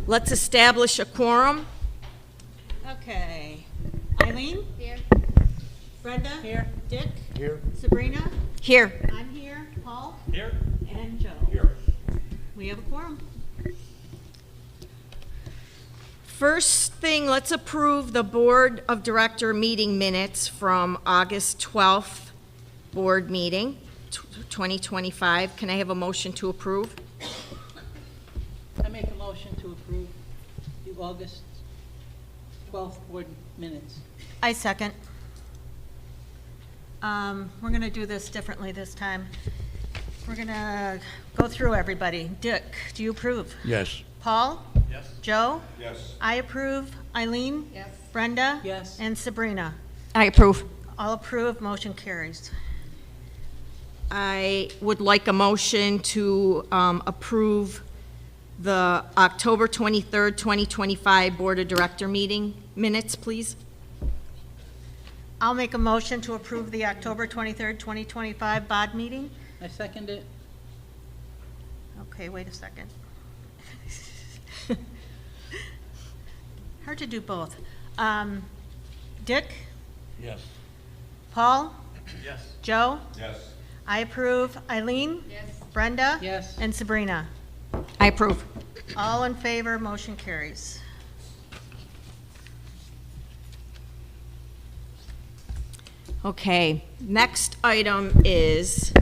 Let's establish a quorum. Okay. Eileen? Here. Brenda? Here. Dick? Here. Sabrina? Here. I'm here. Paul? Here. And Joe? Here. We have a quorum. First thing, let's approve the Board of Director meeting minutes from August 12th board meeting, 2025. Can I have a motion to approve? I make a motion to approve the August 12th board minutes. I second. We're going to do this differently this time. We're going to go through everybody. Dick, do you approve? Yes. Paul? Yes. Joe? Yes. I approve. Eileen? Yes. Brenda? Yes. And Sabrina? I approve. All approve, motion carries. I would like a motion to approve the October 23rd, 2025 Board of Director meeting minutes, please. I'll make a motion to approve the October 23rd, 2025 BOD meeting. I second it. Okay, wait a second. Hard to do both. Dick? Yes. Paul? Yes. Joe? Yes. I approve. Eileen? Yes. Brenda? Yes. And Sabrina? I approve. All in favor, motion carries. Okay, next item is,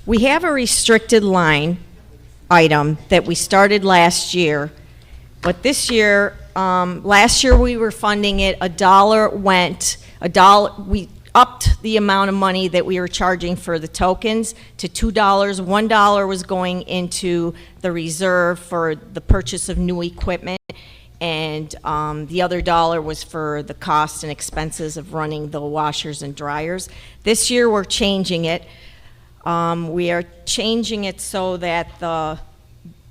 we have a restricted line item that we started last year, but this year, last year we were funding it, we upped the amount of money that we were charging for the tokens to $2. $1 was going into the reserve for the purchase of new equipment, and the other $1 was for the cost and expenses of running the washers and dryers. This year, we're changing it. We are changing it so that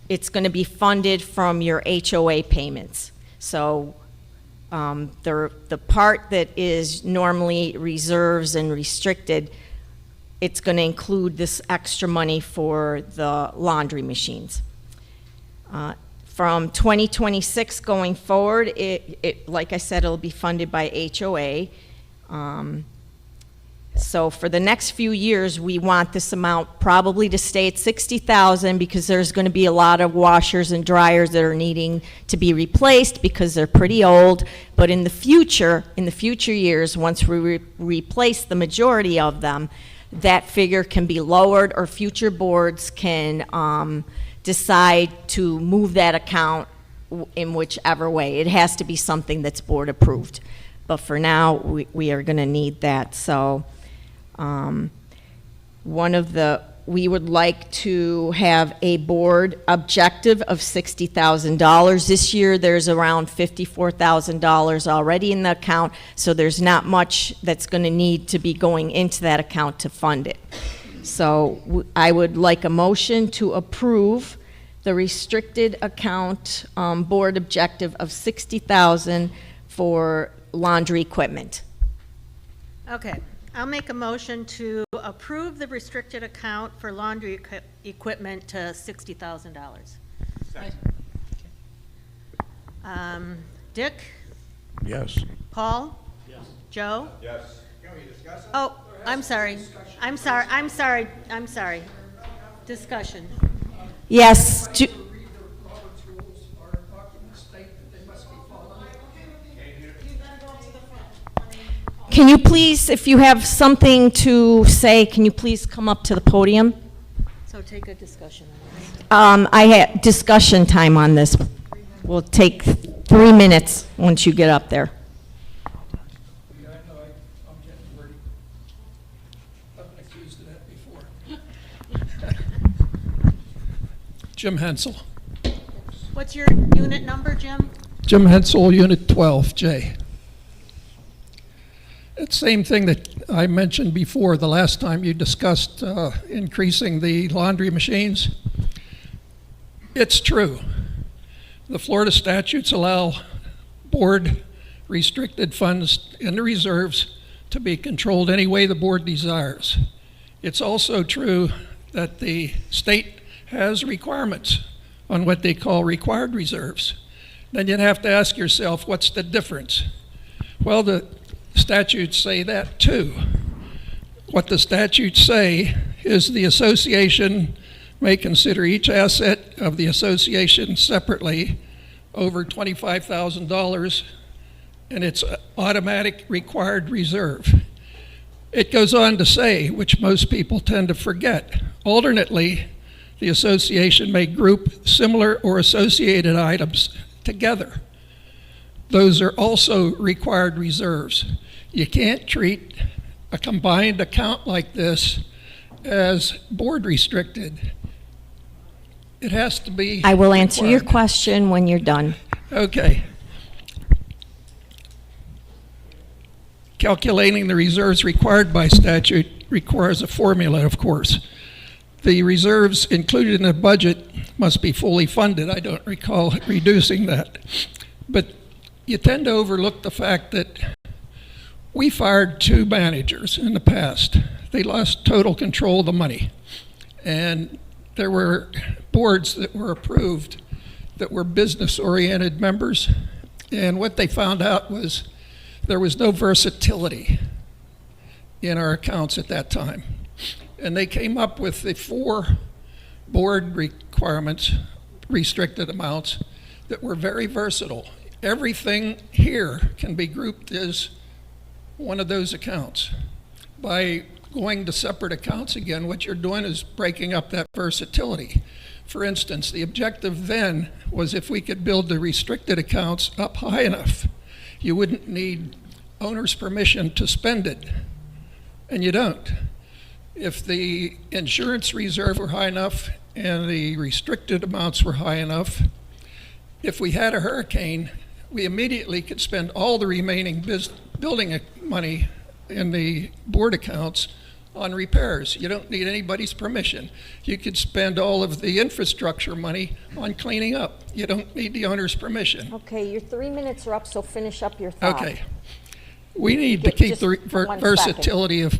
it's going to be funded from your HOA payments. So the part that is normally reserves and restricted, it's going to include this extra money for the laundry machines. From 2026 going forward, like I said, it'll be funded by HOA. So for the next few years, we want this amount probably to stay at $60,000 because there's going to be a lot of washers and dryers that are needing to be replaced because they're pretty old. But in the future years, once we replace the majority of them, that figure can be lowered, or future boards can decide to move that account in whichever way. It has to be something that's board approved. But for now, we are going to need that. So we would like to have a board objective of $60,000. This year, there's around $54,000 already in the account, so there's not much that's going to need to be going into that account to fund it. So I would like a motion to approve the restricted account board objective of $60,000 for laundry equipment. Okay, I'll make a motion to approve the restricted account for laundry equipment to $60,000. Dick? Yes. Paul? Yes. Joe? Yes. Oh, I'm sorry. Discussion. Yes. Read the Robert's rules, our documents state that they must be followed. Can you please, if you have something to say, can you please come up to the podium? So take a discussion on this. I had discussion time on this. We'll take 3 minutes once you get up there. Yeah, I know, I'm getting wordy. I've been accused of that before. Jim Hensel. What's your unit number, Jim? Jim Hensel, Unit 12J. It's the same thing that I mentioned before, the last time you discussed increasing the laundry machines. It's true. The Florida statutes allow board restricted funds in the reserves to be controlled any way the board desires. It's also true that the state has requirements on what they call required reserves. Then you'd have to ask yourself, what's the difference? Well, the statutes say that too. What the statutes say is the association may consider each asset of the association separately over $25,000 and its automatic required reserve. It goes on to say, which most people tend to forget, alternately, the association may group similar or associated items together. Those are also required reserves. You can't treat a combined account like this as board restricted. It has to be. I will answer your required. question when you're done. Okay. Calculating the reserves required by statute requires a formula, of course. The reserves included in the budget must be fully funded. I don't recall reducing that. But you tend to overlook the fact that we fired 2 managers in the past. They lost total control of the money. And there were boards that were approved that were business-oriented members. And what they found out was there was no versatility in our accounts at that time. And they came up with the 4 board requirements, restricted amounts, that were very versatile. Everything here can be grouped as one of those accounts. By going to separate accounts again, what you're doing is breaking up that versatility. For instance, the objective then was if we could build the restricted accounts up high enough, you wouldn't need owner's permission to spend it, and you don't. If the insurance reserve were high enough and the restricted amounts were high enough, if we had a hurricane, we immediately could spend all the remaining building money in the board accounts on repairs. You don't need anybody's permission. You could spend all of the infrastructure money on cleaning up. You don't need the owner's permission. Okay, your 3 minutes are up, so finish up your thought. Okay. We need to Just keep the 1 second. versatility of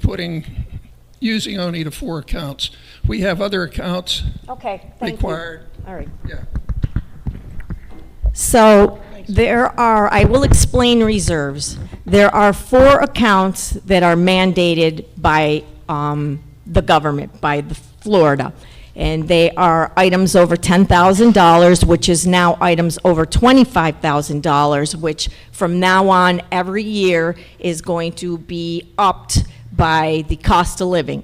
using only the 4 accounts. We have other accounts Okay, thank you. required. All right. Yeah. So I will explain reserves. There are 4 accounts that are mandated by the government, by the Florida. And they are items over $10,000, which is now items over $25,000, which from now on, every year is going to be upped by the cost of living.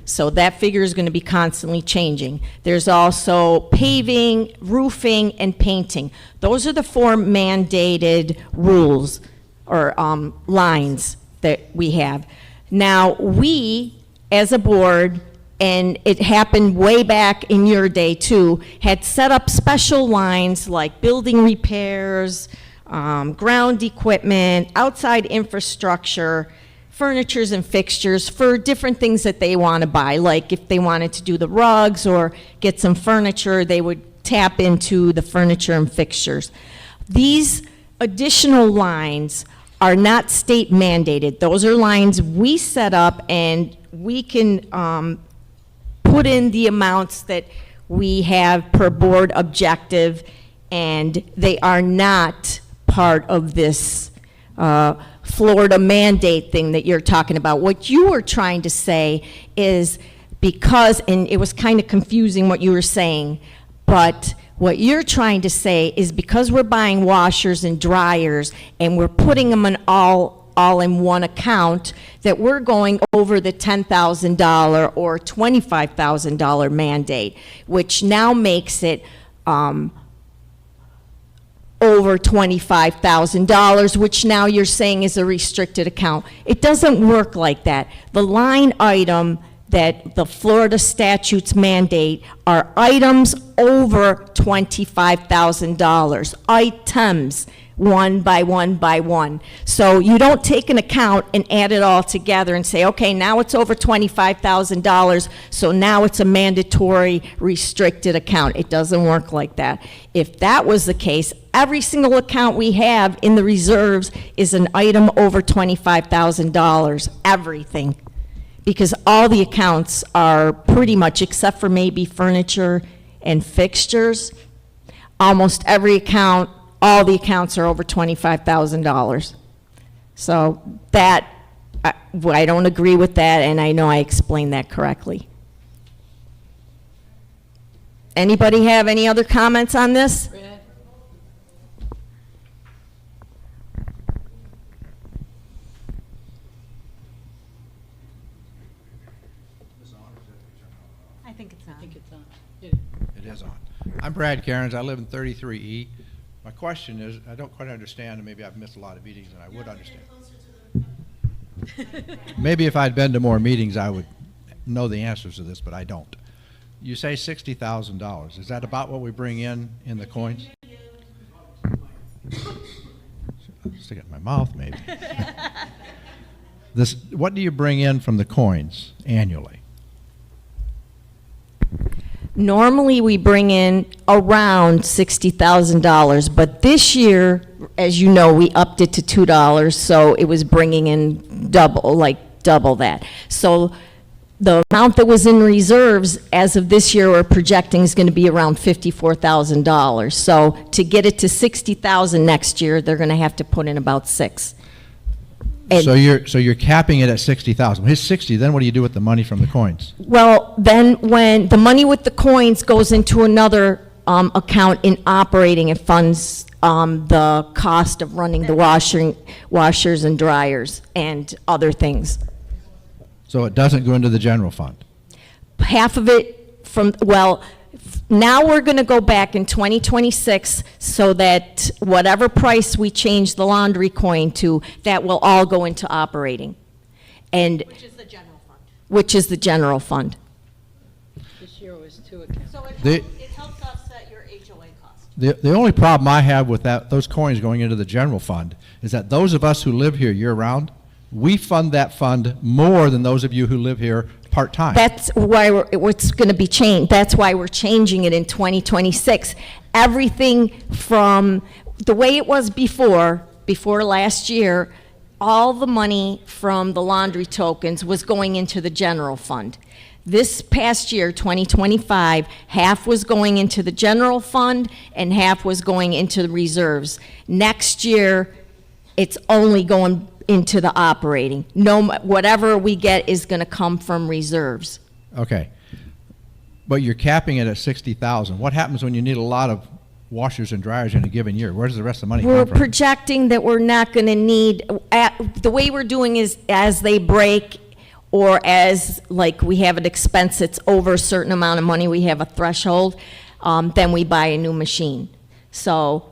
So that figure is going to be constantly changing. There's also paving, roofing, and painting. Those are the 4 mandated rules or lines that we have. Now, we, as a board, and it happened way back in your day too, had set up special lines like building repairs, ground equipment, outside infrastructure, furnitures and fixtures for different things that they want to buy. Like if they wanted to do the rugs or get some furniture, they would tap into the furniture and fixtures. These additional lines are not state mandated. Those are lines we set up, and we can put in the amounts that we have per board objective, and they are not part of this Florida mandate thing that you're talking about. What you were trying to say is because, and it was kind of confusing what you were saying, but what you're trying to say is because we're buying washers and dryers and we're putting them in all in one account, that we're going over the $10,000 or $25,000 mandate, which now makes it over $25,000, which now you're saying is a restricted account. It doesn't work like that. The line item that the Florida statutes mandate are items over $25,000, items, one by one by one. So you don't take an account and add it all together and say, okay, now it's over $25,000, so now it's a mandatory restricted account. It doesn't work like that. If that was the case, every single account we have in the reserves is an item over $25,000, everything. Because all the accounts are pretty much, except for maybe furniture and fixtures, almost every account, all the accounts are over $25,000. So that, I don't agree with that, and I know I explained that correctly. Anybody have any other comments on this? Brad? I think it's I on. think it's on. It is on. I'm Brad Cairns. I live in 33E. My question is, I don't quite understand, and maybe I've missed a lot of meetings and I would understand. Maybe if I'd been to more meetings, I would know the answers to this, but I don't. You say $60,000. Is that about what we bring in the coins? Stick it in my mouth, maybe. What do you bring in from the coins annually? Normally, we bring in around $60,000, but this year, as you know, we upped it to $2, so it was bringing in double that. So the amount that was in reserves as of this year, we're projecting is going to be around $54,000. So to get it to $60,000 next year, they're going to have to put in about $6. And- So you're capping it at 60,000. Here's 60. Then what do you do with the money from the coins? Well, then when the money with the coins goes into another account in operating, it funds the cost of running the washers and dryers and other things. So it doesn't go into the general fund. Half of it from, well, now we're going to go back in 2026 so that whatever price we change the laundry coin to, that will all go into operating. And, Which is the general fund. which is the general fund. This year was 2 accounts. So The- it helps offset your HOA cost. The only problem I have with those coins going into the general fund is that those of us who live here year-round, we fund that fund more than those of you who live here part-time. That's why it's going to be changed. That's why we're changing it in 2026. Everything from the way it was before last year, all the money from the laundry tokens was going into the general fund. This past year, 2025, half was going into the general fund and half was going into the reserves. Next year, it's only going into the operating. Whatever we get is going to come from reserves. Okay. But you're capping it at 60,000. What happens when you need a lot of washers and dryers in a given year? Where does the rest of the money We're come from? projecting that we're not going to need, the way we're doing is as they break, or as, like, we have an expense that's over a certain amount of money, we have a threshold, then we buy a new machine. So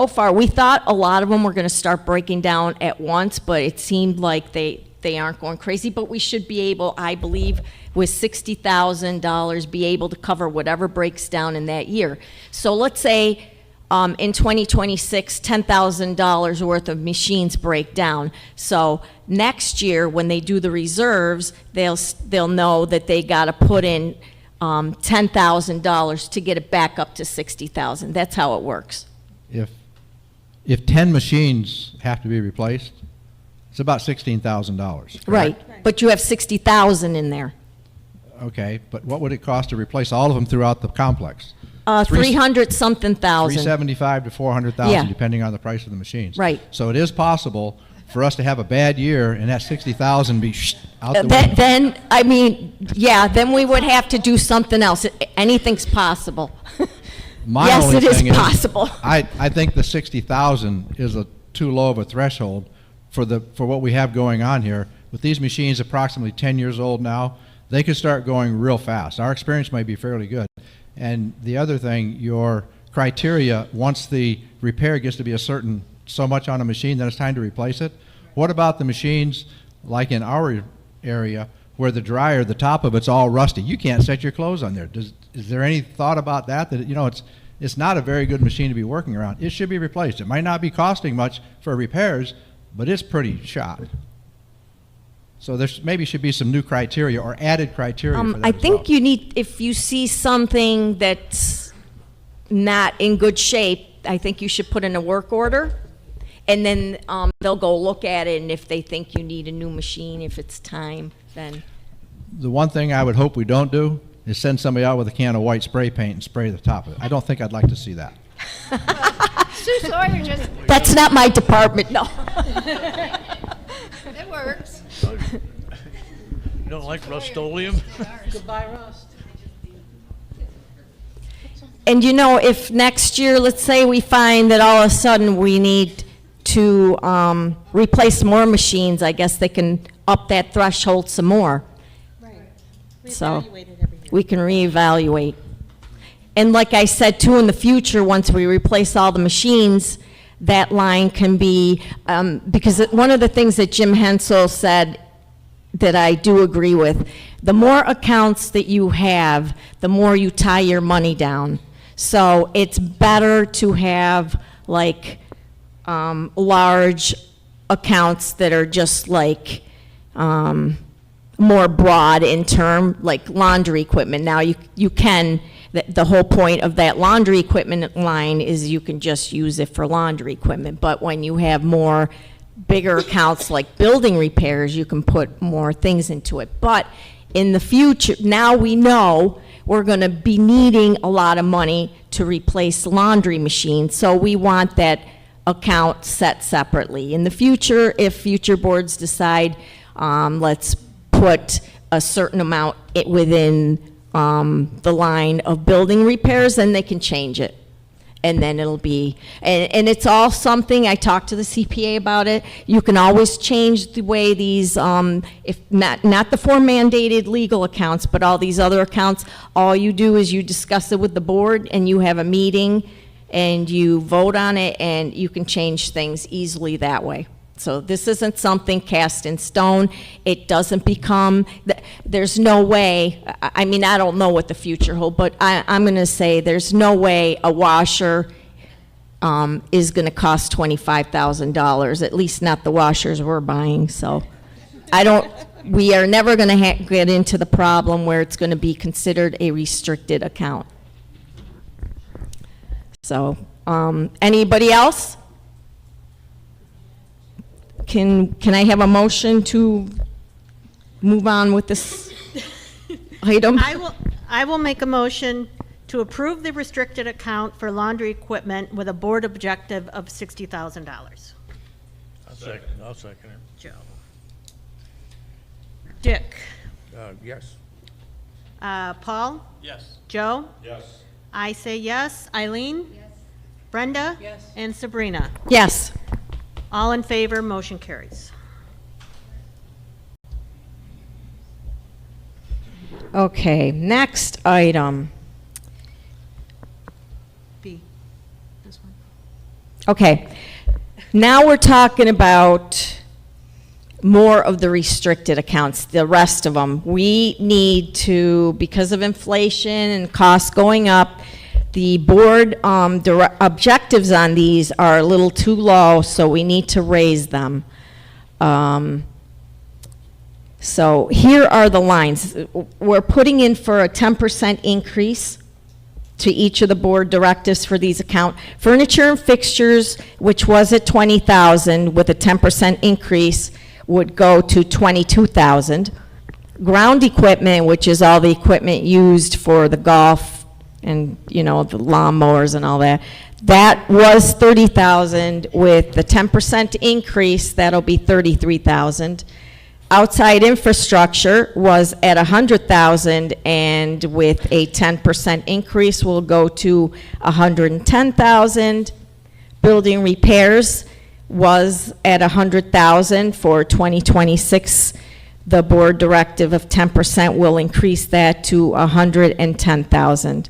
far, we thought a lot of them were going to start breaking down at once, but it seemed like they aren't going crazy. But we should be able, I believe, with $60,000, be able to cover whatever breaks down in that year. So let's say in 2026, $10,000 worth of machines break down. So next year, when they do the reserves, they'll know that they got to put in $10,000 to get it back up to $60,000. That's how it works. If 10 machines have to be replaced, it's about $16,000. Right, but you have 60,000 in there. Okay, but what would it cost to replace all of them throughout the complex? 300-something thousand. 375 to 400,000, Yeah. depending on the price of the machines. Right. So it is possible for us to have a bad year and that 60,000 be out the window. Then, I mean, yeah, then we would have to do something else. Anything's possible. My Yes, only it is thing possible. I think the 60,000 is too low of a threshold for what we have going on here. With these machines approximately 10 years old now, they could start going real fast. Our experience might be fairly good. And the other thing, your criteria, once the repair gets to be so much on a machine, then it's time to replace it. What about the machines, like in our area, where the dryer, the top of it's all rusty? You can't set your clothes on there. Is there any thought about that? That, it's not a very good machine to be working around. It should be replaced. It might not be costing much for repairs, but it's pretty shot. So there maybe should be some new criteria or added criteria for that I as think well. you need, if you see something that's not in good shape, I think you should put in a work order, and then they'll go look at it, and if they think you need a new machine, if it's time, then, The one thing I would hope we don't do is send somebody out with a can of white spray paint and spray the top of it. I don't think I'd like to see that. Sue Sawyer just, That's not my department, no. it works. You don't like Rust-Oleum? Goodbye, Rust. And you know, if next year, let's say we find that all of a sudden we need to replace more machines, I guess they can up that threshold some more. Right. We So- evaluate it every year. We can reevaluate. And like I said too, in the future, once we replace all the machines, that line can be, because one of the things that Jim Hensel said that I do agree with, the more accounts that you have, the more you tie your money down. So it's better to have like large accounts that are just like more broad in term, like laundry equipment. Now you can, the whole point of that laundry equipment line is you can just use it for laundry equipment. But when you have more bigger accounts like building repairs, you can put more things into it. But in the future, now we know we're going to be needing a lot of money to replace laundry machines, so we want that account set separately. In the future, if future boards decide, let's put a certain amount within the line of building repairs, then they can change it. And then it'll be, and it's all something, I talked to the CPA about it, you can always change the way these, if not the four mandated legal accounts, but all these other accounts, all you do is you discuss it with the board, and you have a meeting, and you vote on it, and you can change things easily that way. So this isn't something cast in stone. It doesn't become, there's no way, I mean, I don't know what the future holds, but I'm going to say there's no way a washer is going to cost $25,000, at least not the washers we're buying. So we are never going to get into the problem where it's going to be considered a restricted account. So, anybody else? Can I have a motion to move on with this item? I will make a motion to approve the restricted account for laundry equipment with a board objective of $60,000. I'll second it. Joe. Dick. Yes. Paul? Yes. Joe? Yes. I say yes. Eileen? Yes. Brenda? Yes. And Sabrina? Yes. All in favor, motion carries. Okay, next item. B. This one. Okay, now we're talking about more of the restricted accounts, the rest of them. We need to, because of inflation and costs going up, the board objectives on these are a little too low, so we need to raise them. So here are the lines. We're putting in for a 10% increase to each of the board directives for these accounts. Furniture and fixtures, which was at $20,000 with a 10% increase, would go to $22,000. Ground equipment, which is all the equipment used for the golf and, you know, the lawnmowers and all that, that was $30,000. With the 10% increase, that'll be $33,000. Outside infrastructure was at $100,000, and with a 10% increase, will go to $110,000. Building repairs was at $100,000 for 2026. The board directive of 10% will increase that to $110,000.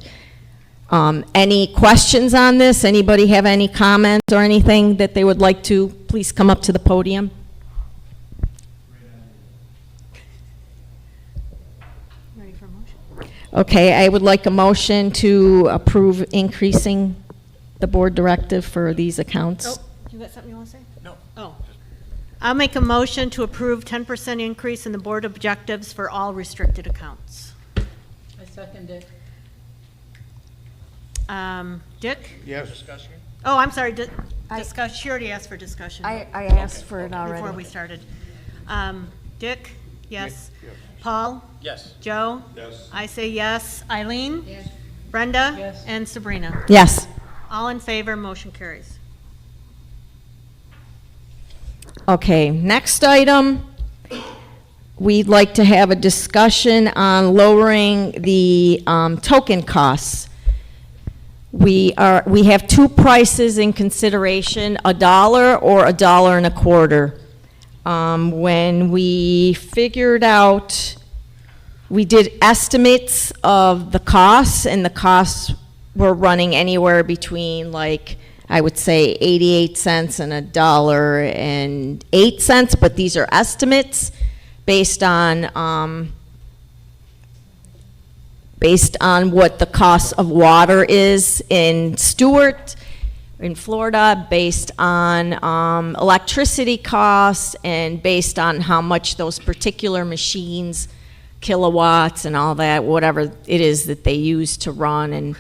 Any questions on this? Anybody have any comments or anything that they would like to? Please come up to the podium. Ready for a motion? Okay, I would like a motion to approve increasing the board directive for these accounts. Oh, you got something you want to say? No. Oh. I'll make a motion to approve 10% increase in the board objectives for all restricted accounts. I second it. Dick? Yes. Discussion? Oh, I'm sorry, discuss, she already asked for discussion. I asked for it Before already. we started. Dick? Yes. Paul? Yes. Joe? Yes. I say yes. Eileen? Yes. Brenda? Yes. And Sabrina? Yes. All in favor, motion carries. Okay, next item, we'd like to have a discussion on lowering the token costs. We have two prices in consideration, $1 or $1.25. When we figured out, we did estimates of the costs, and the costs were running anywhere between, like, I would say 88 cents and $1.08, but these are estimates based on what the cost of water is in Stewart, in Florida, based on electricity costs, and based on how much those particular machines, kilowatts and all that, whatever it is that they use to run, and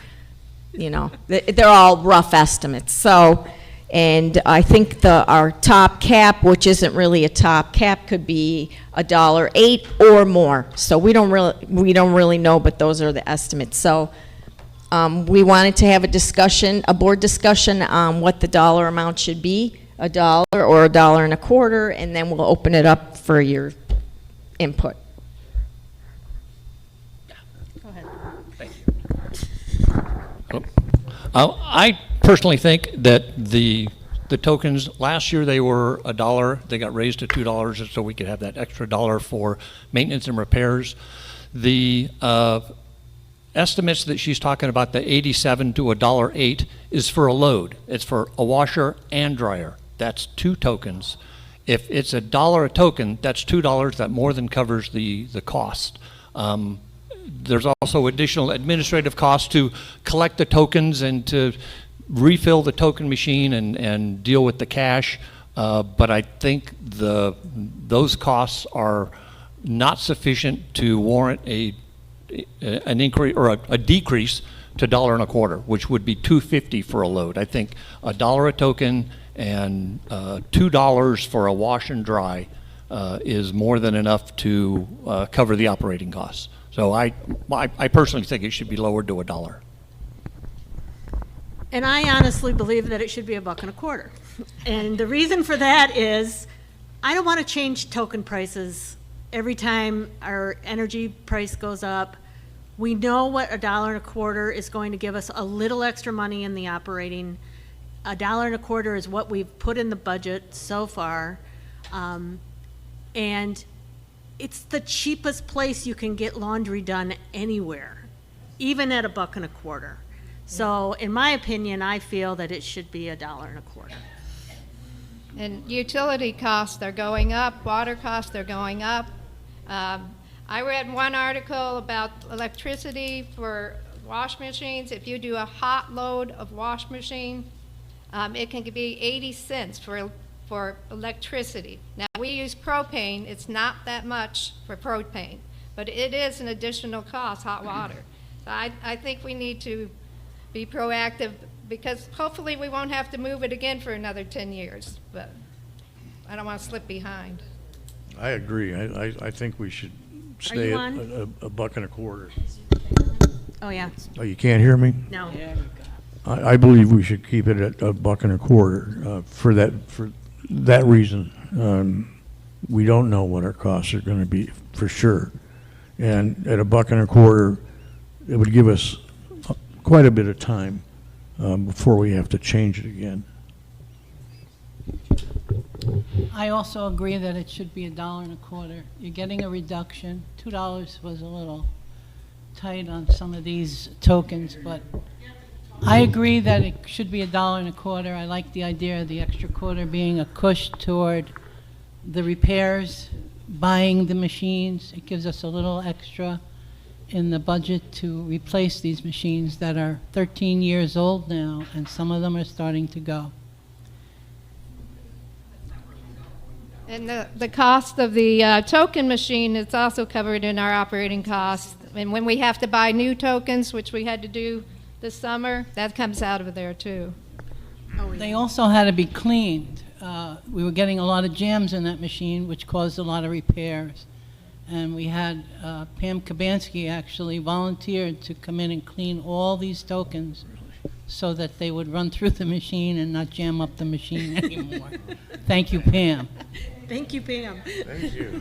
you know, they're all rough estimates. So, and I think our top cap, which isn't really a top cap, could be $1.08 or more. So we don't really know, but those are the estimates. So we wanted to have a board discussion on what the dollar amount should be, $1 or $1.25, and then we'll open it up for your input. Go ahead. I personally think that the tokens, last year they were $1, they got raised to $2 so we could have that extra $1 for maintenance and repairs. The estimates that she's talking about, the 87 to $1.08, is for a load. It's for a washer and dryer. That's 2 tokens. If it's $1 a token, that's $2 that more than covers the cost. There's also additional administrative costs to collect the tokens and to refill the token machine and deal with the cash. But I think those costs are not sufficient to warrant an increase or a decrease to $1.25, which would be $2.50 for a load. I think $1 a token and $2 for a wash and dry is more than enough to cover the operating costs. So I personally think it should be lowered to $1. And I honestly believe that it should be $1.25. And the reason for that is, I don't want to change token prices every time our energy price goes up. We know what $1.25 is going to give us a little extra money in the operating. $1.25 is what we've put in the budget so far. And it's the cheapest place you can get laundry done anywhere, even at $1.25. So in my opinion, I feel that it should be $1.25. And utility costs, they're going up, water costs, they're going up. I read one article about electricity for wash machines. If you do a hot load of wash machine, it can be 80 cents for electricity. Now, we use propane. It's not that much for propane, but it is an additional cost, hot water. So I think we need to be proactive, because hopefully we won't have to move it again for another 10 years, but I don't want to slip behind. I agree. I think we should stay you at on? $1.25. Oh, yeah, Oh, you can't hear me? no. There we go. I believe we should keep it at $1.25 for that reason. We don't know what our costs are going to be for sure. And at $1.25, it would give us quite a bit of time before we have to change it again. I also agree that it should be $1.25. You're getting a reduction. $2 was a little tight on some of these tokens, but I agree that it should be $1.25. I like the idea of the extra quarter being a push toward the repairs, buying the machines. It gives us a little extra in the budget to replace these machines that are 13 years old now, and some of them are starting to go. And the cost of the token machine is also covered in our operating costs. And when we have to buy new tokens, which we had to do this summer, that comes out of there too. They also had to be cleaned. We were getting a lot of jams in that machine, which caused a lot of repairs. and we had Pam Kabansky actually volunteered to come in and clean all these tokens so that they would run through the machine and not jam up the machine anymore. Thank you, Pam. Thank you, Pam. Thank you.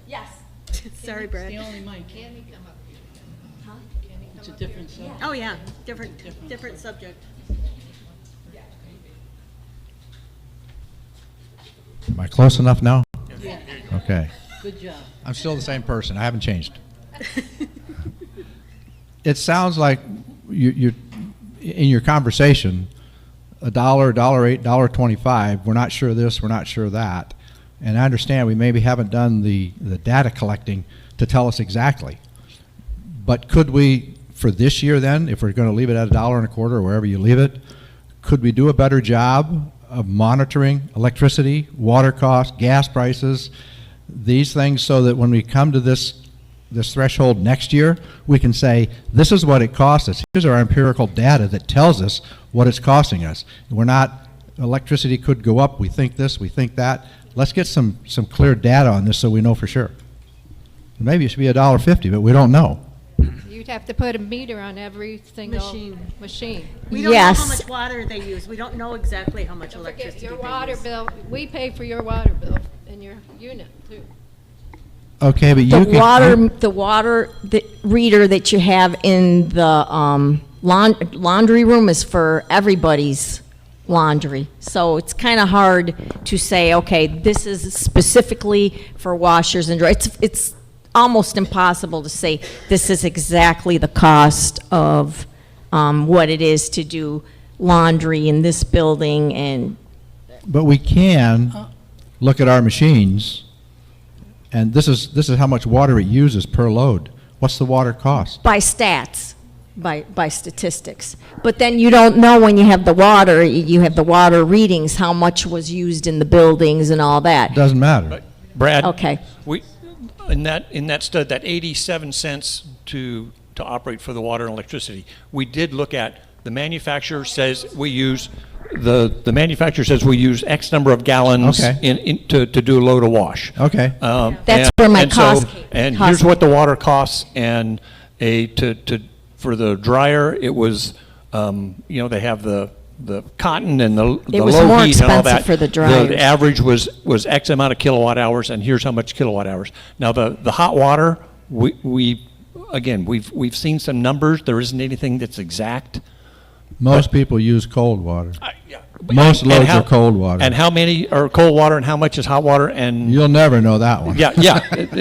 Yes. Sorry, It's the Brad. only mic. It's a different subject. Oh, yeah, different subject. Am I close enough now? Yeah, Okay. good job. I'm still the same person. I haven't changed. It sounds like you're in your conversation, $1, $1.08, $1.25. We're not sure this, we're not sure that. And I understand we maybe haven't done the data collecting to tell us exactly. But could we, for this year then, if we're going to leave it at $1.25 or wherever you leave it, could we do a better job of monitoring electricity, water costs, gas prices, these things, so that when we come to this threshold next year, we can say, this is what it costs us. Here's our empirical data that tells us what it's costing us. We're not, electricity could go up, we think this, we think that. Let's get some clear data on this so we know for sure. Maybe it should be $1.50, but we don't know. You'd have to put a meter on every single Machine. machine. We don't know how Yes. much water they use. We don't know exactly how much Don't forget electricity your they water use. bill, we pay for your water bill in your unit too. Okay, but you The can. water reader that you have in the laundry room is for everybody's laundry. So it's kind of hard to say, okay, this is specifically for washers and dryers. It's almost impossible to say this is exactly the cost of what it is to do laundry in this building. And But we can look at our machines, and this is how much water it uses per load. What's the water cost? by stats, by statistics. But then you don't know when you have the water readings, how much was used in the buildings and all that. Doesn't matter. Brad? Okay. We, in that study, that 87 cents to operate for the water and electricity, we did look at, the manufacturer says we use, the manufacturer says we use X number of gallons Okay. to do a load of wash. Okay. That's where my and so- cost- And cost- here's what the water costs, and for the dryer, it was, they have the cotton and the It was low more heat and all expensive that. for the dryers. The average was X amount of kilowatt hours, and here's how much kilowatt hours. Now, the hot water, we've seen some numbers. There isn't anything that's exact. Most people use cold water. Yeah. Most And loads how- are cold water. And how many are cold water and how much is hot water? And You'll never know that one. yeah.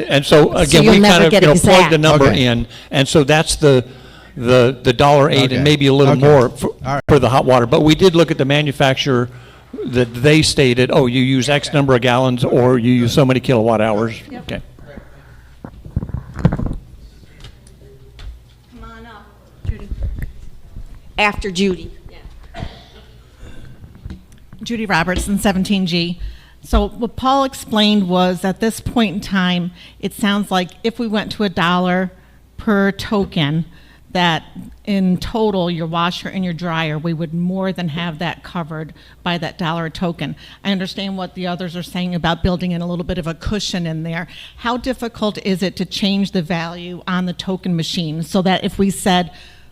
And so again, you'll we never kind of get plug the exact. number Okay. in, and so that's the $1.08 Okay. and maybe a little Okay. more All right. for the hot water. But we did look at the manufacturer that they stated, oh, you use X number of gallons or you use so many kilowatt hours. Okay. Come on up. Judy. After Judy. Judy Robertson, 17G. So what Paul explained was, at this point in time, it sounds like if we went to $1 per token, that in total, your washer and your dryer, we would more than have that covered by that $1 a token. I understand what the others are saying about building in a little bit of a cushion in there. How difficult is it to change the value on the token machine so that if we said,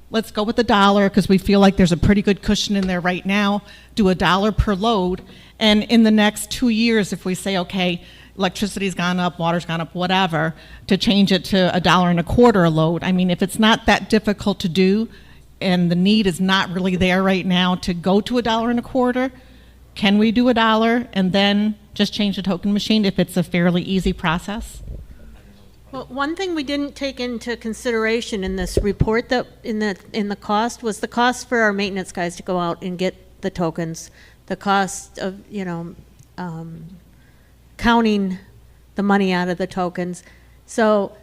let's go with $1 because we feel like there's a pretty good cushion in there right now, do $1 per load, and in the next 2 years, if we say, okay, electricity's gone up, water's gone up, whatever, to change it to $1.25 a load. I mean, if it's not that difficult to do and the need is not really there right now to go to $1.25, can we do $1 and then just change the token machine if it's a fairly easy process? Well, one thing we didn't take into consideration in this report that in the cost was the cost for our maintenance guys to go out and get the tokens, the cost of counting the money out of the tokens. So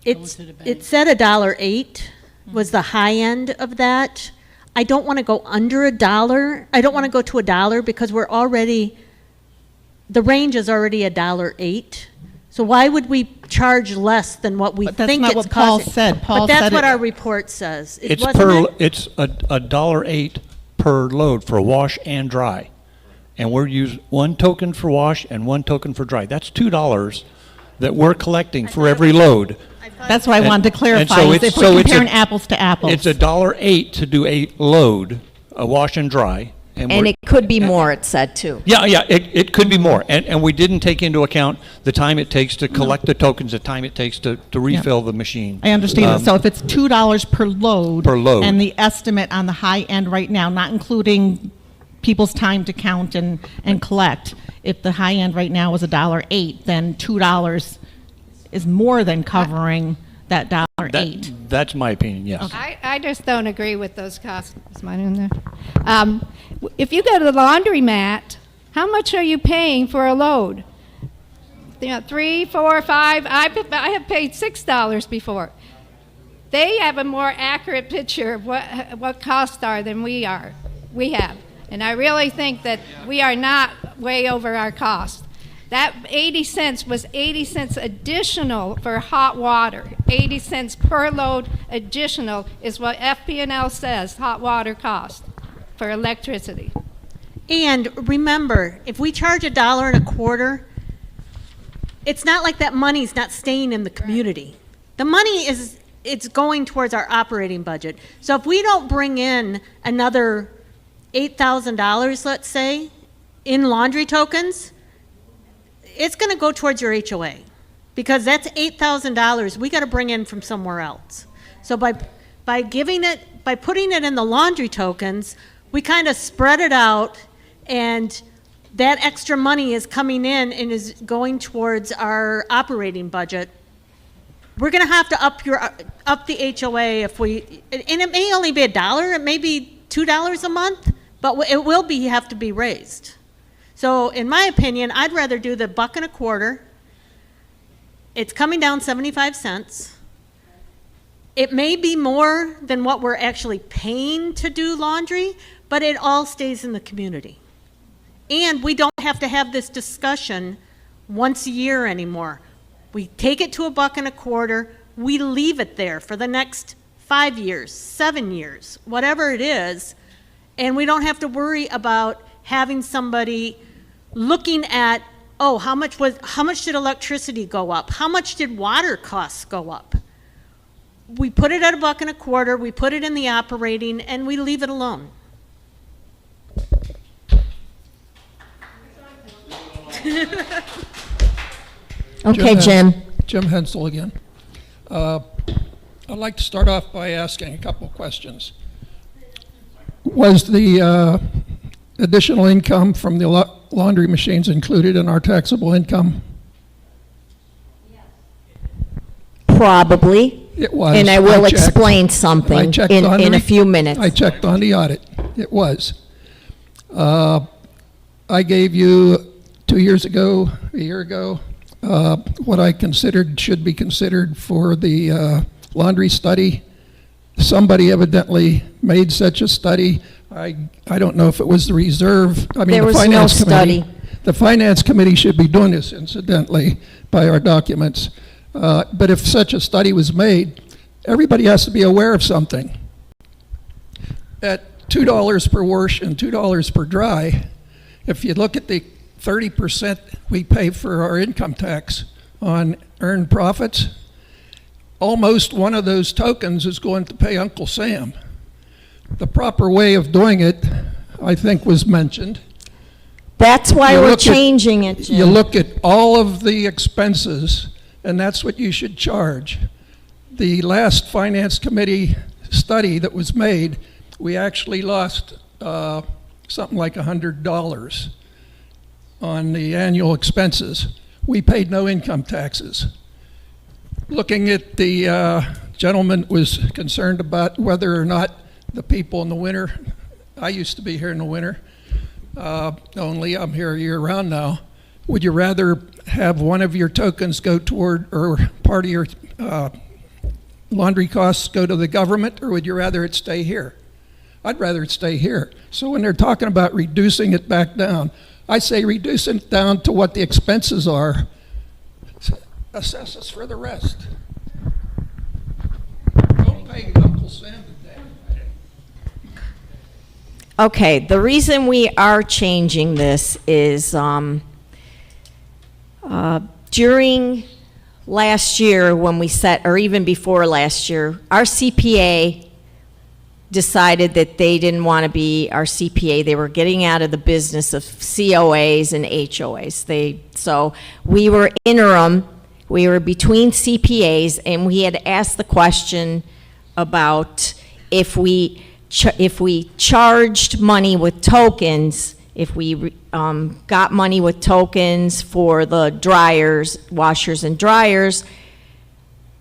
to the bank. it said $1.08 was the high end of that. I don't want to go under $1. I don't want to go to $1 because we're already, the range is already $1.08. So why would we charge less than what we But that's think not it's what Paul costing? said. Paul But that's said what it- our report says. It's Wasn't it? it's $1.08 per load for wash and dry. and we're using one token for wash and one token for dry. That's $2 that we're collecting for every load. That's why I wanted to And clarify, so is it's- if so we're it's a- comparing apples to apples. It's $1.08 to do a load, a wash and dry. And we're- it could be more, it said, too. Yeah, it could be more. And we didn't take into account the time it takes to collect the tokens, the time it takes to refill the machine. I understand that. So if it's $2 per load. Per load. And the estimate on the high end right now, not including people's time to count and collect, if the high end right now is $1.08, then $2 is more than covering that $1.08. That's my opinion, yes. I just don't agree with those costs. Is mine in there? If you go to the laundromat, how much are you paying for a load? You know, 3, 4, 5. I have paid $6 before. They have a more accurate picture of what costs are than we have. And I really think that we are not way over our cost. That 80 cents was 80 cents additional for hot water. 80 cents per load additional is what FP&L says hot water cost for electricity. And remember, if we charge $1.25, it's not like that money's not staying in the community. The money it's going towards our operating budget. So if we don't bring in another $8,000, let's say, in laundry tokens, it's going to go towards your HOA, because that's $8,000 we got to bring in from somewhere else. So by putting it in the laundry tokens, we kind of spread it out, and that extra money is coming in and is going towards our operating budget. We're going to have to up the HOA if we, and it may only be $1, it may be $2 a month, but it will have to be raised. So in my opinion, I'd rather do the $1.25. It's coming down 75 cents. It may be more than what we're actually paying to do laundry, but it all stays in the community. And we don't have to have this discussion once a year anymore. We take it to $1.25, we leave it there for the next 5 years, 7 years, whatever it is, and we don't have to worry about having somebody looking at, oh, how much did electricity go up? How much did water costs go up? We put it at $1.25, we put it in the operating, and we leave it alone. Okay, Jim. Jim Hensel again. I'd like to start off by asking a couple of questions. Was the additional income from the laundry machines included in our taxable income? Probably. It was. And I will checked. explain something I checked on in the a few minutes. I checked on the audit. It was. I gave you 2 years ago, a year ago, what I considered should be considered for the laundry study. Somebody evidently made such a study. I don't know if it was the reserve. I mean, There the was no finance committee. study. The finance committee should be doing this, incidentally, by our documents. But if such a study was made, everybody has to be aware of something. At $2 per wash and $2 per dry, if you look at the 30% we pay for our income tax on earned profits, almost one of those tokens is going to pay Uncle Sam. The proper way of doing it, I think, was mentioned. That's why You we're look at- changing it, Jim. You look at all of the expenses, and that's what you should charge. The last finance committee study that was made, we actually lost something like $100 on the annual expenses. We paid no income taxes. Looking at the gentleman was concerned about whether or not the people in the winter, I used to be here in the winter, only I'm here year-round now. Would you rather have one of your tokens go toward, or part of your laundry costs go to the government, or would you rather it stay here? I'd rather it stay here. So when they're talking about reducing it back down, I say reduce it down to what the expenses are. Assess us for the rest. Don't pay Uncle Sam today. Okay, the reason we are changing this is during last year when we set, or even before last year, our CPA decided that they didn't want to be our CPA. They were getting out of the business of COAs and HOAs. So we were interim, we were between CPAs, and we had asked the question about if we charged money with tokens, if we got money with tokens for the dryers, washers and dryers,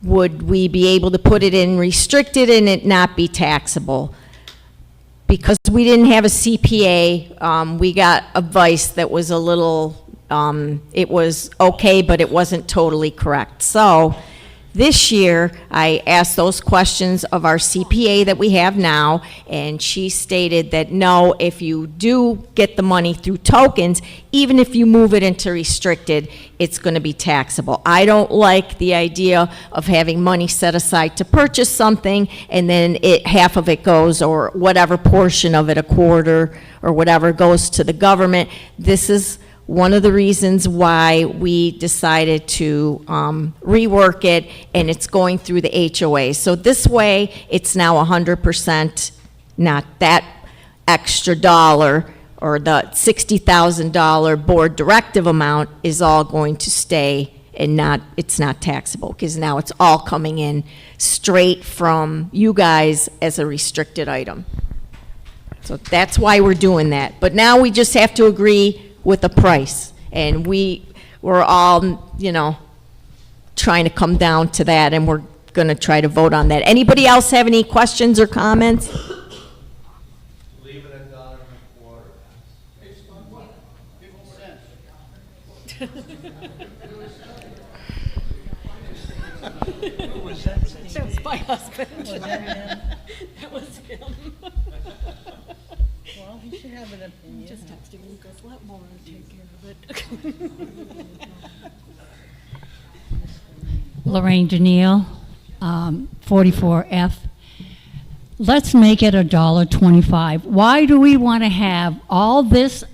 would we be able to put it in restricted and it not be taxable? Because we didn't have a CPA, we got advice that was a little, it was okay, but it wasn't totally correct. So this year, I asked those questions of our CPA that we have now, and she stated that no, if you do get the money through tokens, even if you move it into restricted, it's going to be taxable. I don't like the idea of having money set aside to purchase something, and then half of it goes, or whatever portion of it, a quarter, or whatever, goes to the government. This is one of the reasons why we decided to rework it, and it's going through the HOA. So this way, it's now 100%, not that extra dollar, or the $60,000 board directive amount is all going to stay, and it's not taxable, because now it's all coming in straight from you guys as a restricted item. So that's why we're doing that. But now we just have to agree with the price, and we're all, trying to come down to that, and we're going to try to vote on that. Anybody else have any questions or comments? Leave it at $1.25. Based on what? 50 cents. That was my husband. That was him. Well, he should have an opinion. Just texting Lucas, let Maura take care of it. Lorraine Danielle, 44F. Let's make it $1.25. Why do we want to have all this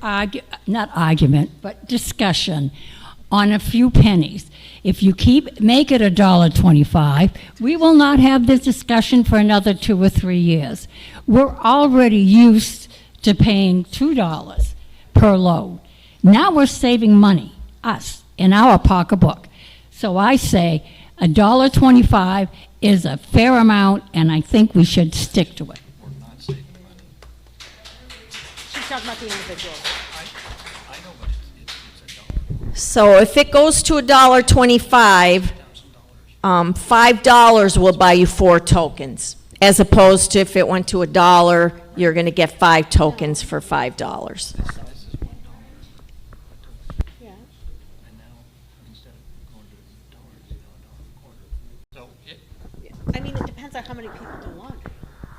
not argument, but discussion on a few pennies? If you make it $1.25, we will not have this discussion for another 2 or 3 years. We're already used to paying $2 per load. Now we're saving money, us, in our pocketbook. So I say $1.25 is a fair amount, and I think we should stick to it. She's talking about the individual. So if it goes to $1.25, $5 will buy you 4 tokens, as opposed to if it went to $1, you're going to get 5 tokens for $5. Yeah. I mean, it depends on how many people do laundry.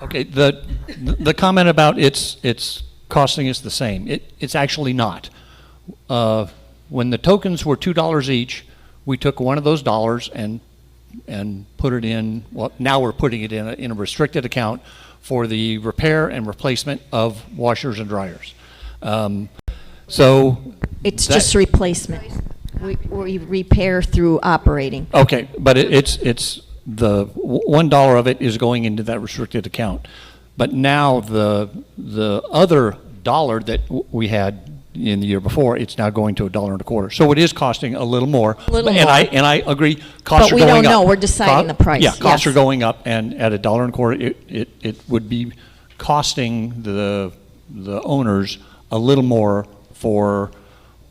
Okay, the comment about it's costing us the same, it's actually not. When the tokens were $2 each, we took one of those dollars and put it in, well, now we're putting it in a restricted account for the repair and replacement of washers and dryers. So It's that- just replacement. We repair through operating. Okay, but it's the $1 of it is going into that restricted account. But now the other dollar that we had in the year before, it's now going to $1.25. So it is costing a little more. Little And more. I agree, costs But are we going don't up. know. We're deciding the price. Yeah, costs Yes. are going up, and at $1.25, it would be costing the owners a little more for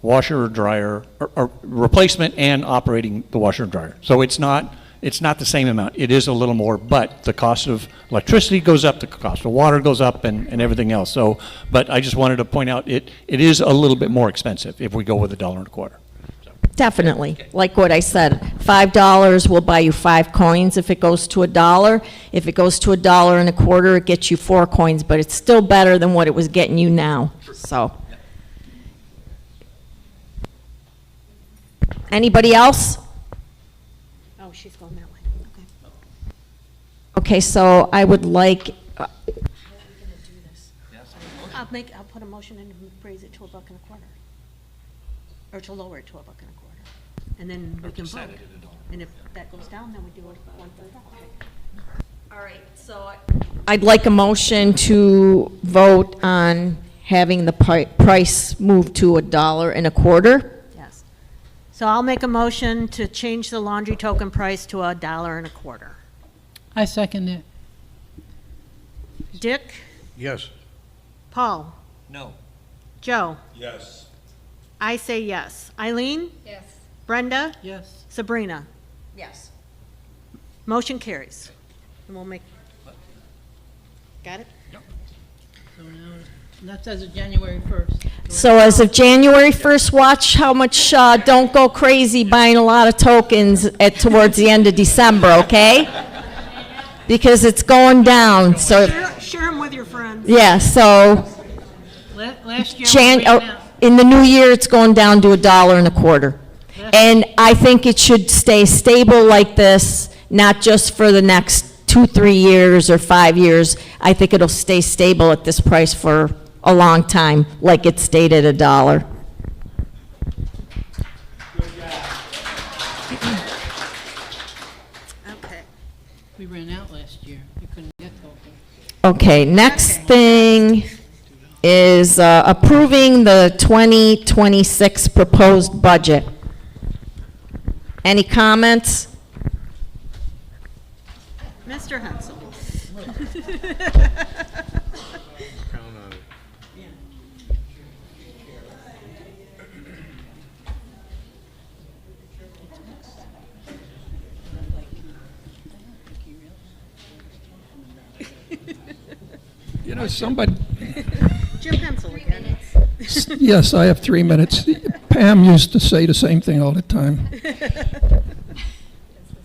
washer or dryer, or replacement and operating the washer and dryer. So it's not the same amount. It is a little more, but the cost of electricity goes up, the cost of water goes up, and everything else. So, but I just wanted to point out, it is a little bit more expensive if we go with $1.25. Definitely. Like what I said, $5 will buy you 5 coins if it goes to $1. If it goes to $1.25, it gets you 4 coins, but it's still better than what it was getting you now, so. Anybody else? Oh, she's going that way. Okay. Okay, so I would like, I'll put a motion in to raise it to $1.25. Or to lower it to $1.25. And then we can vote. And if that goes down, then we do it 1/3 off. All right, so I'd like a motion to vote on having the price move to $1.25. Yes. So I'll make a motion to change the laundry token price to $1.25. I second it. Dick? Yes. Paul? No. Joe? Yes. I say yes. Eileen? Yes. Brenda? Yes. Sabrina? Yes. Motion carries. And we'll make, got it? So now, that's as of January 1st. So as of January 1st, watch how much, don't go crazy buying a lot of tokens towards the end of December, okay? Because it's going down, so, Share them with your friends. yeah, so Last year, we ran out. in the new year, it's going down to $1.25. And I think it should stay stable like this, not just for the next 2, 3 years or 5 years. I think it'll stay stable at this price for a long time, like it stayed at $1. Okay. We ran out last year. We couldn't get tokens. Okay, next thing is approving the 2026 proposed budget. Any comments? Mr. Hensel? You know, somebody, Jim Hensel again. yes, I have 3 minutes. Pam used to say the same thing all the time.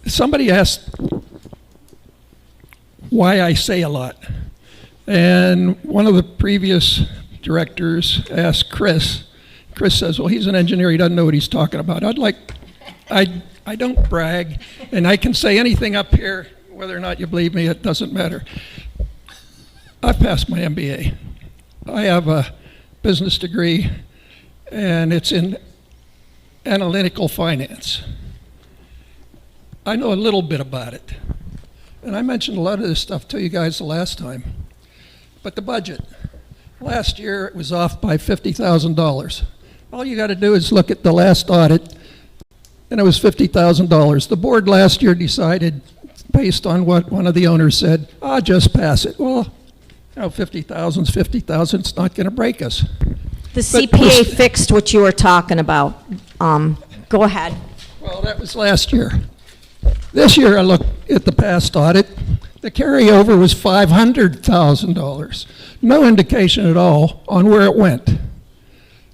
Somebody asked why I say a lot. And one of the previous directors asked Chris. Chris says, well, he's an engineer, he doesn't know what he's talking about. I don't brag, and I can say anything up here, whether or not you believe me, it doesn't matter. I've passed my MBA. I have a business degree, and it's in analytical finance. I know a little bit about it. And I mentioned a lot of this stuff to you guys the last time. But the budget, last year it was off by $50,000. All you got to do is look at the last audit, and it was $50,000. The board last year decided, based on what one of the owners said, just pass it. Well, you know, 50,000 is 50,000, it's not going to break us. The But CPA fixed what you were talking about. Go ahead. Well, that was last year. This year, I looked at the past audit. The carryover was $500,000. No indication at all on where it went.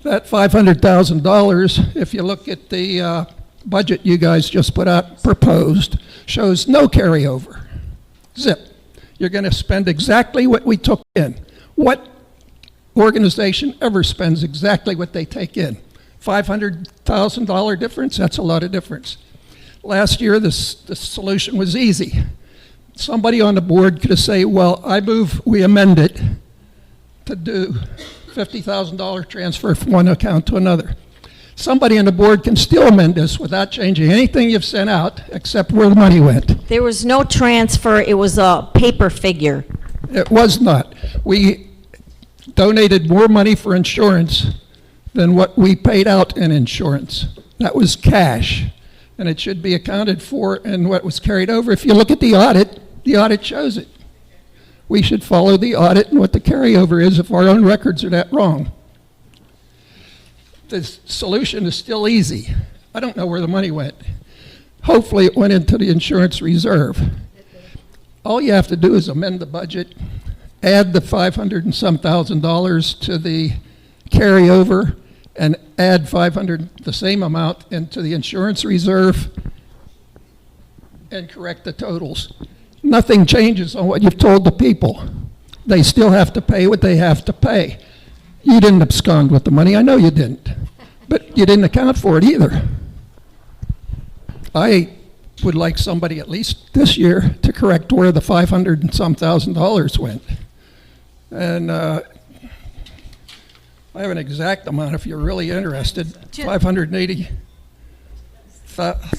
That $500,000, if you look at the budget you guys just put out, proposed, shows no carryover. Zip. You're going to spend exactly what we took in. What organization ever spends exactly what they take in? $500,000 difference? That's a lot of difference. Last year, the solution was easy. Somebody on the board could have said, well, I move we amend it to do $50,000 transfer from one account to another. Somebody on the board can still amend this without changing anything you've sent out except where the money went. There was no transfer, it was a paper figure. It was not. We donated more money for insurance than what we paid out in insurance. That was cash, and it should be accounted for in what was carried over. If you look at the audit shows it. We should follow the audit and what the carryover is if our own records are that wrong. The solution is still easy. I don't know where the money went. Hopefully it went into the insurance reserve. All you have to do is amend the budget, add the $500 and some thousand to the carryover, and add the same amount into the insurance reserve, and correct the totals. Nothing changes on what you've told the people. They still have to pay what they have to pay. You didn't abscond with the money, I know you didn't, but you didn't account for it either. I would like somebody at least this year to correct where the $500 and some thousand went. And I have an exact amount if you're really interested. Jim. $580,000.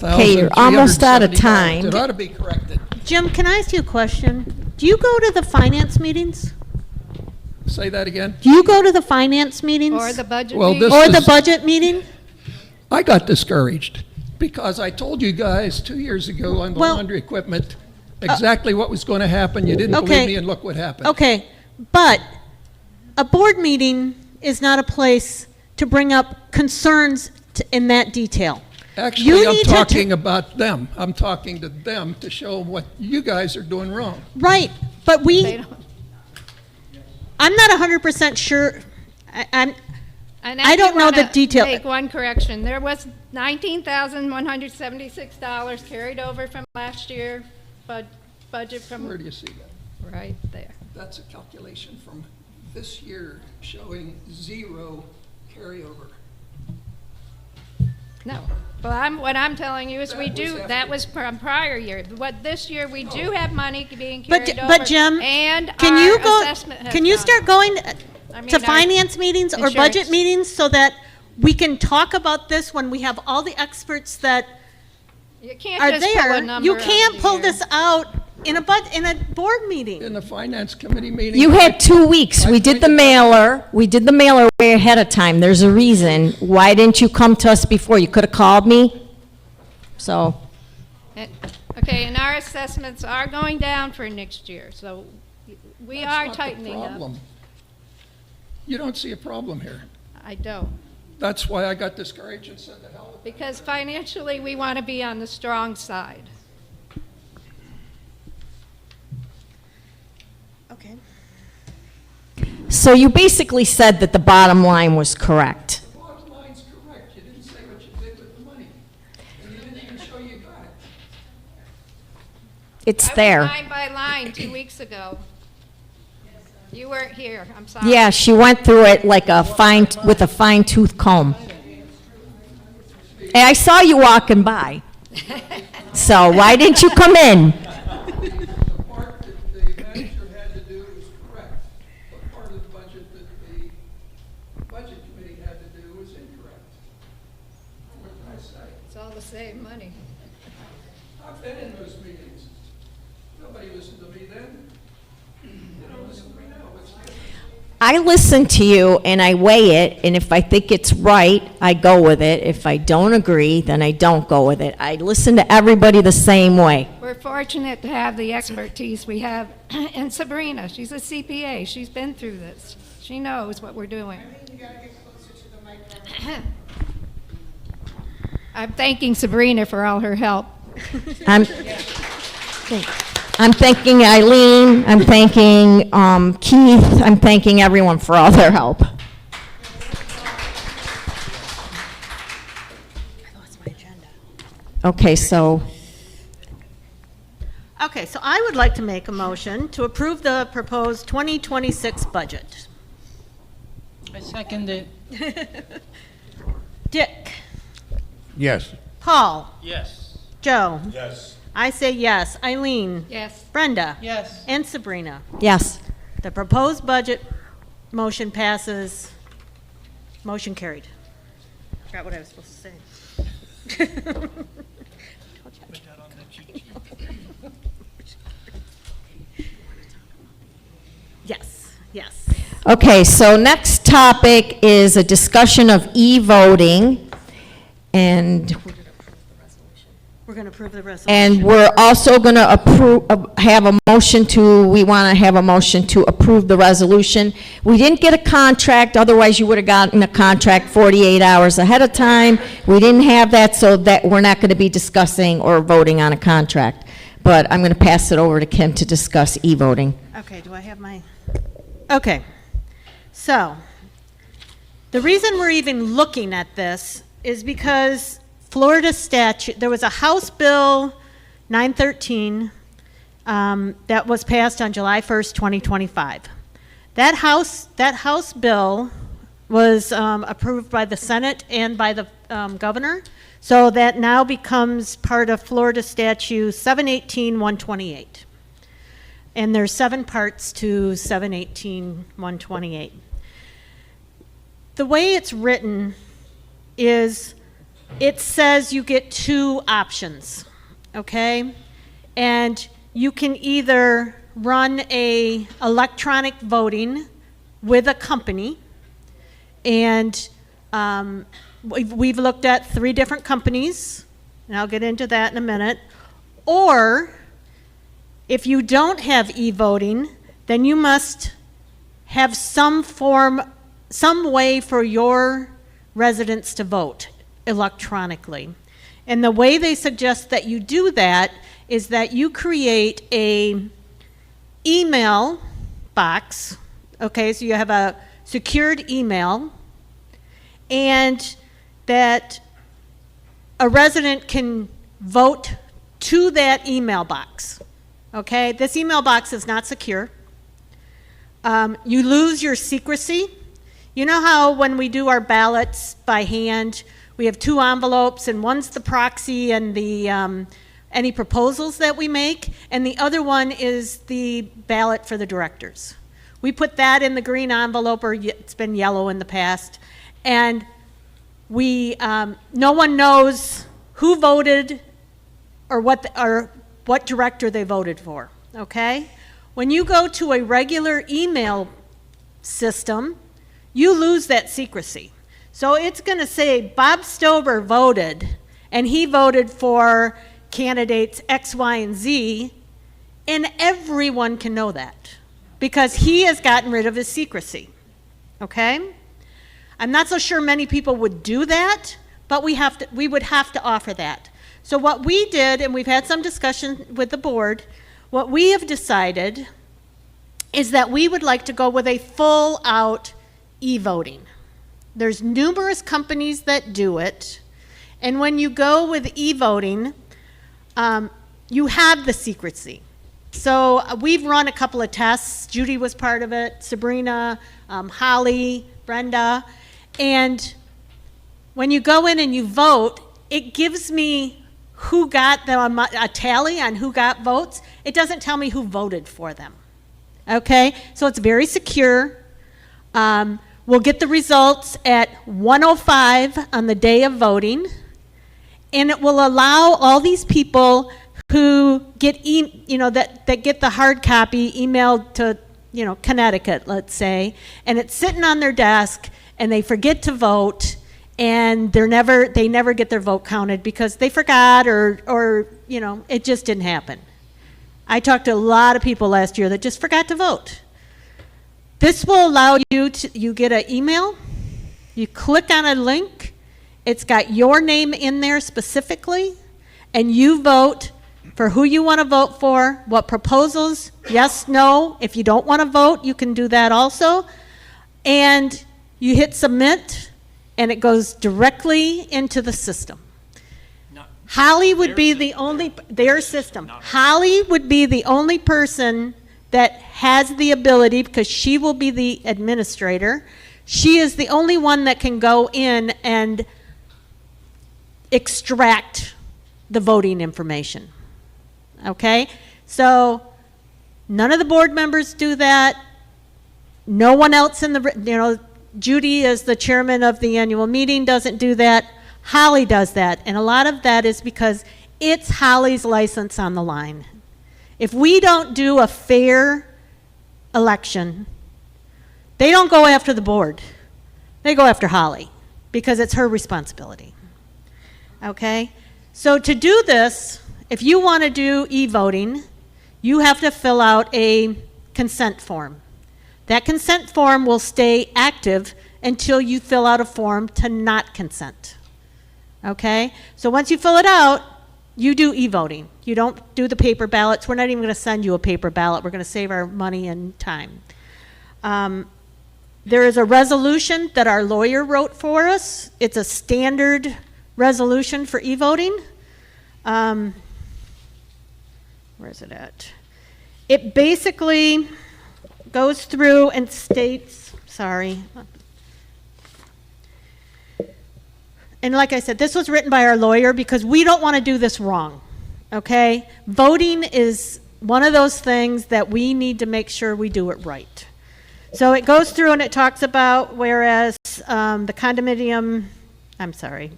Okay, you're almost out of time. It ought to be corrected. Jim, can I ask you a question? Do you go to the finance meetings? Say that again. Do you go to the finance meetings? Or the budget Well, meeting? this Or the is- budget meeting? I got discouraged because I told you guys 2 years ago on the Well- laundry equipment exactly what was going to happen. You didn't Okay. believe me, and look what happened. Okay, but a board meeting is not a place to bring up concerns in that detail. Actually, You I'm need to talking about them. I'm talking to them to show them what you guys are doing wrong. Right, but They don't- I'm not 100% sure, I'm, And I don't do know the wanna detail. Make one correction. There was $19,176 carried over from last year, budget Where from, do you see that? right there. That's a calculation from this year showing zero carryover. No. Well, what I'm telling you is we That was do, after- that was from prior year. What, this year, we do have money being But carried over. but Jim, And can you our go, assessment has can you gone start up. going I mean, to our finance meetings or budget insurance. meetings so that we can talk about this when we have all the experts that You can't are just pull a there? number You out of can't the pull air. this out in a board meeting. In the finance committee meeting. You had 2 weeks. We did the mailer. We did the mailer way ahead of time. There's a reason. Why didn't you come to us before? You could have called me. So, Okay, and our assessments are going down for next year, so we That's are not the tightening up. problem. You don't see a problem here. I don't, That's why I got discouraged and said the hell with it. because financially, we want to be on the strong side. Okay. so you basically said that the bottom line was correct. The bottom line's correct. You didn't say what you did with the money. And you didn't even show you got it. It's I there. went line by line 2 weeks ago. You weren't here, I'm sorry. Yeah, she went through it like with a fine tooth comb. And I saw you walking by. So why didn't you come in? The part that the manager had to do was correct, but part of the budget that the budget committee had to do was incorrect. What can I say? It's all the same money. I've been in those meetings. Nobody listened to me then. They don't listen to me now. What's different? I listen to you and I weigh it, and if I think it's right, I go with it. If I don't agree, then I don't go with it. I listen to everybody the same way. We're fortunate to have the expertise we have in Sabrina. She's a CPA. She's been through this. She knows what we're doing. I'm thanking Sabrina for all her help. I'm thanking Eileen, I'm thanking Keith, I'm thanking everyone for all their help. Okay, so, Okay, so I would like to make a motion to approve the proposed 2026 budget. I second it. Dick, Yes. Paul, Yes. Joe, Yes. I say yes. Eileen, Yes. Brenda, Yes. and Sabrina. yes. The proposed budget motion passes. Motion carried. Forgot what I was supposed to say. Yes, yes. Okay, so next topic is a discussion of e-voting, and We're going to approve the resolution. And we're also going to approve, have a motion to, we want to have a motion to approve the resolution. We didn't get a contract, otherwise you would have gotten a contract 48 hours ahead of time. We didn't have that, so that we're not going to be discussing or voting on a contract. But I'm going to pass it over to Kim to discuss e-voting. Okay, do I have my, okay. So, the reason we're even looking at this is because Florida statute, there was a House Bill 913 that was passed on July 1st, 2025. That House bill was approved by the Senate and by the governor, so that now becomes part of Florida statute 718-128. And there's 7 parts to 718-128. the way it's written is it says you get two options, okay? And you can either run a electronic voting with a company, and we've looked at 3 different companies, and I'll get into that in a minute. Or if you don't have e-voting, then you must have some way for your residents to vote electronically. And the way they suggest that you do that is that you create a email box, okay, so you have a secured email, and that a resident can vote to that email box, okay? This email box is not secure. You lose your secrecy. You know how when we do our ballots by hand, we have 2 envelopes, and one's the proxy and the any proposals that we make, and the other one is the ballot for the directors. We put that in the green envelope, or it's been yellow in the past, and we no one knows who voted or what director they voted for, okay? When you go to a regular email system, you lose that secrecy. So it's going to say Bob Stover voted, and he voted for candidates X, Y, and Z, and everyone can know that because he has gotten rid of his secrecy, okay? I'm not so sure many people would do that, but we would have to offer that. So what we did, and we've had some discussion with the board, what we have decided is that we would like to go with a full-out e-voting. There's numerous companies that do it, and when you go with e-voting, you have the secrecy. So we've run a couple of tests. Judy was part of it, Sabrina, Holly, Brenda, and when you go in and you vote, it gives me who got a tally on who got votes. It doesn't tell me who voted for them. Okay, so it's very secure. We'll get the results at 1:05 on the day of voting, and it will allow all these people who get that get the hard copy emailed to Connecticut, let's say, and it's sitting on their desk, and they forget to vote, and they never get their vote counted because they forgot or it just didn't happen. I talked to a lot of people last year that just forgot to vote. This will allow you get an email, you click on a link, it's got your name in there specifically, and you vote for who you want to vote for, what proposals, yes, no. If you don't want to vote, you can do that also. And you hit submit, and it goes directly into the system. Holly would be the only, their system. Holly would be the only person that has the ability, because she will be the administrator. She is the only one that can go in and extract the voting information. Okay? So none of the board members do that. No one else in the, Judy as the chairman of the annual meeting doesn't do that. Holly does that, and a lot of that is because it's Holly's license on the line. If we don't do a fair election, they don't go after the board. They go after Holly because it's her responsibility. Okay? So to do this, if you want to do e-voting, you have to fill out a consent form. That consent form will stay active until you fill out a form to not consent. Okay? So once you fill it out, you do e-voting. You don't do the paper ballots. We're not even going to send you a paper ballot. We're going to save our money and time. There is a resolution that our lawyer wrote for us. It's a standard resolution for e-voting. Where is it at? It basically goes through and states, sorry. And like I said, this was written by our lawyer because we don't want to do this wrong, okay? Voting is one of those things that we need to make sure we do it right. So it goes through and it talks about, whereas the condominium, I'm sorry.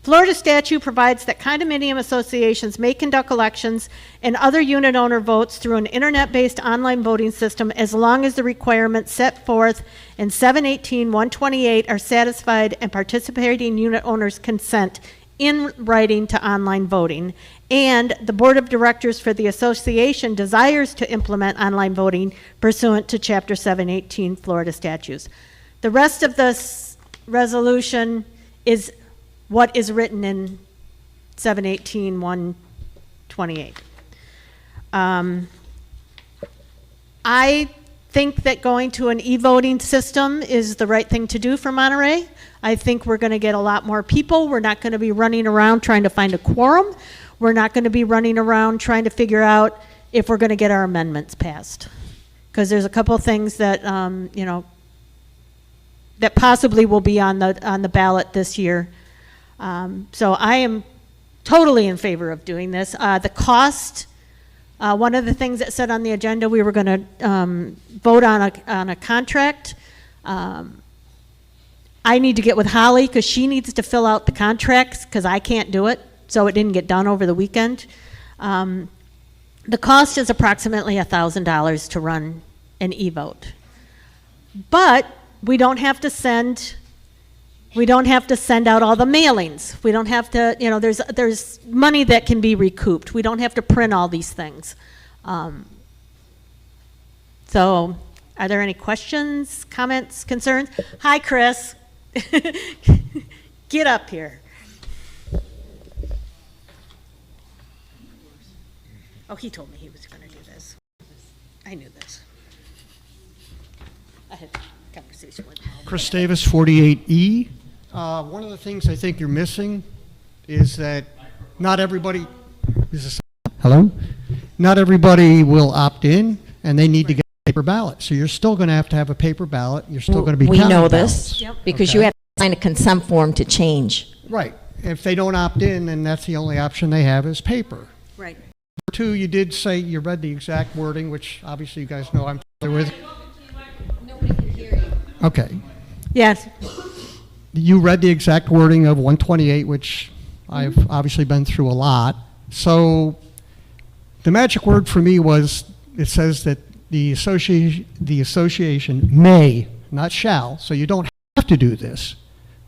Florida statute provides that condominium associations may conduct elections and other unit owner votes through an internet-based online voting system as long as the requirements set forth in 718-128 are satisfied and participating unit owners consent in writing to online voting. And the board of directors for the association desires to implement online voting pursuant to Chapter 718 Florida statutes. The rest of this resolution is what is written in 718-128. I think that going to an e-voting system is the right thing to do for Monterey. I think we're going to get a lot more people. We're not going to be running around trying to find a quorum. We're not going to be running around trying to figure out if we're going to get our amendments passed. Because there's a couple of things that, you know, that possibly will be on the ballot this year. So I am totally in favor of doing this. The cost, one of the things that said on the agenda, we were going to vote on a contract. I need to get with Holly because she needs to fill out the contracts because I can't do it, so it didn't get done over the weekend. The cost is approximately $1,000 to run an e-vote. But we don't have to send out all the mailings. We don't have to, you know, there's money that can be recouped. We don't have to print all these things. So are there any questions, comments, concerns? Hi, Chris. Get up here. Oh, he told me he was going to do this. I knew this. I had a conversation with him. Chris Davis, 48E. One of the things I think you're missing is that not everybody, hello? Not everybody will opt in, and they need to get a paper ballot. So you're still going to have a paper ballot. You're still going to be We counting know ballots. this, Yep. because you have to sign a consent form to change. Right. If they don't opt in, then that's the only option they have is paper. Right. Number two, you did say you read the exact wording, which obviously you guys know I'm familiar with. Nobody can hear you. Okay. Yes. You read the exact wording of 128, which I've obviously been through a lot. So the magic word for me was, it says that the association may, not shall, so you don't have to do this.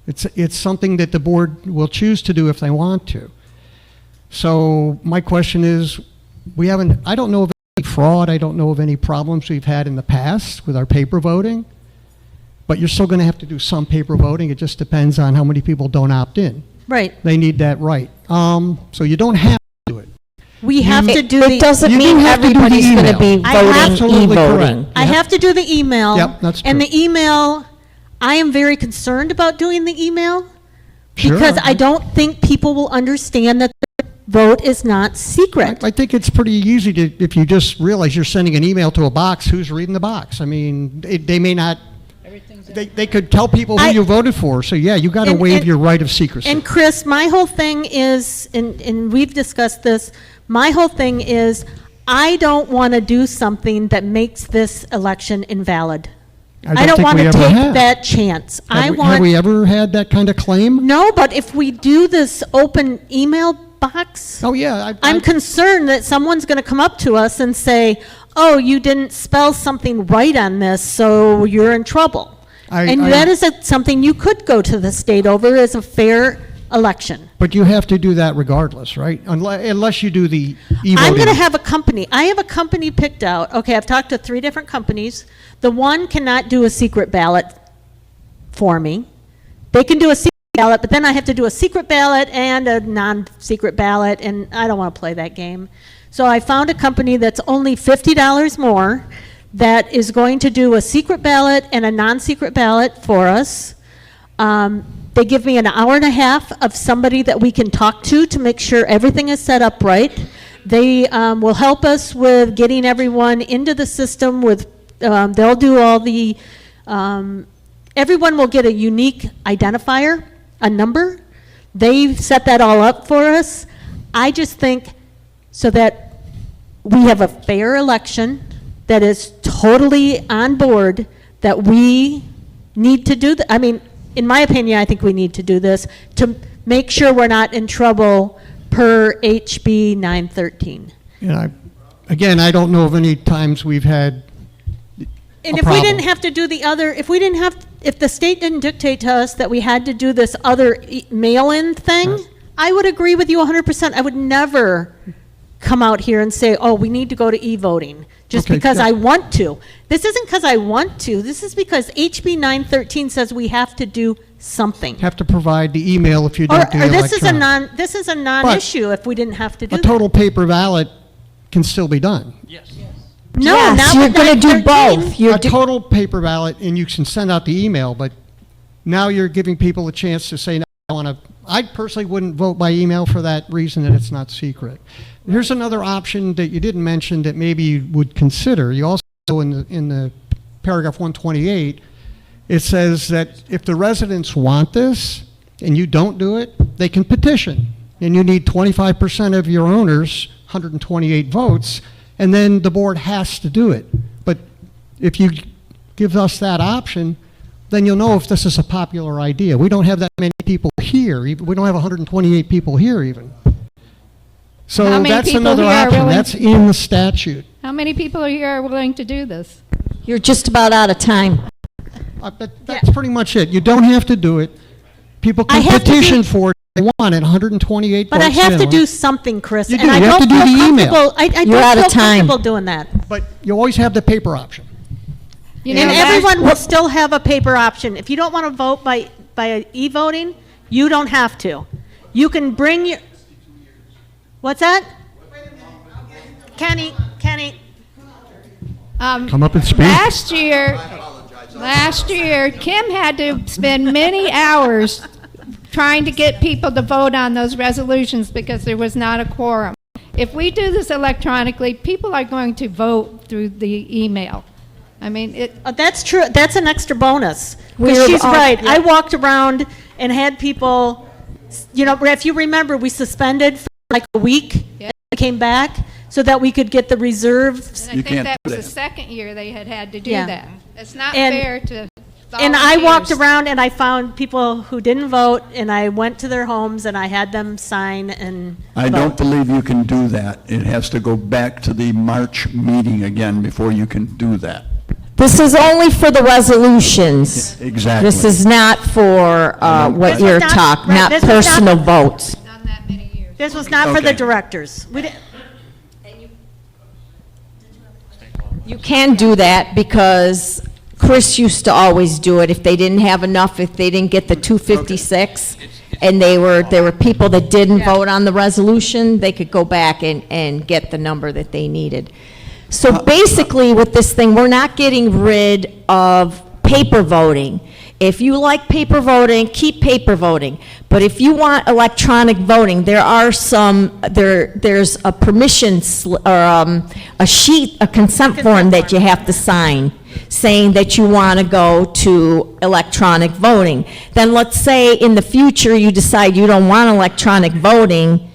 It's something that the board will choose to do if they want to. So my question is, I don't know of any fraud, I don't know of any problems we've had in the past with our paper voting. But you're still going to have to do some paper voting. It just depends on how many people don't opt in. Right. They need that right. So you don't have to do it. We have to do It doesn't You do mean have to do the everybody's going to email. be I have- voting Absolutely e-voting. correct. I have to do the email. Yep, that's And true. the email, I am very concerned about doing the email Sure. because I don't think people will understand that the vote is not secret. I think it's pretty easy to, if you just realize you're sending an email to a box, who's reading the box? I mean, they may not, they could tell people who I- you voted for. So yeah, you got to And- waive and- your right of secrecy. And Chris, my whole thing is, and we've discussed this, my whole thing is, I don't want to do something that makes this election invalid. I don't think want we to ever take have. that chance. Have we ever had that kind of claim? No, but if we do this open email box, Oh yeah, I'm concerned that someone's going to come up to us and say, oh, you didn't spell something right on this, so you're in trouble. And that is something you could go to the state over as a fair election. But you have to do that regardless, right? Unless you do the e-voting. I'm going to have a company. I have a company picked out. Okay, I've talked to 3 different companies. The one cannot do a secret ballot for me. They can do a secret ballot, but then I have to do a secret ballot and a non-secret ballot, and I don't want to play that game. So I found a company that's only $50 more that is going to do a secret ballot and a non-secret ballot for us. They give me an hour and a half of somebody that we can talk to make sure everything is set up right. They will help us with getting everyone into the system with, they'll do all the, everyone will get a unique identifier, a number. They set that all up for us. I just think so that we have a fair election that is totally on board, that we need to do I mean, in my opinion, I think we need to do this to make sure we're not in trouble per HB 913. And again, I don't know of any times we've had And a if we problem. didn't have to do the other, if the state didn't dictate to us that we had to do this other mail-in thing, I would agree with you 100%. I would never come out here and say, oh, we need to go to e-voting, just Okay, because yeah. I want to. This isn't because I want to. This is because HB 913 says we have to do something. Have to provide the email if you Or don't do the this is a electronic. this is a non-issue if we didn't have to do A that. total paper ballot can still be done. No, Yes, not you're with gonna do 913. both. You're A total paper ballot, and you can send out the email, but now you're giving people a chance to say, no, I want to, I personally wouldn't vote by email for that reason that it's not secret. Here's another option that you didn't mention that maybe you would consider. You also, in the paragraph 128, it says that if the residents want this and you don't do it, they can petition. And you need 25% of your owners, 128 votes, and then the board has to do it. But if you give us that option, then you'll know if this is a popular idea. We don't have that many people here. We don't have 128 people here even. How So many that's people another here are option. willing- That's in the statute. How many people here are willing to do this? You're just about out of time. But that's pretty much it. You don't have to do it. People I can have to petition do- for it if they want it, 128 But I votes have to minimum. do something, Chris. You and do. I You have don't to do feel the email. comfortable- I You're don't out of feel time. comfortable doing that. But you always have the paper option. You know, And that- everyone will still have a paper option. If you don't want to vote by e-voting, you don't have to. You can bring your, what's that? Kenny, Come up and speak. Last year, Kim had to spend many hours trying to get people to vote on those resolutions because there was not a quorum. If we do this electronically, people are going to vote through the email. I mean, that's true. That's an extra bonus. 'Cause We're she's all- right. I walked around and had people, you know, if you remember, we suspended for like a week Yeah. and came back so that we could get the reserves. and I think that was the second year they had to do Yeah. that. It's not And- fair to And I walked volunteers. around and I found people who didn't vote, and I went to their homes and I had them sign and I vote. don't believe you can do that. It has to go back to the March meeting again before you can do that. This is only for the resolutions. Exactly. This is not for what This was you're not- talking, right, not this was not- personal votes. Done that many years. This was not for the Okay. directors. We didn't, You can do that because Chris used to always do it. If they didn't have enough, if they didn't get the 256, and there were people that didn't vote on the resolution, they could go back and get the number that they needed. So basically, with this thing, we're not getting rid of paper voting. If you like paper voting, keep paper voting. But if you want electronic voting, there are there's a permission, or a sheet, a consent form that you have to sign, saying that you want to go to electronic voting. Then let's say in the future you decide you don't want electronic voting,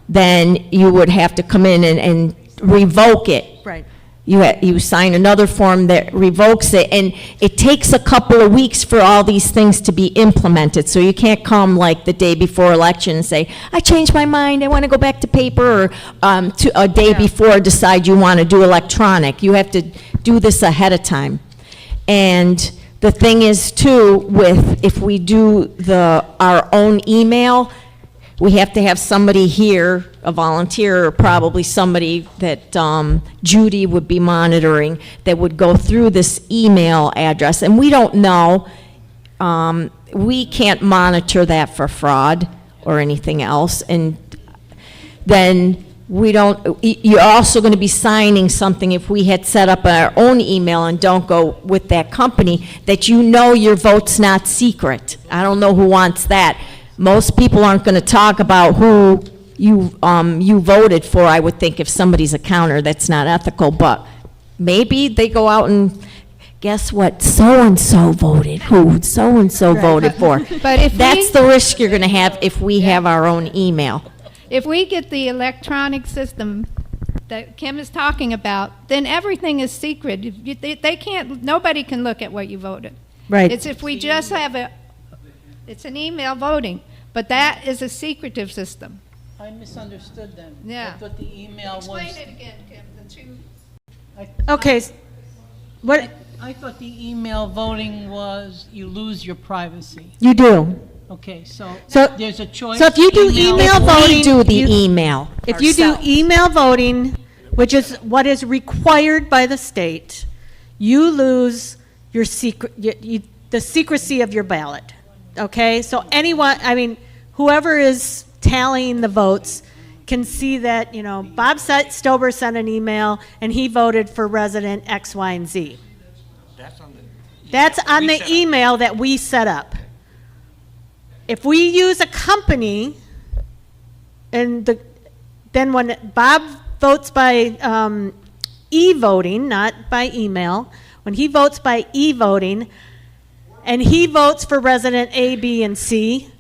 then you would have to come in and revoke it. right. You sign another form that revokes it, and it takes a couple of weeks for all these things to be implemented. So you can't come like the day before election and say, I changed my mind, I want to go back to paper, or to a day before decide you want to do electronic. You have to do this ahead of time. And the thing is too, if we do our own email, we have to have somebody here, a volunteer, or probably somebody that Judy would be monitoring, that would go through this email address. And we don't know, we can't monitor that for fraud or anything else. And then you're also going to be signing something if we had set up our own email and don't go with that company, that you know your vote's not secret. I don't know who wants that. Most people aren't going to talk about who you voted for, I would think, if somebody's a counter. That's not ethical, but maybe they go out and, guess what, so-and-so voted, who so-and-so voted for. But if That's we- the risk you're going to have if we have our own email. If we get the electronic system that Kim is talking about, then everything is secret. They can't, nobody can look at what you voted. Right. It's if we just have It's an email voting, but that is a secretive system. I misunderstood then. Yeah. I thought the email was. Explain it again, Kim, the two. Okay, what, I thought the email voting was you lose your privacy. You do. Okay, so So- there's a choice. so if you do email voting. We do the you- email If you do ourselves. email voting, which is what is required by the state, you lose your the secrecy of your ballot. Okay, so anyone, I mean, whoever is tallying the votes can see that, you know, Bob Stober sent an email and he voted for resident X, Y, and Z. That's on the email that we set up. If we use a company, and then when Bob votes by e-voting, not by email, when he votes by e-voting, and he votes for resident A, B, and C,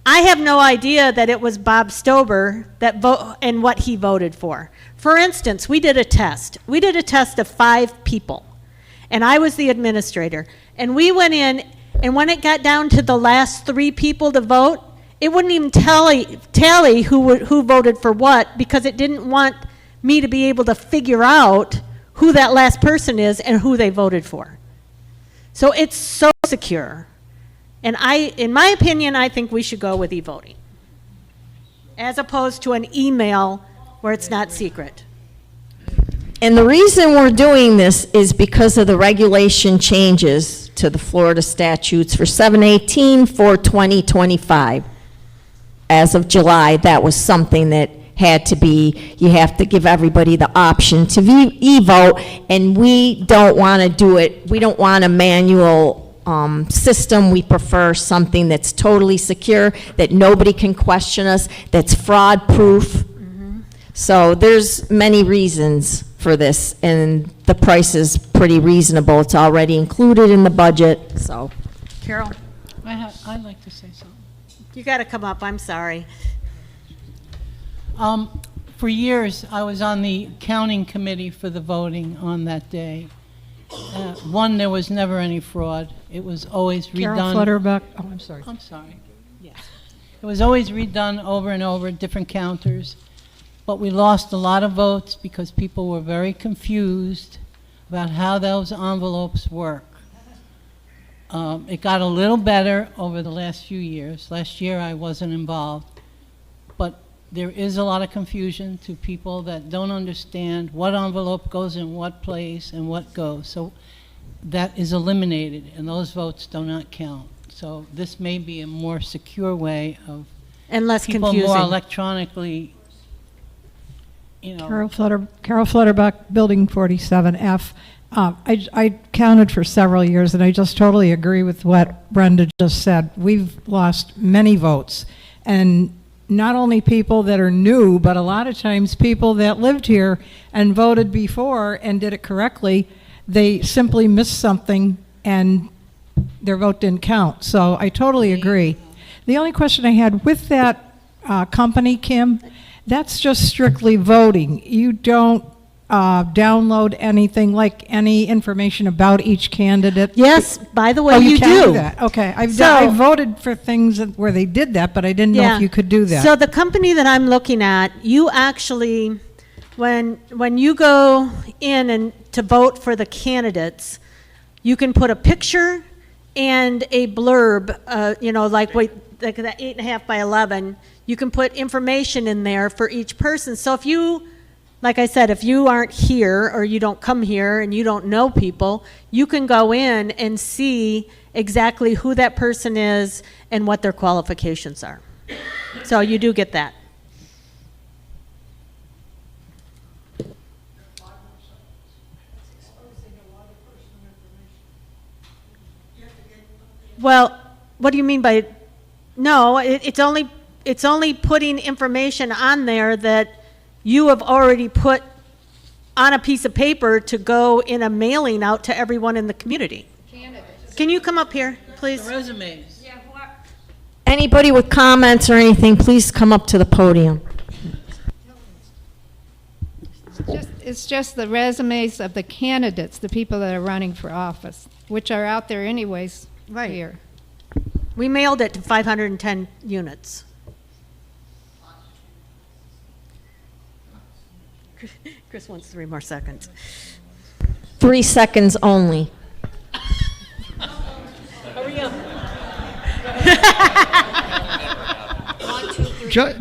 I have no idea that it was Bob Stober that and what he voted for. For instance, we did a test. We did a test of 5 people, and I was the administrator. And we went in, and when it got down to the last 3 people to vote, it wouldn't even tally who voted for what, because it didn't want me to be able to figure out who that last person is and who they voted for. So it's so secure. And in my opinion, I think we should go with e-voting, as opposed to an email where it's not secret. And the reason we're doing this is because of the regulation changes to the Florida statutes for 718 for 2025. As of July, that was something that had to be, you have to give everybody the option to e-vote, and we don't want to do it, we don't want a manual system. We prefer something that's totally secure, that nobody can question us, that's fraud-proof. So there's many reasons for this, and the price is pretty reasonable. It's already included in the budget, so. Carol, I'd like to say something. you got to come up, I'm sorry. For years, I was on the counting committee for the voting on that day. One, there was never any fraud. It was always redone. Carol Flutterbuck, oh, I'm sorry. I'm sorry. Yes. It was always redone over and over, different counters. But we lost a lot of votes because people were very confused about how those envelopes work. It got a little better over the last few years. Last year I wasn't involved. But there is a lot of confusion to people that don't understand what envelope goes in what place and what goes. So that is eliminated, and those votes do not count. So this may be a more secure way of And less people confusing. more electronically, you know. Carol Flutterbuck, Building 47F. I counted for several years, and I just totally agree with what Brenda just said. We've lost many votes, and not only people that are new, but a lot of times people that lived here and voted before and did it correctly, they simply missed something and their vote didn't count. So I totally agree. The only question I had with that company, Kim, that's just strictly voting. You don't download anything like any information about each candidate? Yes, by the way, Oh, you can do. that. Okay, I So- voted for things where they did that, but I didn't know if you could do that. So the company that I'm looking at, you actually, when you go in and to vote for the candidates, you can put a picture and a blurb, you know, like that 8.5 by 11. You can put information in there for each person. So if you, like I said, if you aren't here or you don't come here and you don't know people, you can go in and see exactly who that person is and what their qualifications are. So you do get that. Well, what do you mean by, no, it's only putting information on there that you have already put on a piece of paper to go in a mailing out to everyone in the community. Can you come up here, please? The resumes. Anybody with comments or anything, please come up to the podium. It's just the resumes of the candidates, the people that are running for office, which are out there anyways here. We mailed it to 510 units. Chris wants 3 more seconds. 3 seconds only. Hurry up.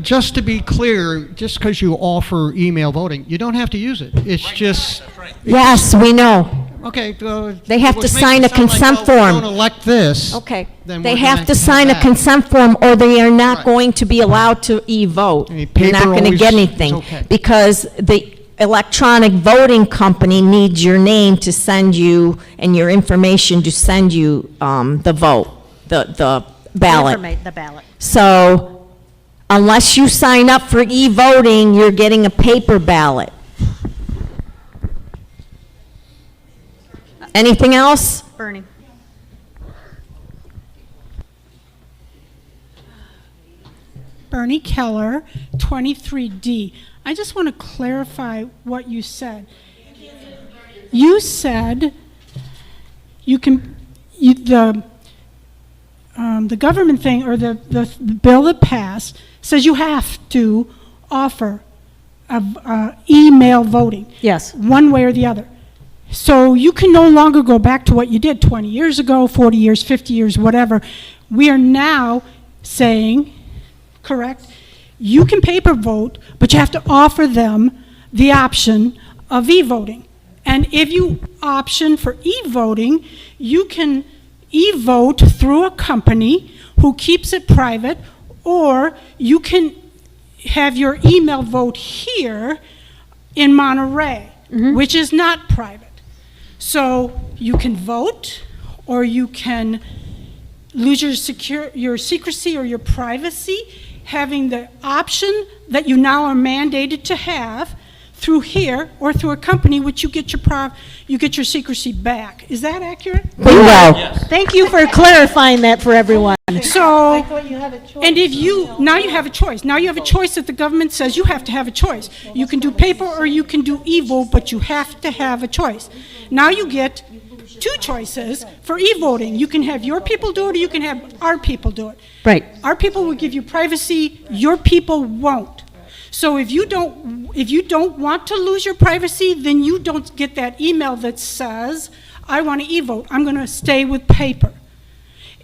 Just to be clear, just because you offer email voting, you don't have to use it. It's just, Yes, we know. okay. They have to which makes sign it a sound like, consent well, form. we don't elect this. Okay. then They we're have gonna to sign a that. consent form, or they are not Right. going to be allowed to e-vote. I mean, You're not paper going to always get is anything. okay. Because the electronic voting company needs your name to send you, and your information to send you the vote, the ballot. The ballot. So unless you sign up for e-voting, you're getting a paper ballot. Anything else? Bernie. Bernie Keller, 23D. I just want to clarify what you said. You said the government thing, or the bill that passed, says you have to offer email voting. Yes. One way or the other. So you can no longer go back to what you did 20 years ago, 40 years, 50 years, whatever. We are now saying, correct, you can paper vote, but you have to offer them the option of e-voting. And if you option for e-voting, you can e-vote through a company who keeps it private, or you can have your email vote here in Monterey, which is not private. So you can vote, or you can lose your secrecy or your privacy, having the option that you now are mandated to have through here or through a company, which you get your secrecy back. Is that accurate? Bingo. Thank you for clarifying that for everyone. So, and if now you have a choice. Now you have a choice that the government says you have to have a choice. You can do paper or you can do e-vote, but you have to have a choice. Now you get 2 choices for e-voting. You can have your people do it, or you can have our people do it. Right. Our people will give you privacy, your people won't. So if you don't want to lose your privacy, then you don't get that email that says, I want to e-vote, I'm going to stay with paper.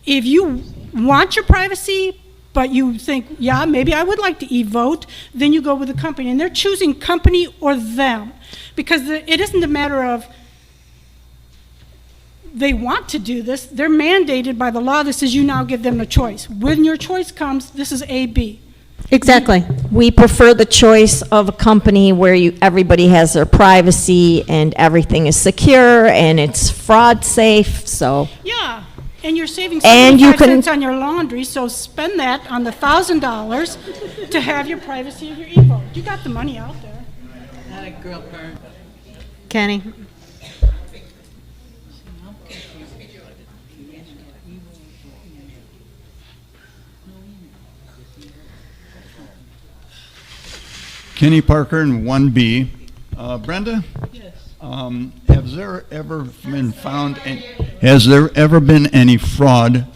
If you want your privacy, but you think, yeah, maybe I would like to e-vote, then you go with the company. And they're choosing company or them. Because it isn't a matter of they want to do this. They're mandated by the law that says you now give them a choice. When your choice comes, this is A, B. Exactly. We prefer the choice of a company where everybody has their privacy and everything is secure and it's fraud safe, so. Yeah, and you're saving And you 75 can- cents on your laundry, so spend that on the $1,000 to have your privacy of your e-vote. You got the money out there. Kenny. Kenny Parker in 1B. Brenda? Yes. Has there ever been any fraud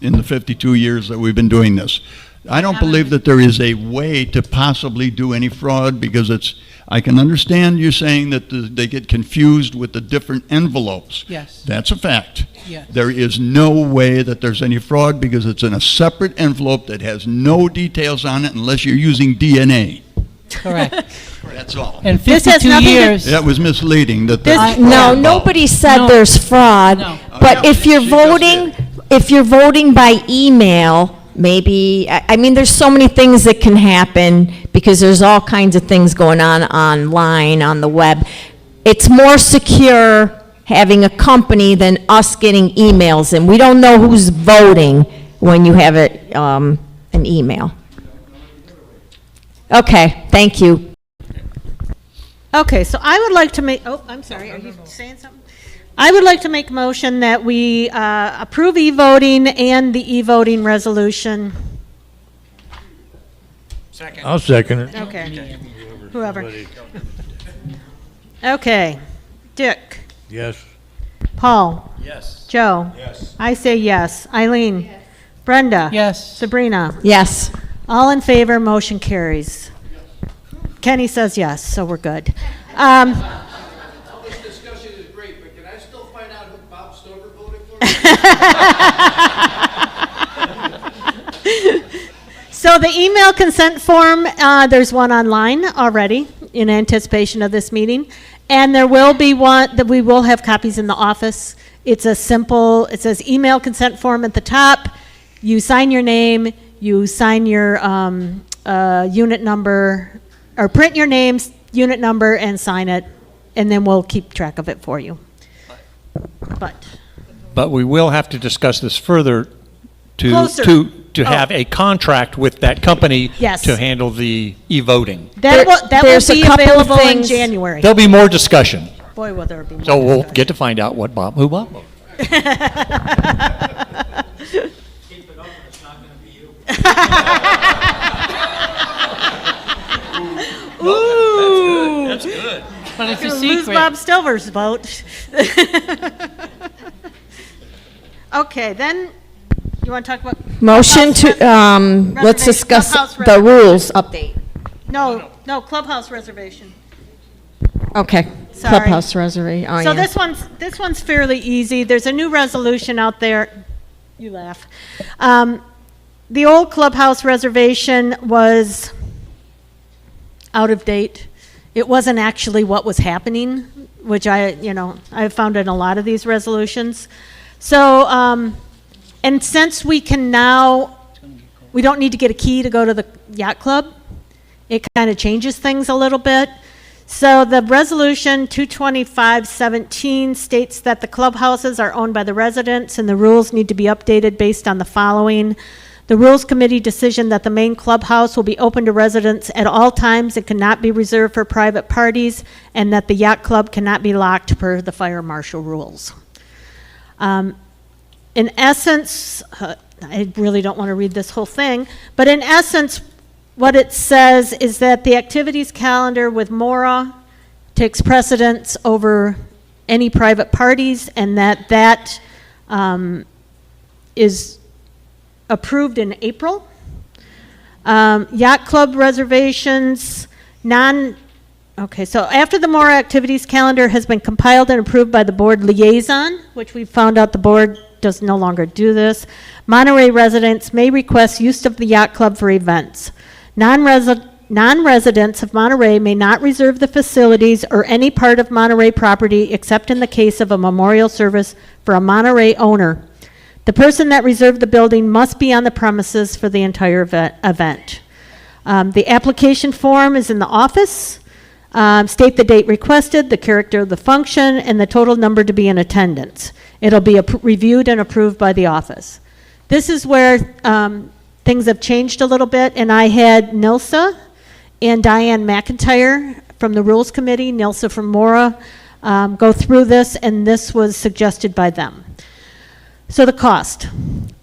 in the 52 years that we've been doing this? I don't believe that there is a way to possibly do any fraud, because I can understand you saying that they get confused with the different envelopes. Yes. That's a fact. Yes. There is no way that there's any fraud, because it's in a separate envelope that has no details on it unless you're using DNA. Correct. That's all. In This has 52 nothing to- years. That was misleading. That No, there's fraud involved. nobody said No. there's fraud, No. but Yeah, if you're she just voting, did. if you're voting by email, maybe, I mean, there's so many things that can happen, because there's all kinds of things going on online, on the web. It's more secure having a company than us getting emails, and we don't know who's voting when you have it, an email. Okay, thank you. Okay, so I would like to make, oh, I'm sorry, are you saying something? I would like to make a motion that we approve e-voting and the e-voting resolution. I'll second it. Okay. Whoever. Okay. Dick. Yes. Paul. Yes. Joe. Yes. I say yes. Eileen. Brenda? Yes. Sabrina? Yes. All in favor, motion carries. Kenny says yes, so we're good. All this discussion is great, but can I still find out who Bob Stover voted for? So the email consent form, there's one online already in anticipation of this meeting. And there will be one that we will have copies in the office. It's a simple, it says email consent form at the top. You sign your name, you sign your unit number, or print your name, unit number, and sign it. And then we'll keep track of it for you. But we will have to discuss this further Closer. to have a contract with that company Yes. to handle the e-voting. That will there's a be couple of available in things- January. There'll be more discussion. Boy, will there be more. So we'll get to find out who Bob voted. Keep it open, it's not gonna be you. Ooh. That's good. But it's a Gonna lose secret. Bob Stover's vote. Okay, then, you want to talk about? Motion to, Clubhouse let's discuss Clubhouse the rules update. No, clubhouse reservation. Okay. Sorry. Clubhouse reservation. Oh, So yeah. this one's fairly easy. There's a new resolution out there. You laugh. The old clubhouse reservation was out of date. It wasn't actually what was happening, which I've found in a lot of these resolutions. So, and since we can now, we don't need to get a key to go to the yacht club, it kind of changes things a little bit. So the resolution 22517 states that the clubhouses are owned by the residents and the rules need to be updated based on the following. The Rules Committee decision that the main clubhouse will be open to residents at all times and cannot be reserved for private parties, and that the yacht club cannot be locked per the fire marshal rules. In essence, I really don't want to read this whole thing, but in essence, what it says is that the activities calendar with Mora takes precedence over any private parties, and that is approved in April. Yacht club reservations, okay, so after the Mora activities calendar has been compiled and approved by the board liaison, which we found out the board does no longer do this, Monterey residents may request use of the yacht club for events. Non-residents of Monterey may not reserve the facilities or any part of Monterey property except in the case of a memorial service for a Monterey owner. The person that reserved the building must be on the premises for the entire event. The application form is in the office. State the date requested, the character of the function, and the total number to be in attendance. It'll be reviewed and approved by the office. This is where things have changed a little bit, and I had Nilsa and Diane McIntyre from the Rules Committee, Nilsa from Mora, go through this, and this was suggested by them. So the cost.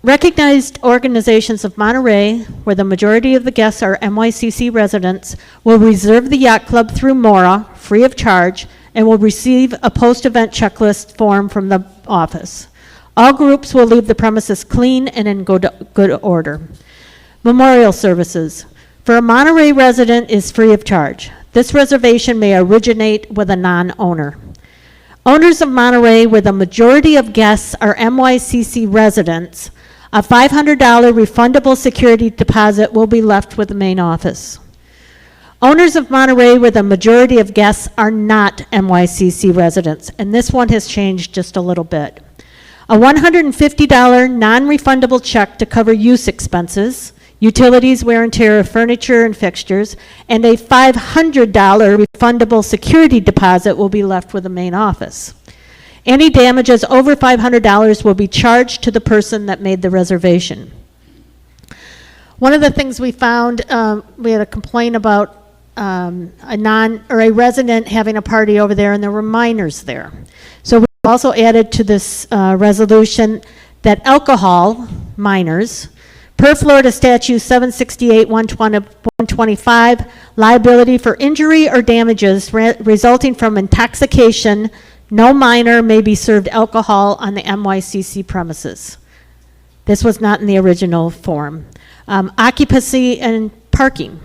Recognized organizations of Monterey, where the majority of the guests are NYCC residents, will reserve the yacht club through Mora, free of charge, and will receive a post-event checklist form from the office. All groups will leave the premises clean and in good order. Memorial services. For a Monterey resident is free of charge. This reservation may originate with a non-owner. Owners of Monterey, where the majority of guests are NYCC residents, a $500 refundable security deposit will be left with the main office. Owners of Monterey, where the majority of guests are not NYCC residents, and this one has changed just a little bit. A $150 non-refundable check to cover use expenses, utilities, wear and tear of furniture and fixtures, and a $500 refundable security deposit will be left with the main office. Any damages over $500 will be charged to the person that made the reservation. One of the things we found, we had a complaint about a resident having a party over there, and there were minors there. So we also added to this resolution that alcohol minors, per Florida Statute 768-125, liability for injury or damages resulting from intoxication, no minor may be served alcohol on the NYCC premises. This was not in the original form. Occupancy and parking.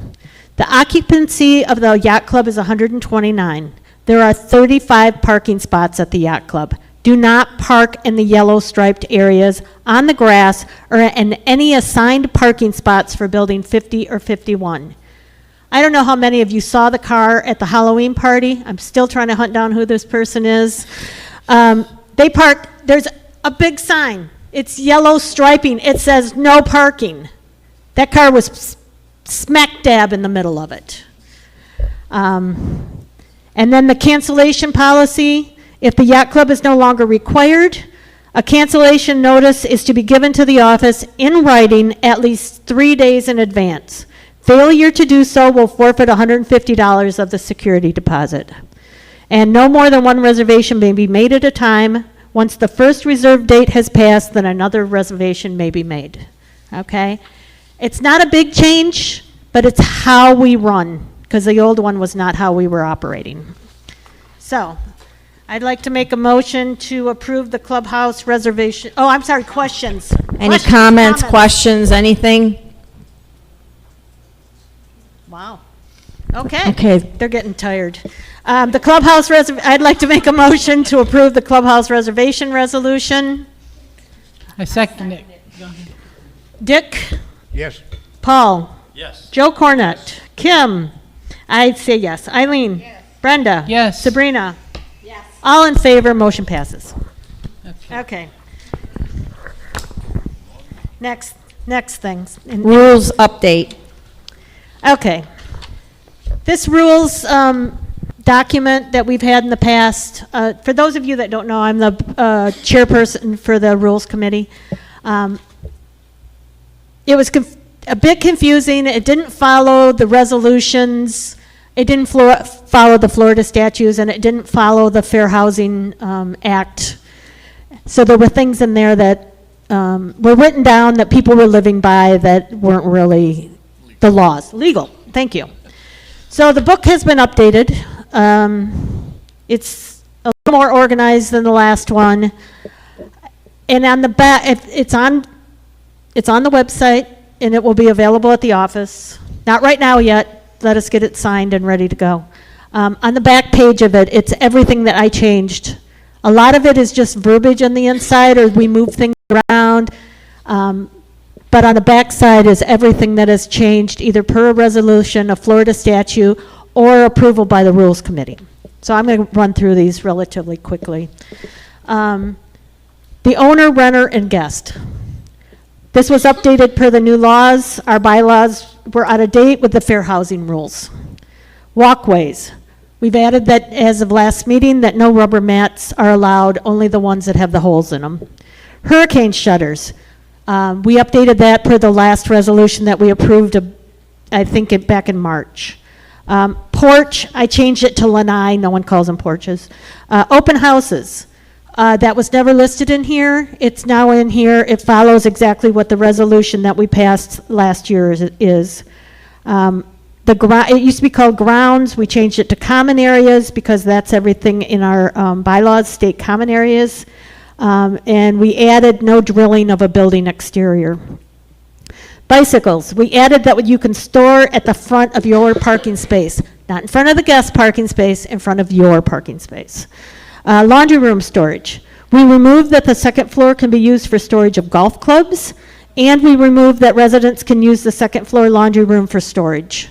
The occupancy of the yacht club is 129. There are 35 parking spots at the yacht club. Do not park in the yellow striped areas, on the grass, or in any assigned parking spots for building 50 or 51. I don't know how many of you saw the car at the Halloween party. I'm still trying to hunt down who this person is. They parked, there's a big sign. It's yellow striping. It says no parking. That car was smack dab in the middle of it. And then the cancellation policy. If the yacht club is no longer required, a cancellation notice is to be given to the office in writing at least 3 days in advance. Failure to do so will forfeit $150 of the security deposit. And no more than one reservation may be made at a time. Once the first reserve date has passed, then another reservation may be made. Okay? It's not a big change, but it's how we run, because the old one was not how we were operating. So, I'd like to make a motion to approve the clubhouse reservation. Oh, I'm sorry, questions. Any comments, questions, anything? Wow. Okay. Okay. They're getting tired. The clubhouse I'd like to make a motion to approve the clubhouse reservation resolution. I second it. Go ahead. Dick? Yes. Paul? Yes. Joe Cornett? Kim? I'd say yes. Eileen? Yes. Brenda? Yes. Sabrina? Yes. All in favor, motion passes. Okay. Next things. Rules update. Okay. This rules document that we've had in the past, for those of you that don't know, I'm the chairperson for the Rules Committee. It was a bit confusing. It didn't follow the resolutions. It didn't follow the Florida statutes, and it didn't follow the Fair Housing Act. So there were things in there that were written down that people were living by that weren't really the laws. Legal. Thank you. So the book has been updated. It's a little more organized than the last one. And on the back, it's on the website, and it will be available at the office. Not right now yet. Let us get it signed and ready to go. On the back page of it, it's everything that I changed. A lot of it is just verbiage on the inside, or we move things around. But on the back side is everything that has changed, either per a resolution, a Florida statute, or approval by the Rules Committee. So I'm going to run through these relatively quickly. The owner, renter, and guest. This was updated per the new laws. Our bylaws were out of date with the fair housing rules. Walkways. We've added that as of last meeting that no rubber mats are allowed, only the ones that have the holes in them. Hurricane shutters. We updated that per the last resolution that we approved, I think back in March. Porch, I changed it to lanai. No one calls them porches. Open houses. That was never listed in here. It's now in here. It follows exactly what the resolution that we passed last year is. It used to be called grounds. We changed it to common areas because that's everything in our bylaws, state common areas. And we added no drilling of a building exterior. Bicycles. We added that you can store at the front of your parking space. Not in front of the guest parking space, in front of your parking space. Laundry room storage. We removed that the second floor can be used for storage of golf clubs, and we removed that residents can use the second floor laundry room for storage.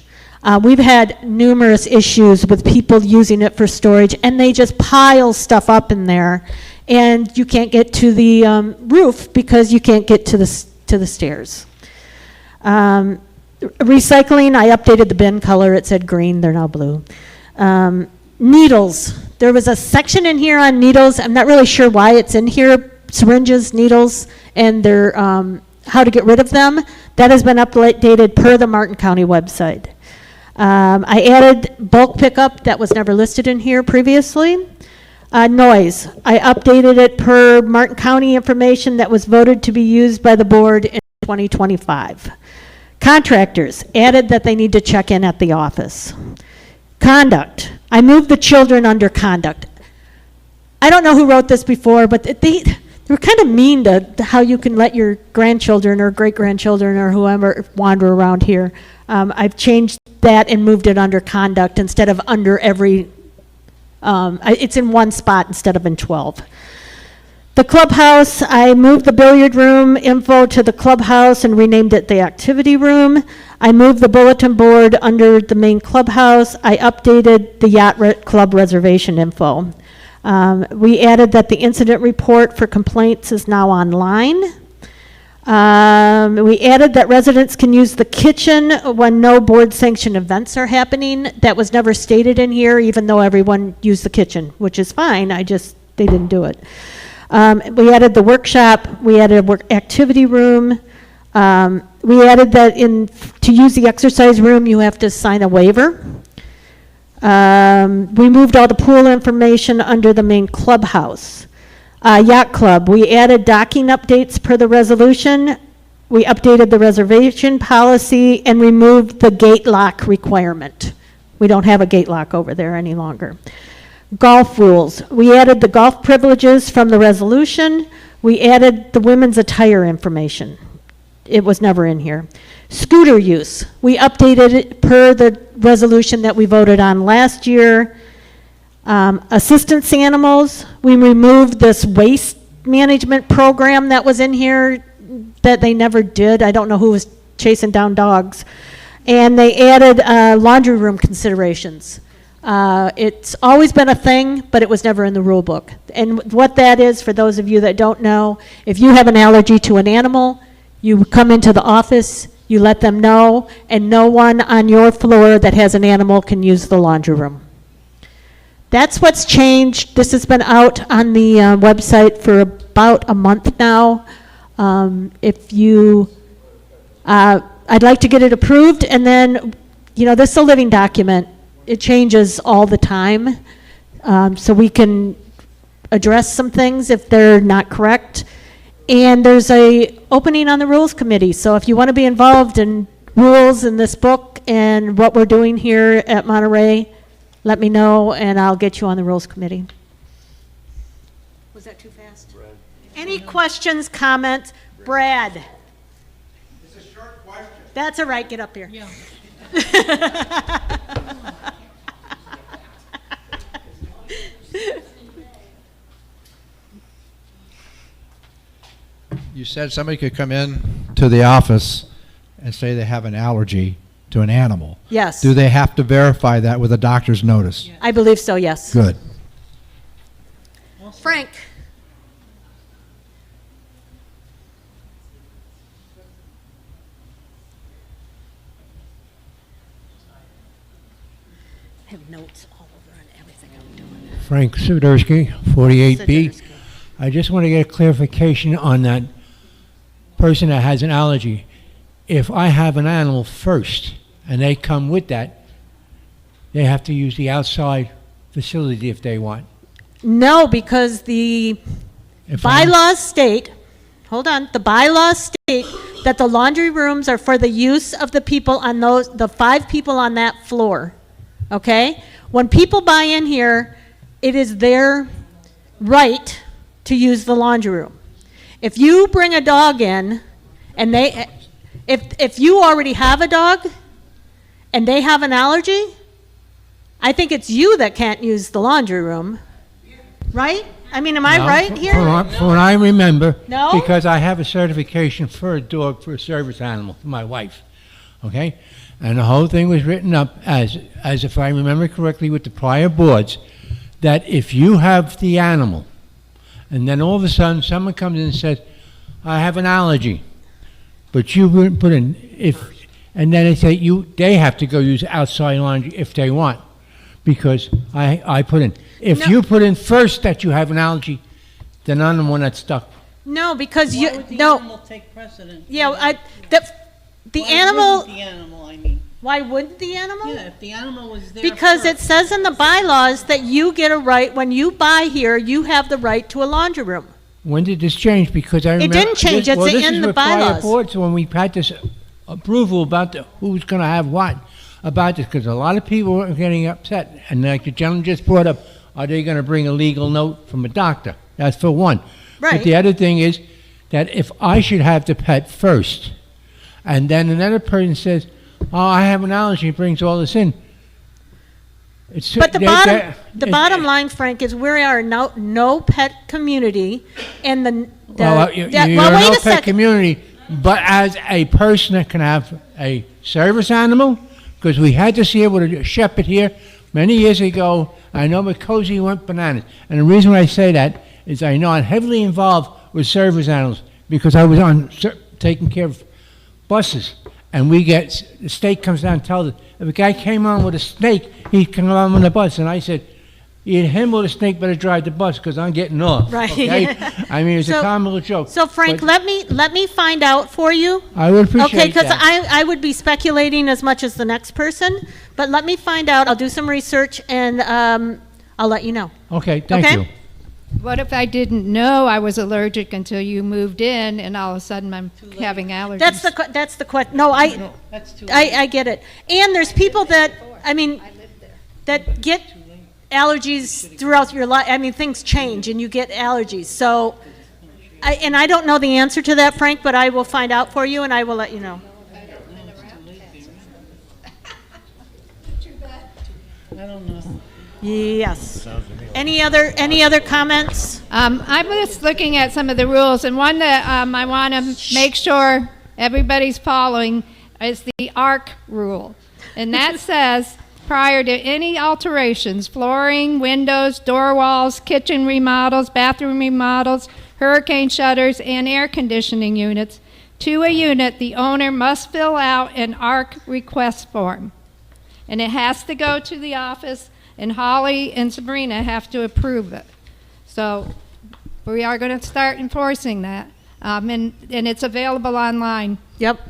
We've had numerous issues with people using it for storage, and they just pile stuff up in there, and you can't get to the roof because you can't get to the stairs. Recycling, I updated the bin color. It said green. They're now blue. Needles. There was a section in here on needles. I'm not really sure why it's in here. Syringes, needles, and their how to get rid of them. That has been updated per the Martin County website. I added bulk pickup that was never listed in here previously. Noise. I updated it per Martin County information that was voted to be used by the board in 2025. Contractors. Added that they need to check in at the office. Conduct. I moved the children under conduct. I don't know who wrote this before, but they were kind of mean to how you can let your grandchildren or great-grandchildren or whoever wander around here. I've changed that and moved it under conduct instead of under every, it's in one spot instead of in 12. The clubhouse, I moved the billiard room info to the clubhouse and renamed it the activity room. I moved the bulletin board under the main clubhouse. I updated the yacht club reservation info. We added that the incident report for complaints is now online. We added that residents can use the kitchen when no board-sanctioned events are happening. That was never stated in here, even though everyone used the kitchen, which is fine. They didn't do it. We added the workshop. We added a work activity room. We added that to use the exercise room, you have to sign a waiver. We moved all the pool information under the main clubhouse. Yacht club, we added docking updates per the resolution. We updated the reservation policy and removed the gate lock requirement. We don't have a gate lock over there any longer. Golf rules, we added the golf privileges from the resolution. We added the women's attire information. It was never in here. Scooter use, we updated it per the resolution that we voted on last year. Assistance animals, we removed this waste management program that was in here that they never did. I don't know who was chasing down dogs. And they added laundry room considerations. It's always been a thing, but it was never in the rule book. And what that is, for those of you that don't know, if you have an allergy to an animal, you come into the office, you let them know, and no one on your floor that has an animal can use the laundry room. That's what's changed. This has been out on the website for about a month now. I'd like to get it approved, and then, this is a living document. It changes all the time, so we can address some things if they're not correct. And there's a opening on the Rules Committee, so if you want to be involved in rules in this book and what we're doing here at Monterey, let me know, and I'll get you on the Rules Committee. Was that too fast? Brad. Any questions, comments? Brad? It's a short question. That's all right, get up here. Yeah. You said somebody could come in to the office and say they have an allergy to an animal. Yes. Do they have to verify that with a doctor's notice? I believe so, yes. Good. Frank? I have notes all over on everything I'm doing. Frank Sudersky, 48B. Sudersky. I just want to get a clarification on that person that has an allergy. If I have an animal first and they come with that, they have to use the outside facility if they want. No, because the bylaws state, hold on, the bylaws state that the laundry rooms are for the use of the people on the 5 people on that floor, okay? When people buy in here, it is their right to use the laundry room. If you bring a dog in and if you already have a dog and they have an allergy, I think it's you that can't use the laundry room, right? I mean, am I right here? From what I remember, No? because I have a certification for a dog, for a service animal, for my wife, okay? And the whole thing was written up as if I remember correctly with the prior boards, that if you have the animal, and then all of a sudden someone comes in and says, I have an allergy, but you wouldn't put in, and then they say they have to go use outside laundry if they want, because I put in. If you put in first that you have an allergy, then I'm the one that's stuck. No, because Why would the no. animal take precedent? Yeah, the Why animal. wouldn't the animal, I mean? Why wouldn't the animal? Yeah, if the animal was there Because it first. says in the bylaws that you get a right, when you buy here, you have the right to a laundry room. When did this change? Because I remember. didn't change. It's this in is the with prior bylaws. boards when we had this approval about who's going to have what about this, because a lot of people were getting upset. And like the gentleman just brought up, are they going to bring a legal note from a doctor? That's for one. But Right. the other thing is that if I should have the pet first, and then another person says, "Oh, I have an allergy," brings all this in. It's But the they- bottom, they- the bottom line, Frank, is we are no pet community, and the, Well, the, you're that- a well, wait no a pet second. community, but as a person that can have a service animal, because we had to see able to shepherd here many years ago. I know McCosy went bananas, and the reason why I say that is I know I'm heavily involved with service animals because I was on taking care of buses, and we get the state comes down and tells us if a guy came on with a snake, he'd come on the bus, and I said, either him or the snake better drive the bus because I'm getting off. Right. Okay? I mean, it's a So- common little joke. So Frank, but let me find out for you. I would appreciate Okay, because that. I would be speculating as much as the next person, but let me find out. I'll do some research and I'll let you know. Okay, thank Okay? you. What if I didn't know I was allergic until you moved in and all of a sudden I'm having allergies? That's the question. No, I get it. And there's people that, I mean, that get allergies throughout your life. I mean, things change and you get allergies. So, I don't know the answer to that, Frank, but I will find out for you and I will let you know. I don't know. Yes. Any other comments? I'm just looking at some of the rules, and one that I want to make sure everybody's following is the ARC rule. And that says, prior to any alterations, flooring, windows, door walls, kitchen remodels, bathroom remodels, hurricane shutters, and air conditioning units, to a unit, the owner must fill out an ARC request form. And it has to go to the office, and Holly and Sabrina have to approve it. So we are going to start enforcing that, and it's available online. Yep.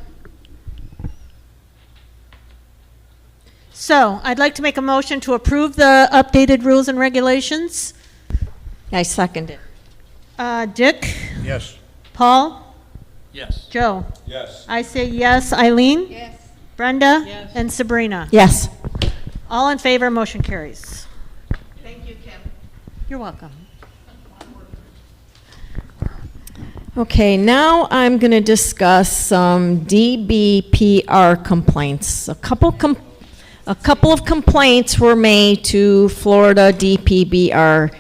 So, I'd like to make a motion to approve the updated rules and regulations. I second it. Dick? Yes. Paul? Yes. Joe? Yes. I say yes. Eileen? Yes. Brenda? And Sabrina? Yes. All in favor, motion carries. Thank you, Kim. You're welcome. Okay, now I'm going to discuss some DBPR complaints. A couple of complaints were made to Florida DPBR.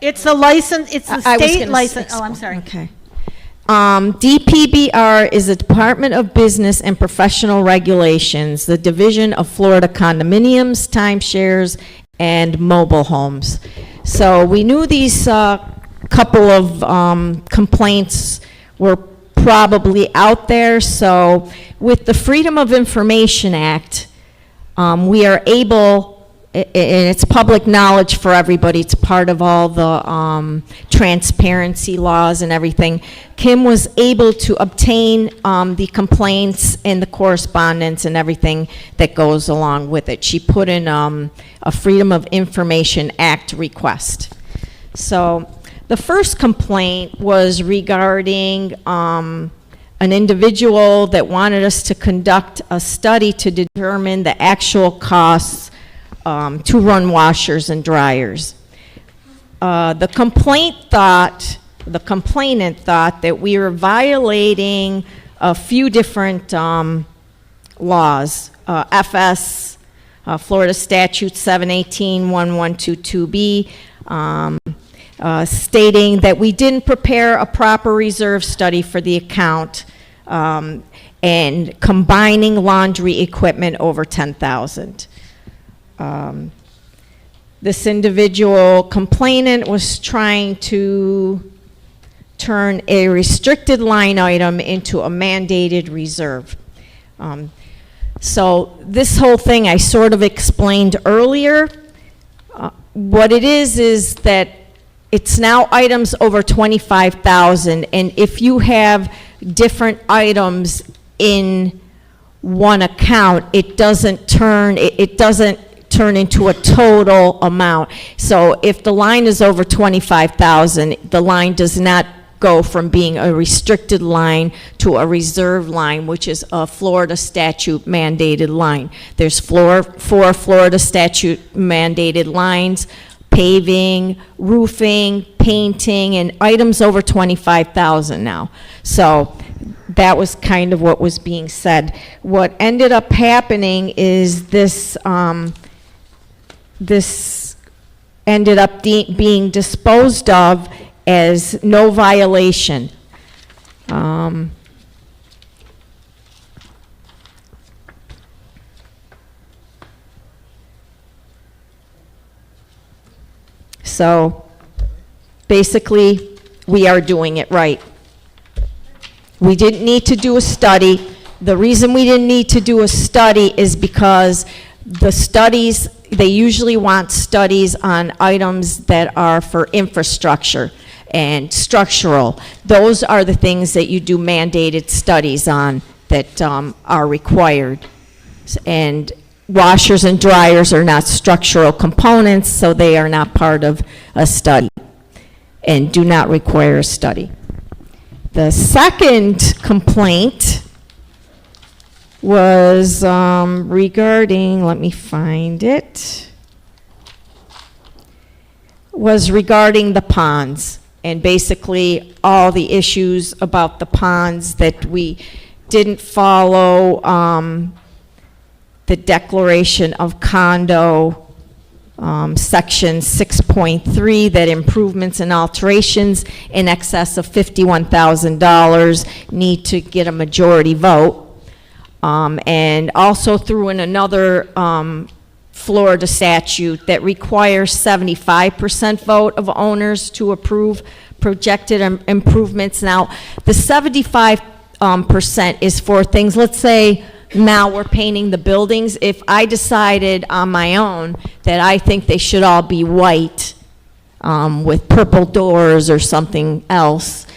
It's the license, it's the I was state gonna license. s- Oh, I'm sorry. Okay. DPBR is the Department of Business and Professional Regulations, the division of Florida condominiums, timeshares, and mobile homes. So we knew these couple of complaints were probably out there. So with the Freedom of Information Act, we are able, and it's public knowledge for everybody, it's part of all the transparency laws and everything. Kim was able to obtain the complaints and the correspondence and everything that goes along with it. She put in a Freedom of Information Act request. So the first complaint was regarding an individual that wanted us to conduct a study to determine the actual costs to run washers and dryers. The complainant thought that we were violating a few different laws. FS, Florida Statute 718-1122B, stating that we didn't prepare a proper reserve study for the account, and combining laundry equipment over 10,000. This individual complainant was trying to turn a restricted line item into a mandated reserve. So this whole thing I sort of explained earlier. What it is that it's now items over 25,000, and if you have different items in one account, it doesn't turn into a total amount. So if the line is over 25,000, the line does not go from being a restricted line to a reserve line, which is a Florida statute mandated line. There's four Florida statute mandated lines, paving, roofing, painting, and items over 25,000 now. So that was kind of what was being said. What ended up happening is this, this ended up being disposed of as no violation. So basically, we are doing it right. We didn't need to do a study. The reason we didn't need to do a study is because the studies, they usually want studies on items that are for infrastructure and structural. Those are the things that you do mandated studies on that are required. And washers and dryers are not structural components, so they are not part of a study and do not require a study. The second complaint was regarding, let me find it, was regarding the ponds, and basically all the issues about the ponds that we didn't follow the declaration of condo, section 6.3, that improvements and alterations in excess of $51,000 need to get a majority vote. And also threw in another Florida statute that requires 75% vote of owners to approve projected improvements. Now, the 75% is for things, let's say, now we're painting the buildings. If I decided on my own that I think they should all be white with purple doors or something else,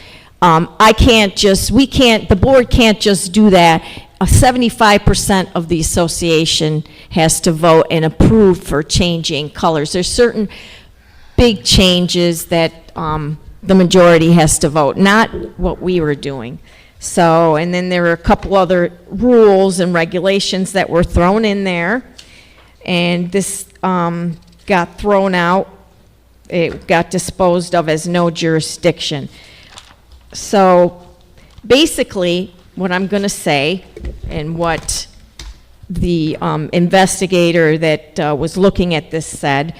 I can't just, we can't, the board can't just do that. 75% of the association has to vote and approve for changing colors. There's certain big changes that the majority has to vote, not what we were doing. So, and then there were a couple other rules and regulations that were thrown in there, and this got thrown out. It got disposed of as no jurisdiction. So, basically, what I'm going to say, and what the investigator that was looking at this said,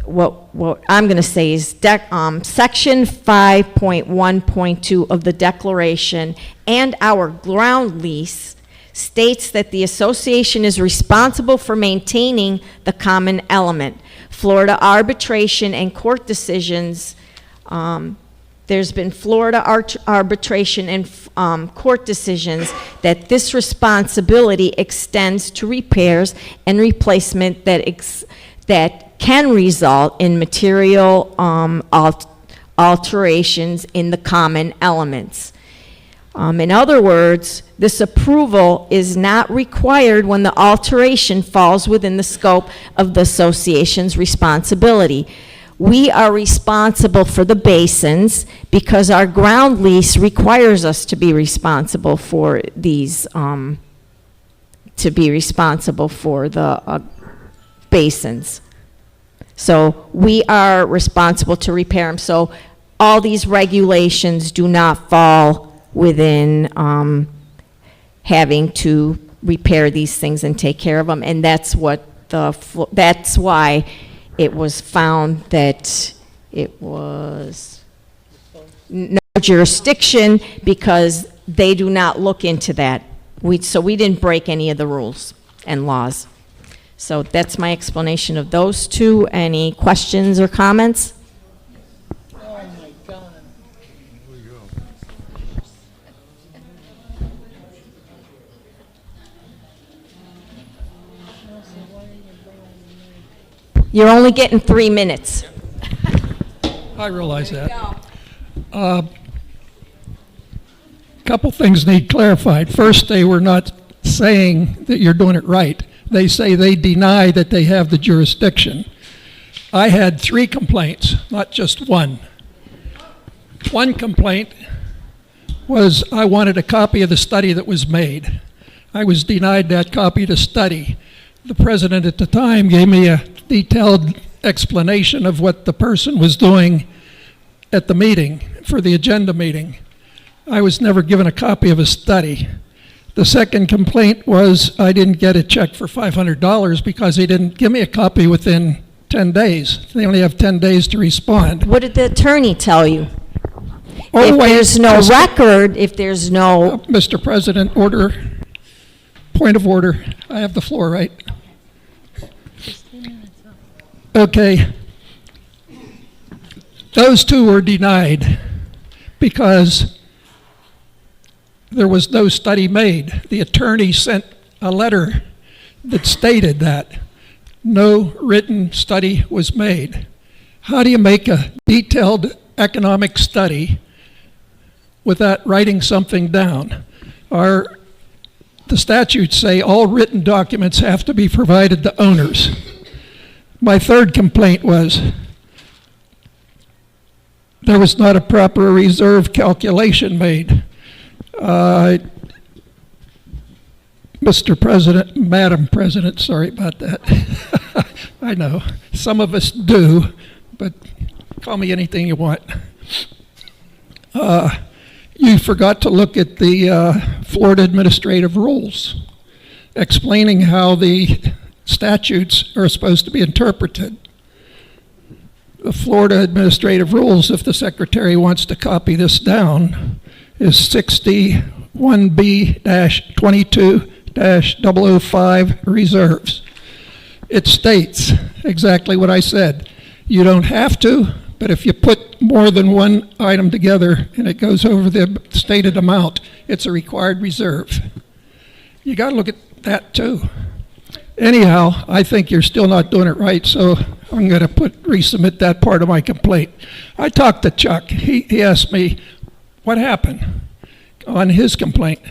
what I'm going to say is section 5.1.2 of the declaration and our ground lease states that the association is responsible for maintaining the common element. Florida arbitration and court decisions, there's been Florida arbitration and court decisions that this responsibility extends to repairs and replacement that can result in material alterations in the common elements. In other words, this approval is not required when the alteration falls within the scope of the association's responsibility. We are responsible for the basins because our ground lease requires us to be responsible for these, to be responsible for the basins. So we are responsible to repair them. So all these regulations do not fall within having to repair these things and take care of them. And that's what that's why it was found that it was no jurisdiction, because they do not look into that. So we didn't break any of the rules and laws. So that's my explanation of those two. Any questions or comments? You're only getting 3 minutes. I realize that. Couple things need clarified. First, they were not saying that you're doing it right. They say they deny that they have the jurisdiction. I had 3 complaints, not just one. One complaint was I wanted a copy of the study that was made. I was denied that copy of the study. The president at the time gave me a detailed explanation of what the person was doing at the meeting, for the agenda meeting. I was never given a copy of a study. The second complaint was I didn't get a check for $500 because they didn't give me a copy within 10 days. They only have 10 days to respond. What did the attorney tell you? Oh, If wait, there's no just- record, if there's no, Mr. President, point of order. I have the floor, right? Okay. Those two were denied because there was no study made. The attorney sent a letter that stated that no written study was made. How do you make a detailed economic study without writing something down? The statutes say all written documents have to be provided to owners. My third complaint was there was not a proper reserve calculation made. Mr. President, Madam President, sorry about that. I know, some of us do, but call me anything you want. You forgot to look at the Florida administrative rules explaining how the statutes are supposed to be interpreted. The Florida administrative rules, if the secretary wants to copy this down, is 61B-22-005 reserves. It states exactly what I said. You don't have to, but if you put more than one item together and it goes over the stated amount, it's a required reserve. You got to look at that too. Anyhow, I think you're still not doing it right, so I'm going to resubmit that part of my complaint. I talked to Chuck. He asked me what happened on his complaint.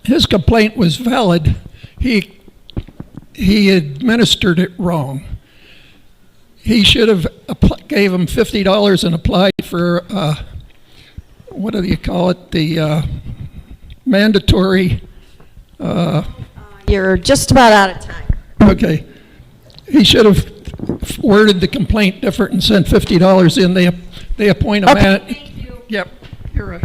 His complaint was valid. He administered it wrong. He should have gave him $50 and applied for, what do you call it, the mandatory. you're just about out of time. Okay. He should have worded the complaint different and sent $50 in. They appoint a man. Thank you. Yep, you're right.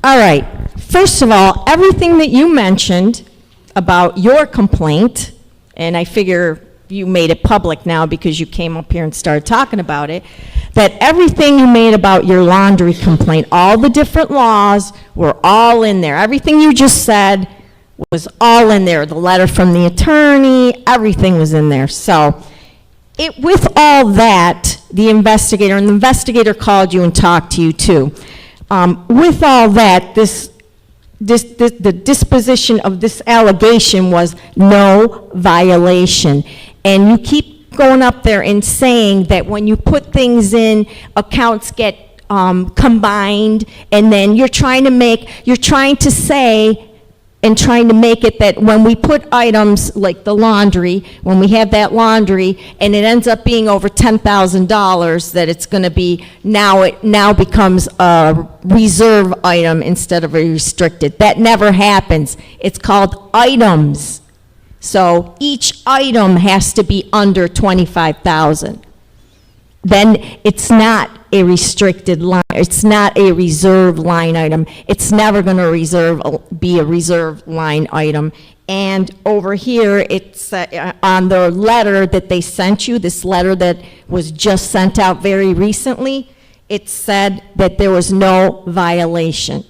All right. First of all, everything that you mentioned about your complaint, and I figure you made it public now because you came up here and started talking about it, that everything you made about your laundry complaint, all the different laws were all in there. Everything you just said was all in there. The letter from the attorney, everything was in there. So with all that, the investigator called you and talked to you too. With all that, the disposition of this allegation was no violation. And you keep going up there and saying that when you put things in, accounts get combined, and then you're trying to say and trying to make it that when we put items like the laundry, when we have that laundry, and it ends up being over $10,000, that it's going to be, it now becomes a reserve item instead of a restricted. That never happens. It's called items. So each item has to be under $25,000. Then it's not a restricted line, it's not a reserve line item. It's never going to be a reserve line item. And over here, it's on the letter that they sent you, this letter that was just sent out very recently, it said that there was no violation.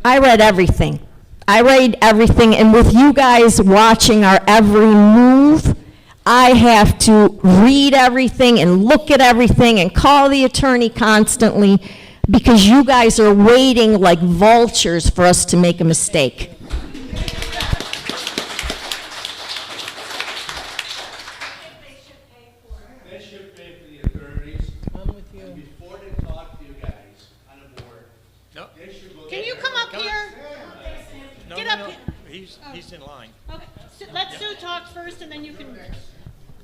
I read everything. And with you guys watching our every move, I have to read everything and look at everything and call the attorney constantly because you guys are waiting like vultures for us to make a mistake. They should pay for the attorneys. I'm with you. And before they talk to you guys on the board, they should go. Can you come up here? Get up here. He's in line. Okay, let Sue talk first and then you can.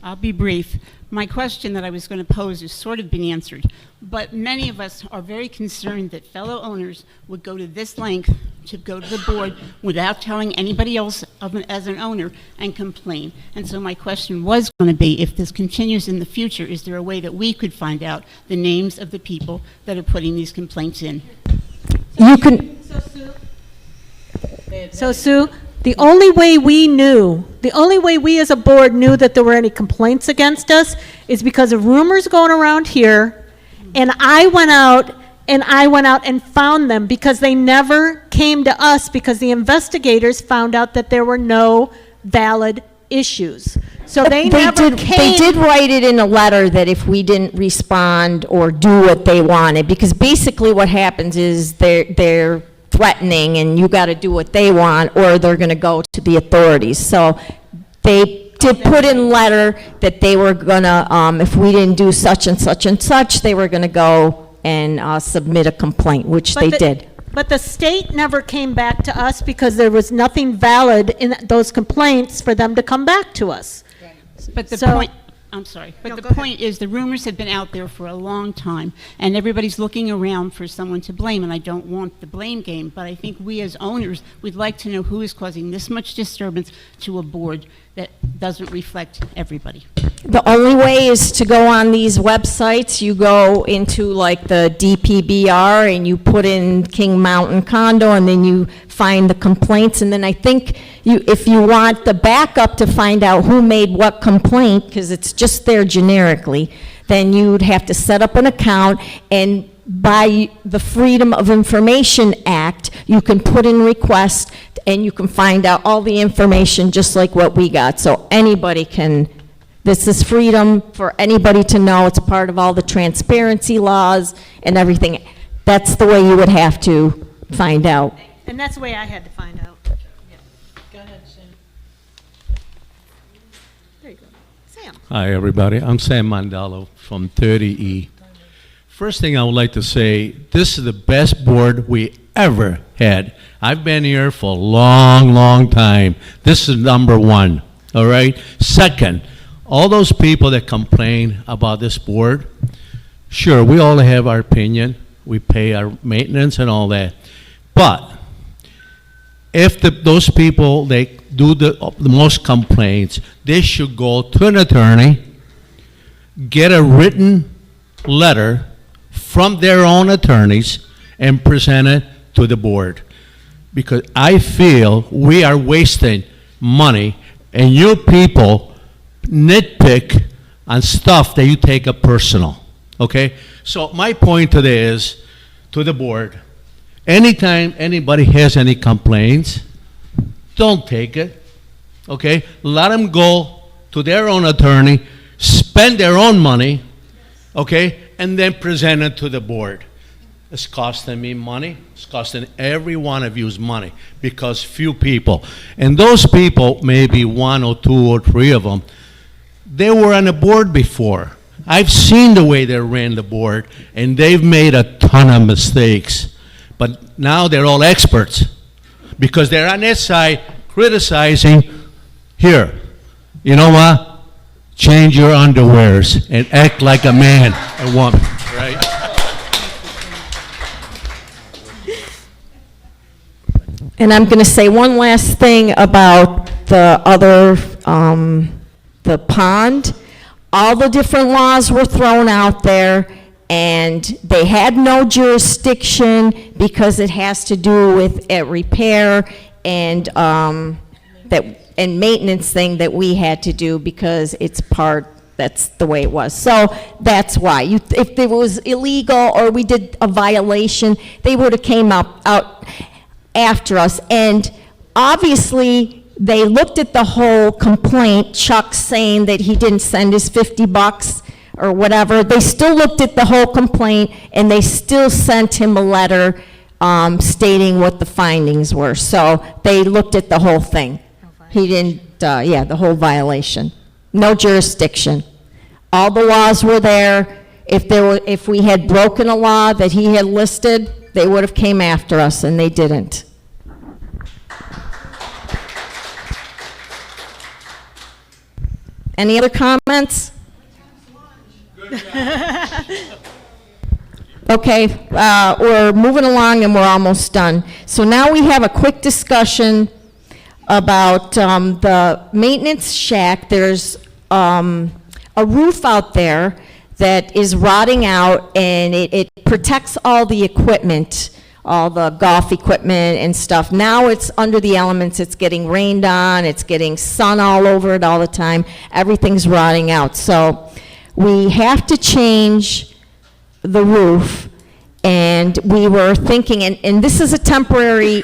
I'll be brief. My question that I was going to pose has sort of been answered, but many of us are very concerned that fellow owners would go to this length to go to the board without telling anybody else as an owner and complain. And so my question was going to be, if this continues in the future, is there a way that we could find out the names of the people that are putting these complaints in? You can, So Sue, the only way we as a board knew that there were any complaints against us is because of rumors going around here, and I went out and found them because they never came to us because the investigators found out that there were no valid issues. So they never came. They did write it in a letter that if we didn't respond or do what they wanted, because basically what happens is they're threatening and you got to do what they want or they're going to go to the authorities. So they did put in letter that they were going to, if we didn't do such and such and such, they were going to go and submit a complaint, which they did. But the state never came back to us because there was nothing valid in those complaints for them to come back to us. But the So- point, I'm sorry, but No, the go ahead. point is the rumors have been out there for a long time, and everybody's looking around for someone to blame, and I don't want the blame game, but I think we as owners, we'd like to know who is causing this much disturbance to a board that doesn't reflect everybody. The only way is to go on these websites. You go into like the DPBR and you put in King Mountain Condo and then you find the complaints. And then I think if you want the backup to find out who made what complaint, because it's just there generically, then you'd have to set up an account, and by the Freedom of Information Act, you can put in requests and you can find out all the information just like what we got. So anybody can, this is freedom for anybody to know. It's part of all the transparency laws and everything. That's the way you would have to find out. And that's the way I had to find out. Go ahead, Sam. There you go. Sam. Hi, everybody. I'm Sam Mandalo from 30E. First thing I would like to say, this is the best board we ever had. I've been here for a long, long time. This is number one, all right? Second, all those people that complain about this board, sure, we all have our opinion. We pay our maintenance and all that. But if those people, they do the most complaints, they should go to an attorney, get a written letter from their own attorneys, and present it to the board. Because I feel we are wasting money, and you people nitpick on stuff that you take up personal, okay? So my point today is, to the board, anytime anybody has any complaints, don't take it, okay? Let them go to their own attorney, spend their own money, okay? And then present it to the board. It's costing me money. It's costing every one of you's money because few people, and those people, maybe one or two or three of them, they were on the board before. I've seen the way they ran the board, and they've made a ton of mistakes. But now they're all experts because they're on their side criticizing. Here, you know what? Change your underwears and act like a man, a woman, right? And I'm going to say one last thing about the other, the pond. All the different laws were thrown out there, and they had no jurisdiction because it has to do with a repair and and maintenance thing that we had to do because it's part, that's the way it was. So that's why. If it was illegal or we did a violation, they would have came out after us. And obviously, they looked at the whole complaint, Chuck saying that he didn't send his $50 or whatever. They still looked at the whole complaint, and they still sent him a letter stating what the findings were. So they looked at the whole thing. He didn't, the whole violation. No jurisdiction. All the laws were there. If we had broken a law that he had listed, they would have came after us, and they didn't. Any other comments? Okay, we're moving along and we're almost done. So now we have a quick discussion about the maintenance shack. There's a roof out there that is rotting out, and it protects all the equipment, all the golf equipment and stuff. Now it's under the elements, it's getting rained on, it's getting sun all over it all the time. Everything's rotting out. So we have to change the roof, and we were thinking, and this is a temporary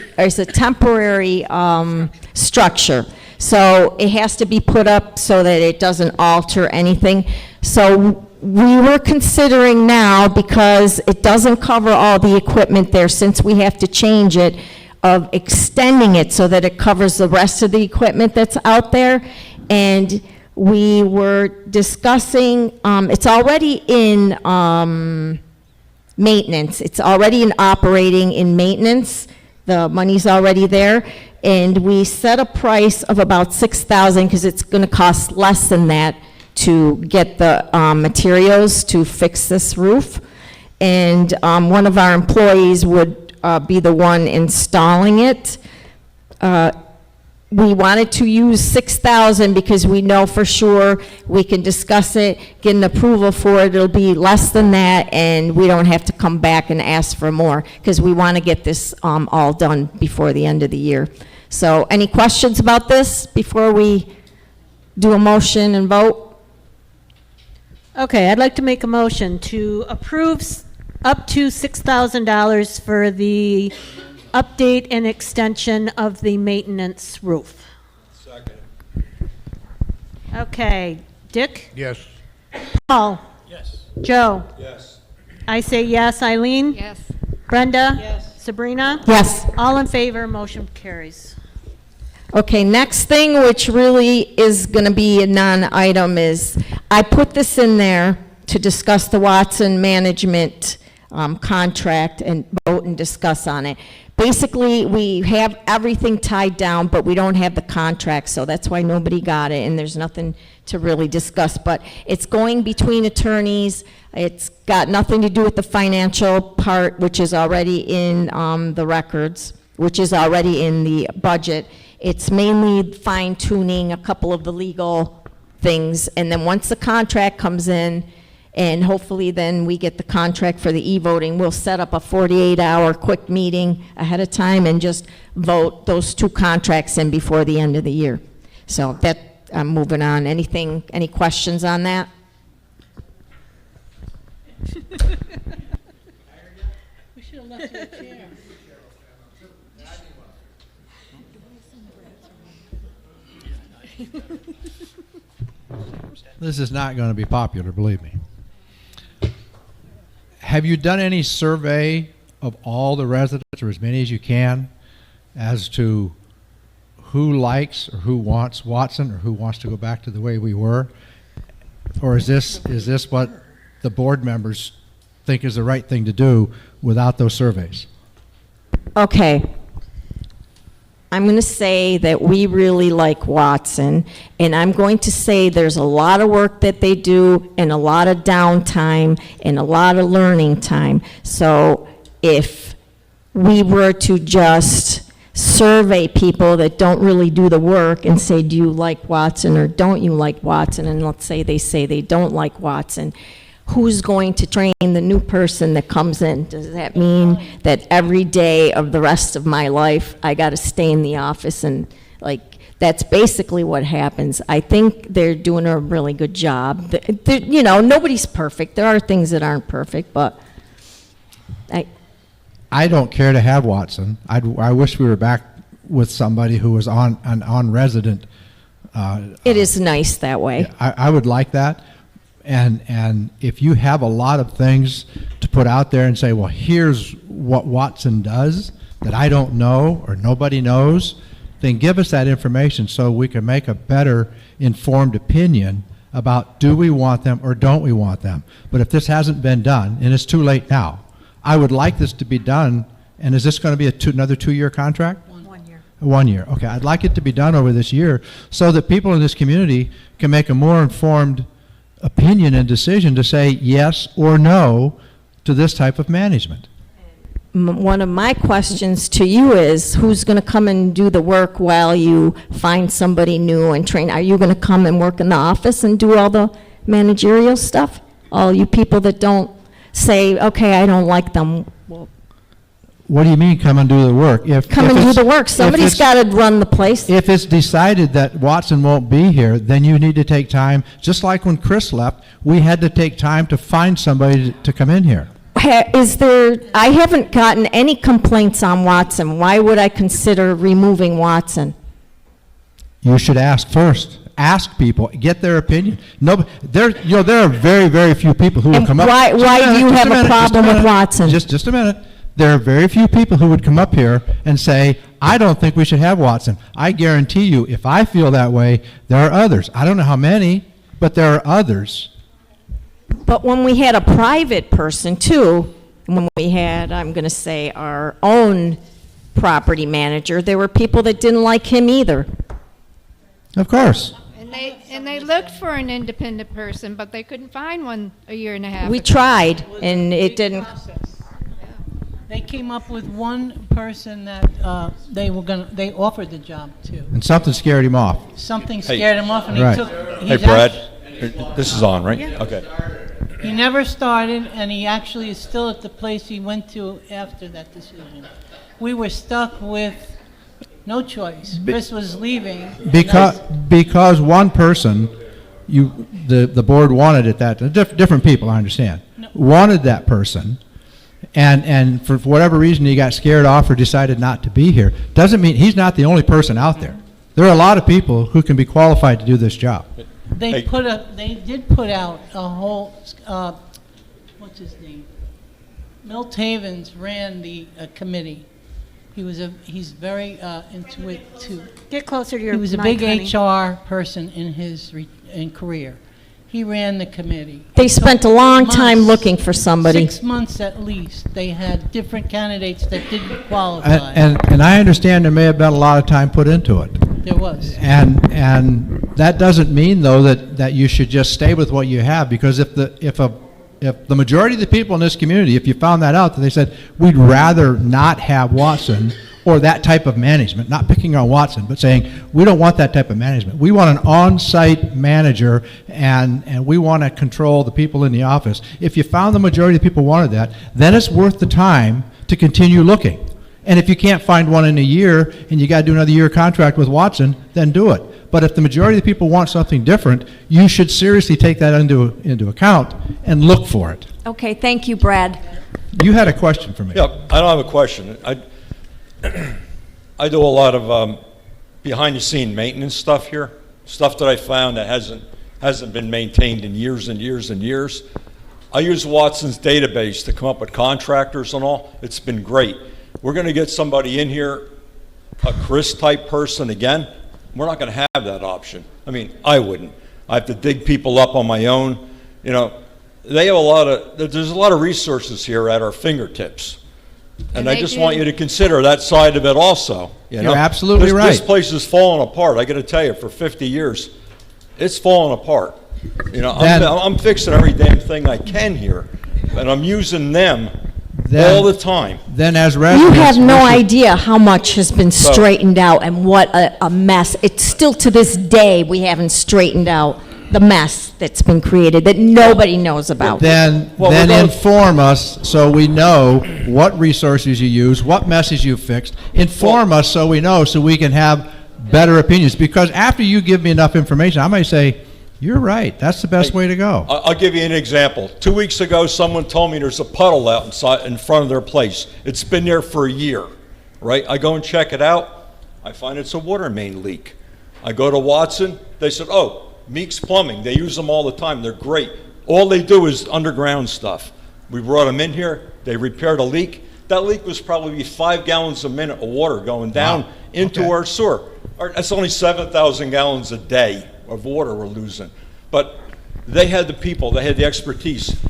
structure. So it has to be put up so that it doesn't alter anything. So we were considering now, because it doesn't cover all the equipment there, since we have to change it, of extending it so that it covers the rest of the equipment that's out there. And we were discussing, it's already in maintenance. It's already in operating in maintenance. The money's already there. And we set a price of about $6,000, because it's going to cost less than that to get the materials to fix this roof. And one of our employees would be the one installing it. We wanted to use $6,000 because we know for sure we can discuss it, get an approval for it. It'll be less than that, and we don't have to come back and ask for more, because we want to get this all done before the end of the year. So any questions about this before we do a motion and vote? Okay, I'd like to make a motion to approve up to $6,000 for the update and extension of the maintenance roof. Second. Okay, Dick? Yes. Paul? Yes. Joe? Yes. I say yes. Eileen? Yes. Brenda? Yes. Sabrina? Yes. All in favor, motion carries. Okay, next thing, which really is going to be a non-item, is I put this in there to discuss the Watson management contract and vote and discuss on it. Basically, we have everything tied down, but we don't have the contract, so that's why nobody got it, and there's nothing to really discuss. But it's going between attorneys. It's got nothing to do with the financial part, which is already in the records, which is already in the budget. It's mainly fine-tuning a couple of the legal things, and then once the contract comes in, and hopefully then we get the contract for the e-voting, we'll set up a 48-hour quick meeting ahead of time and just vote those two contracts in before the end of the year. So that, I'm moving on. Anything, any questions on that? We should have left you a chair. This is not going to be popular, believe me. Have you done any survey of all the residents, or as many as you can, as to who likes or who wants Watson, or who wants to go back to the way we were? Or is this what the board members think is the right thing to do without those surveys? Okay. I'm going to say that we really like Watson, and I'm going to say there's a lot of work that they do, and a lot of downtime, and a lot of learning time. So if we were to just survey people that don't really do the work and say, do you like Watson or don't you like Watson, and let's say they don't like Watson, who's going to train the new person that comes in? Does that mean that every day of the rest of my life, I got to stay in the office? And like, that's basically what happens. I think they're doing a really good job. You know, nobody's perfect. There are things that aren't perfect, but I don't care to have Watson. I wish we were back with somebody who was an on-resident. It is nice that way. I would like that. And if you have a lot of things to put out there and say, well, here's what Watson does that I don't know or nobody knows, then give us that information so we can make a better informed opinion about do we want them or don't we want them. But if this hasn't been done, and it's too late now, I would like this to be done. And is this going to be another 2-year contract? 1 year. 1 year. Okay, I'd like it to be done over this year so that people in this community can make a more informed opinion and decision to say yes or no to this type of management. One of my questions to you is, who's going to come and do the work while you find somebody new and train? Are you going to come and work in the office and do all the managerial stuff? All you people that don't say, okay, I don't like them. Well, What do you mean, come and do the work? come and do the work. Somebody's got to run the place. If it's decided that Watson won't be here, then you need to take time, just like when Chris left, we had to take time to find somebody to come in here. I haven't gotten any complaints on Watson. Why would I consider removing Watson? You should ask first. Ask people, get their opinion. No, there are very, very few people who will And come up. why Just a do minute, you just have a minute, just problem with minute. Watson? Just a minute. There are very few people who would come up here and say, I don't think we should have Watson. I guarantee you, if I feel that way, there are others. I don't know how many, but there are others. But when we had a private person too, when we had, I'm going to say, our own property manager, there were people that didn't like him either. Of course. And they looked for an independent person, but they couldn't find one a year and a half We ago. tried, and it didn't. They came up with one person that they offered the job to. And something scared him off. Something Hey. scared him off, and Right. he took. Hey, Brad, this is on, right? Yeah. Okay. He never started, and he actually is still at the place he went to after that decision. We were stuck with no choice. Chris was leaving. Because one person, the board wanted it different people, I understand, wanted that person, and for whatever reason he got scared off or decided not to be here. Doesn't mean he's not the only person out there. There are a lot of people who can be qualified to do this job. They did put out a whole, what's his name? Milt Havens ran the committee. He's very into it too. Get closer to your He was a mic, big honey. HR person in his career. He ran the committee. They spent a long Months. time looking for somebody. 6 months at least. They had different candidates that didn't qualify. And I understand there may have been a lot of time put into it. There was. And that doesn't mean, though, that you should just stay with what you have, because if the majority of the people in this community, if you found that out, that they said, we'd rather not have Watson or that type of management, not picking on Watson, but saying, we don't want that type of management. We want an on-site manager, and we want to control the people in the office. If you found the majority of the people wanted that, then it's worth the time to continue looking. And if you can't find one in a year and you got to do another year contract with Watson, then do it. But if the majority of the people want something different, you should seriously take that into account and look for it. Okay, thank you, Brad. You had a question for me. Yeah, I don't have a question. I do a lot of behind-the-scene maintenance stuff here, stuff that I found that hasn't been maintained in years and years and years. I use Watson's database to come up with contractors and all. It's been great. We're going to get somebody in here, a Chris-type person again. We're not going to have that option. I mean, I wouldn't. I have to dig people up on my own. You know, they have there's a lot of resources here at our fingertips. And I just want you to consider that side of it also. You know? You're absolutely This right. place is falling apart. I got to tell you, for 50 years, it's falling apart. You know, Then- I'm fixing every damn thing I can here, and I'm using them all the time. Then as You residents... have no we should- idea how much has been straightened out and what a mess. It's still to this day, we haven't straightened out the mess that's been created that nobody knows about. Then inform us so we know what resources you use, what messes you fixed. Inform us so we know, so we can have better opinions. Because after you give me enough information, I might say, you're right, that's the best way to go. I'll give you an example. 2 weeks ago, someone told me there's a puddle out in front of their place. It's been there for a year, right? I go and check it out. I find it's a water main leak. I go to Watson. They said, oh, Meeks Plumbing. They use them all the time. They're great. All they do is underground stuff. We brought them in here. They repaired a leak. That leak was probably 5 gallons a minute of water going down into our sewer. That's only 7,000 gallons a day of water we're losing. But they had the people, they had the expertise.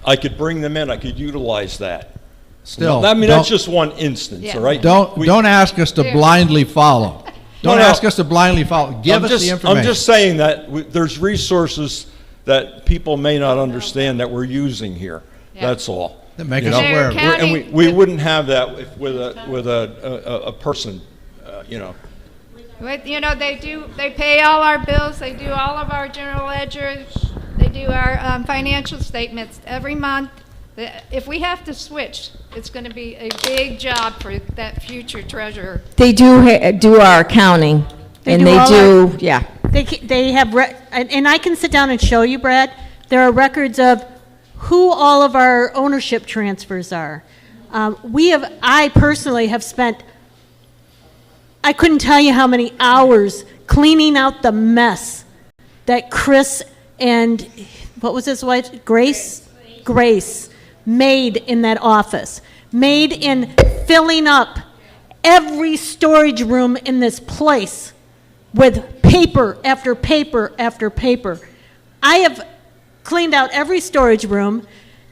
I could bring them in, I could utilize that. Still, I mean, don't- that's just one instance, all right? Don't ask us to blindly follow. Don't ask us to blindly follow. Give us the information. I'm just saying that there's resources that people may not understand that we're using here. Yeah. That's all. That make You us know? aware of it. And we wouldn't have that with a person, you know. You know, they pay all our bills, they do all of our general ledgers, they do our financial statements every month. If we have to switch, it's going to be a big job for that future treasurer. They do our accounting, and they all do, our- yeah. They have, and I can sit down and show you, Brad, there are records of who all of our ownership transfers are. I personally have spent, I couldn't tell you how many hours cleaning out the mess that Chris and, what was his wife, Grace, made in that office, made in filling up every storage room in this place with paper after paper after paper. I have cleaned out every storage room.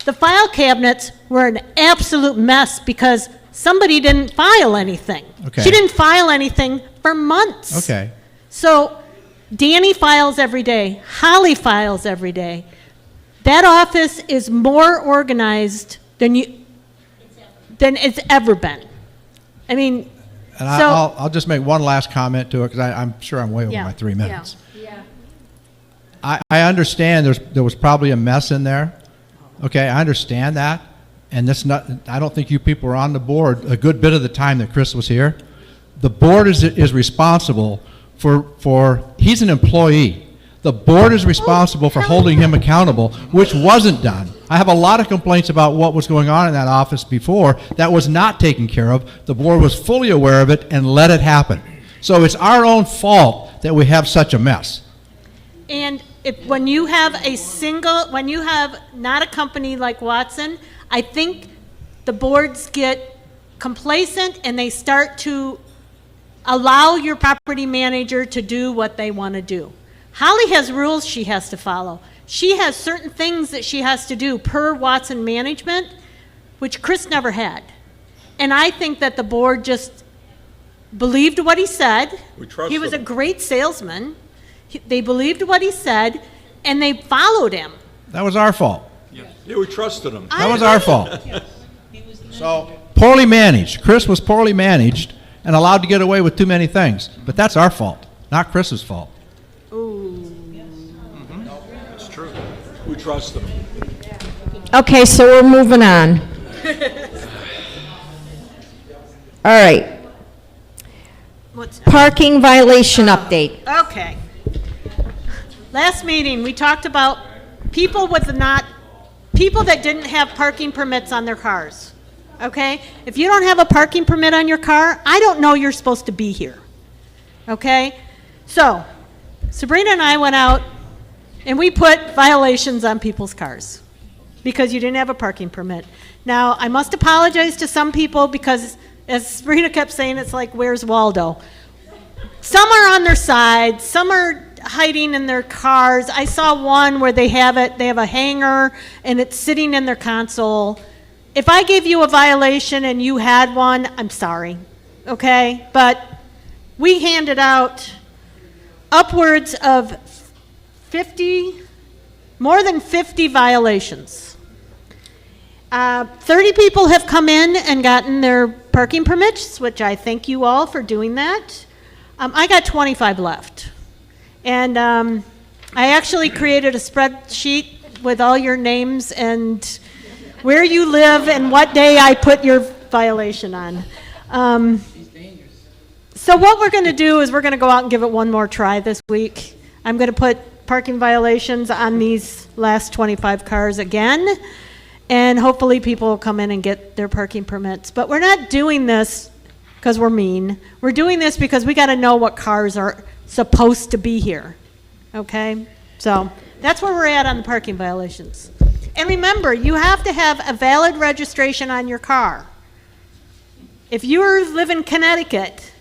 The file cabinets were an absolute mess because somebody didn't file anything. Okay. She didn't file anything for months. Okay. So Danny files every day. Holly files every day. That office is more organized than it's ever been. I mean, And so I'll just make one last comment to it, because I'm sure I'm way over Yeah, my 3 minutes. yeah. I understand there was probably a mess in there. Okay, I understand that. And I don't think you people were on the board a good bit of the time that Chris was here. The board is responsible for he's an employee. The board is responsible for holding him accountable, which wasn't done. I have a lot of complaints about what was going on in that office before that was not taken care of. The board was fully aware of it and let it happen. So it's our own fault that we have such a mess. And when you have not a company like Watson, I think the boards get complacent and they start to allow your property manager to do what they want to do. Holly has rules she has to follow. She has certain things that she has to do per Watson management, which Chris never had. And I think that the board just believed what he said. We trust He was a him. great salesman. They believed what he said, and they followed him. That was our fault. Yeah, we trusted him. That was our fault. So, poorly managed. Chris was poorly managed and allowed to get away with too many things. But that's our fault, not Chris's fault. It's true. We trust him. Okay, so we're moving on. All right. Parking violation update. Okay. Last meeting, we talked about people that didn't have parking permits on their cars. Okay? If you don't have a parking permit on your car, I don't know you're supposed to be here. Okay? So, Sabrina and I went out and we put violations on people's cars because you didn't have a parking permit. Now, I must apologize to some people because, as Sabrina kept saying, it's like, where's Waldo? Some are on their side, some are hiding in their cars. I saw one where they have a hanger and it's sitting in their console. If I gave you a violation and you had one, I'm sorry, okay? But we handed out upwards of more than 50 violations. 30 people have come in and gotten their parking permits, which I thank you all for doing that. I got 25 left. And I actually created a spreadsheet with all your names and where you live and what day I put your violation on. So what we're going to do is we're going to go out and give it one more try this week. I'm going to put parking violations on these last 25 cars again, and hopefully people will come in and get their parking permits. But we're not doing this because we're mean. We're doing this because we got to know what cars are supposed to be here, okay? So that's where we're at on the parking violations. And remember, you have to have a valid registration on your car. If you live in Connecticut,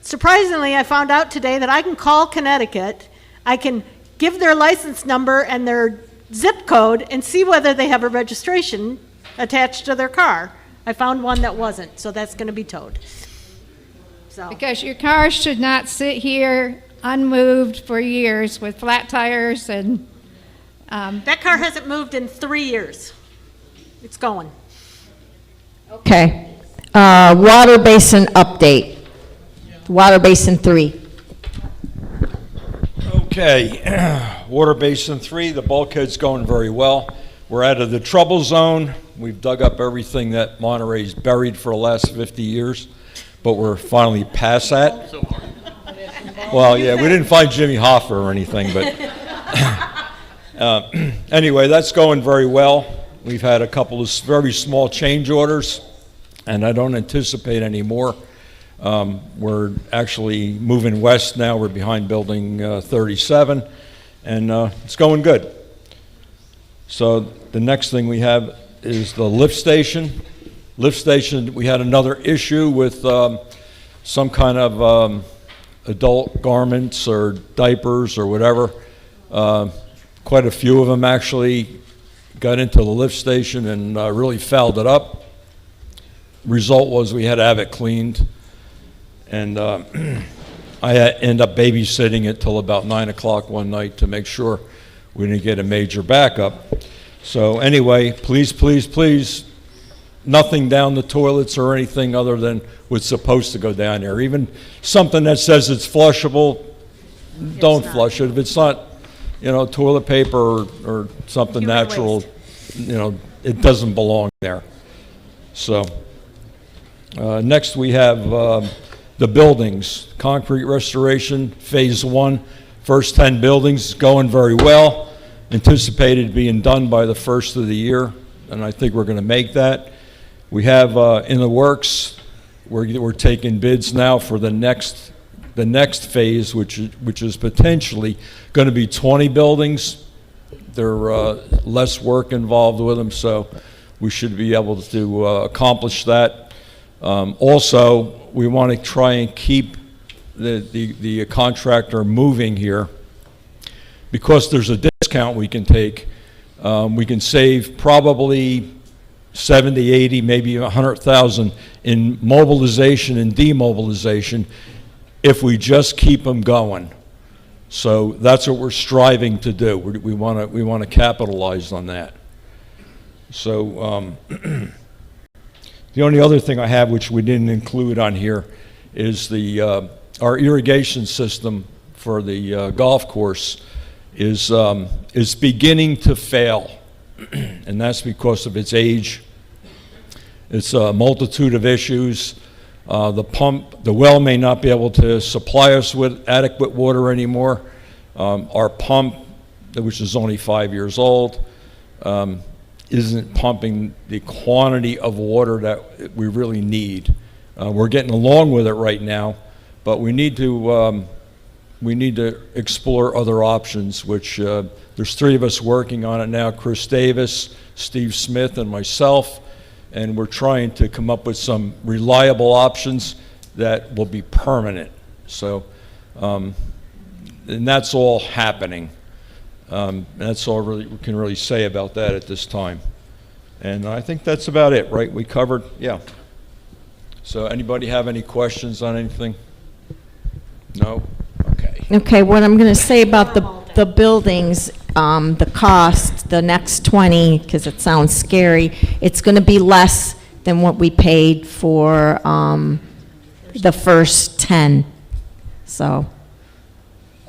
surprisingly, I found out today that I can call Connecticut, I can give their license number and their zip code and see whether they have a registration attached to their car. I found one that wasn't, so that's gonna be towed. So, Because your car should not sit here unmoved for years with flat tires and, that car hasn't moved in 3 years. It's going. Okay. Water basin update. Water basin 3. Okay, Water Basin 3, the bulkhead's going very well. We're out of the trouble zone. We've dug up everything that Monterey's buried for the last 50 years, but we're finally past that. Well, yeah, we didn't find Jimmy Hoffa or anything, but anyway, that's going very well. We've had a couple of very small change orders, and I don't anticipate any more. We're actually moving west now. We're behind building 37, and it's going good. So the next thing we have is the lift station. Lift station, we had another issue with some kind of adult garments or diapers or whatever. Quite a few of them actually got into the lift station and really fouled it up. Result was we had to have it cleaned. And I end up babysitting it till about 9 o'clock one night to make sure we didn't get a major backup. So anyway, please, please, please, nothing down the toilets or anything other than what's supposed to go down there. Even something that says it's flushable, don't flush it. If it's not, toilet paper or something Human natural, it doesn't belong there. So next we have the buildings, concrete restoration, phase 1, first 10 buildings going very well. Anticipated being done by the first of the year, and I think we're going to make that. We have in the works, we're taking bids now for the next phase, which is potentially going to be 20 buildings. There are less work involved with them, so we should be able to accomplish that. Also, we want to try and keep the contractor moving here because there's a discount we can take. We can save probably 70, 80, maybe 100,000 in mobilization and demobilization if we just keep them going. So that's what we're striving to do. We want to capitalize on that. So the only other thing I have, which we didn't include on here, is our irrigation system for the golf course is beginning to fail, and that's because of its age. It's a multitude of issues. The well may not be able to supply us with adequate water anymore. Our pump, which is only 5 years old, isn't pumping the quantity of water that we really need. We're getting along with it right now, but we need to explore other options, which there's 3 of us working on it now, Chris Davis, Steve Smith, and myself, and we're trying to come up with some reliable options that will be permanent. So, and that's all happening. That's all we can really say about that at this time. And I think that's about it, right? We covered, yeah. So anybody have any questions on anything? No? Okay. Okay, what I'm going to say about the buildings, the cost, the next 20, because it sounds scary, it's going to be less than what we paid for the first 10. So,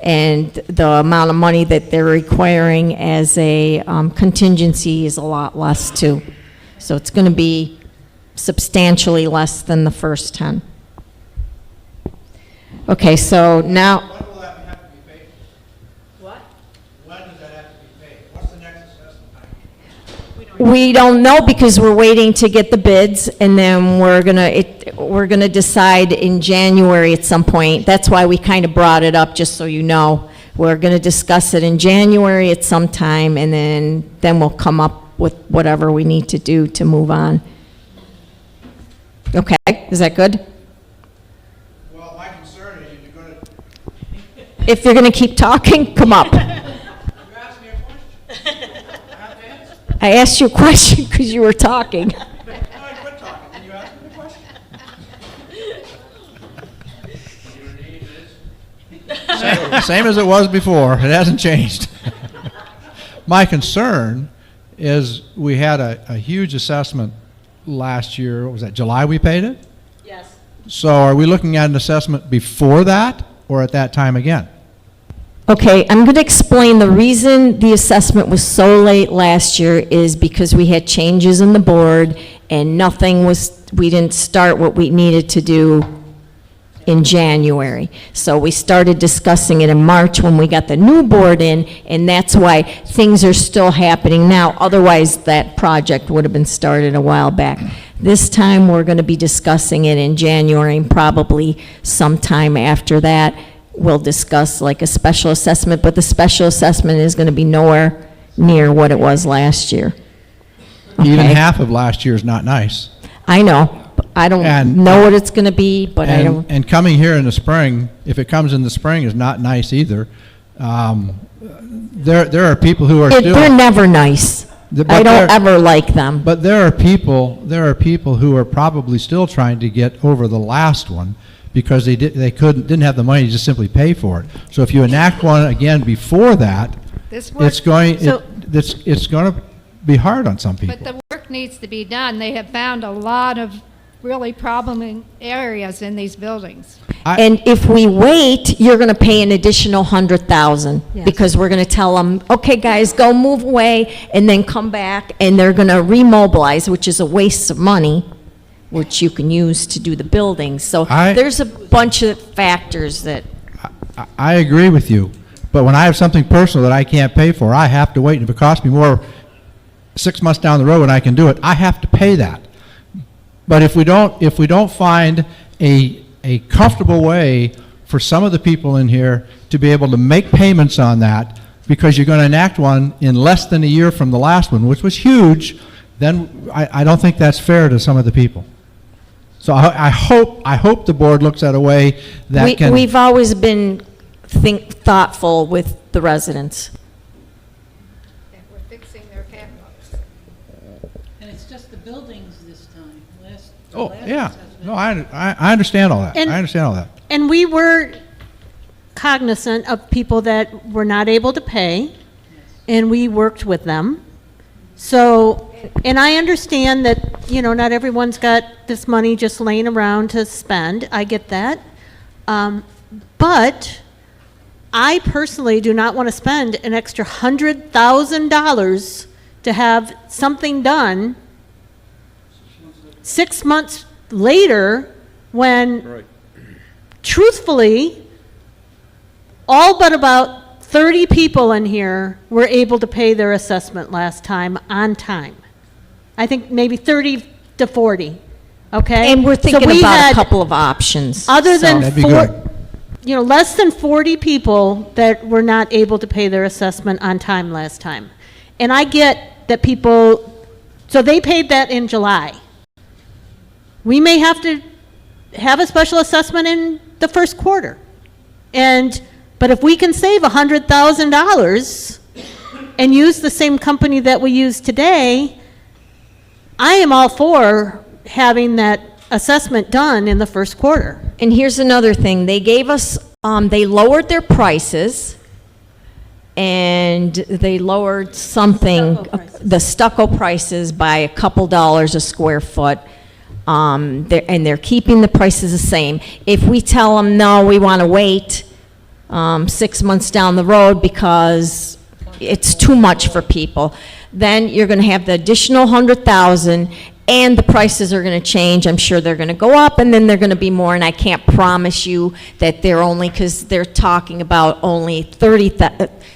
and the amount of money that they're requiring as a contingency is a lot less too. So it's going to be substantially less than the first 10. Okay, so now. When will that have to be paid? What? When does that have to be paid? What's the next assessment time? We don't know because we're waiting to get the bids, and then we're gonna decide in January at some point. That's why we kind of brought it up, just so you know. We're gonna discuss it in January at some time, and then we'll come up with whatever we need to do to move on. Okay, is that good? Well, my concern is you're going to. If you're gonna keep talking, come up. You asked me a question. I have to answer. I asked you a question because you were talking. No, I quit talking. Same as it was before. It hasn't changed. My concern is we had a huge assessment last year. What was that, July we paid it? Yes. So are we looking at an assessment before that or at that time again? Okay, I'm going to explain the reason the assessment was so late last year is because we had changes in the board and we didn't start what we needed to do in January. So we started discussing it in March when we got the new board in, and that's why things are still happening now. Otherwise, that project would have been started a while back. This time, we're going to be discussing it in January, and probably sometime after that, we'll discuss like a special assessment, but the special assessment is going to be nowhere near what it was last year. Even Okay. half of last year is not nice. I know. I don't know what it's going to be, but I don't. And coming here in the spring, if it comes in the spring, is not nice either. There are people who are still. They're never nice. But I don't there- ever like them. But there are people who are probably still trying to get over the last one because they didn't have the money to just simply pay for it. So if you enact one again before that, This work- it's going So- it's going to be hard on some people. But the work needs to be done. They have found a lot of really problem areas in these buildings. And if we wait, you're going to pay an additional 100,000 because we're going to tell them, okay, guys, go move away, and then come back, and they're going to remobilize, which is a waste of money, which you can use to do the buildings. So there's a bunch of factors that. I agree with you, but when I have something personal that I can't pay for, I have to wait. And if it costs me more 6 months down the road and I can do it, I have to pay that. But if we don't find a comfortable way for some of the people in here to be able to make payments on that, because you're going to enact one in less than a year from the last one, which was huge, then I don't think that's fair to some of the people. So I hope the board looks at a way that can. We've always been thoughtful with the residents. And we're fixing their catalogs. And it's just the buildings this time. Oh, yeah. No, I understand all that. And- I understand all that. And we were cognizant of people that were not able to pay, and we worked with them. So, and I understand that, not everyone's got this money just laying around to spend. I get that. But I personally do not want to spend an extra $100,000 to have something done 6 months later when, truthfully, all but about 30 people in here were able to pay their assessment last time on time. I think maybe 30 to 40, okay? And we're So thinking we about had- a couple of options. Other so- than That'd be good. less than 40 people that were not able to pay their assessment on time last time. And I get that people, so they paid that in July. We may have to have a special assessment in the first quarter. But if we can save $100,000 and use the same company that we use today, I am all for having that assessment done in the first quarter. And here's another thing. They gave us, they lowered their prices, and they lowered something, the stucco prices by a couple dollars a square foot. And they're keeping the prices the same. If we tell them, no, we want to wait 6 months down the road because it's too much for people, then you're going to have the additional 100,000, and the prices are going to change. I'm sure they're going to go up, and then they're going to be more, and I can't promise you that they're only, because they're talking about only 30,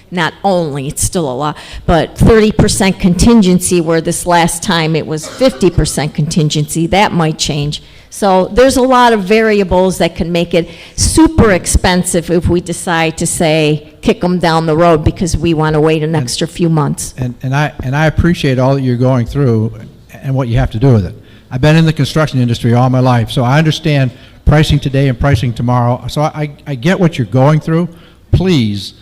not only, it's still a lot, but 30% contingency, where this last time it was 50% contingency. That might change. So there's a lot of variables that can make it super expensive if we decide to say, kick them down the road because we want to wait an extra few months. And I appreciate all that you're going through and what you have to do with it. I've been in the construction industry all my life, so I understand pricing today and pricing tomorrow. So I get what you're going through. Please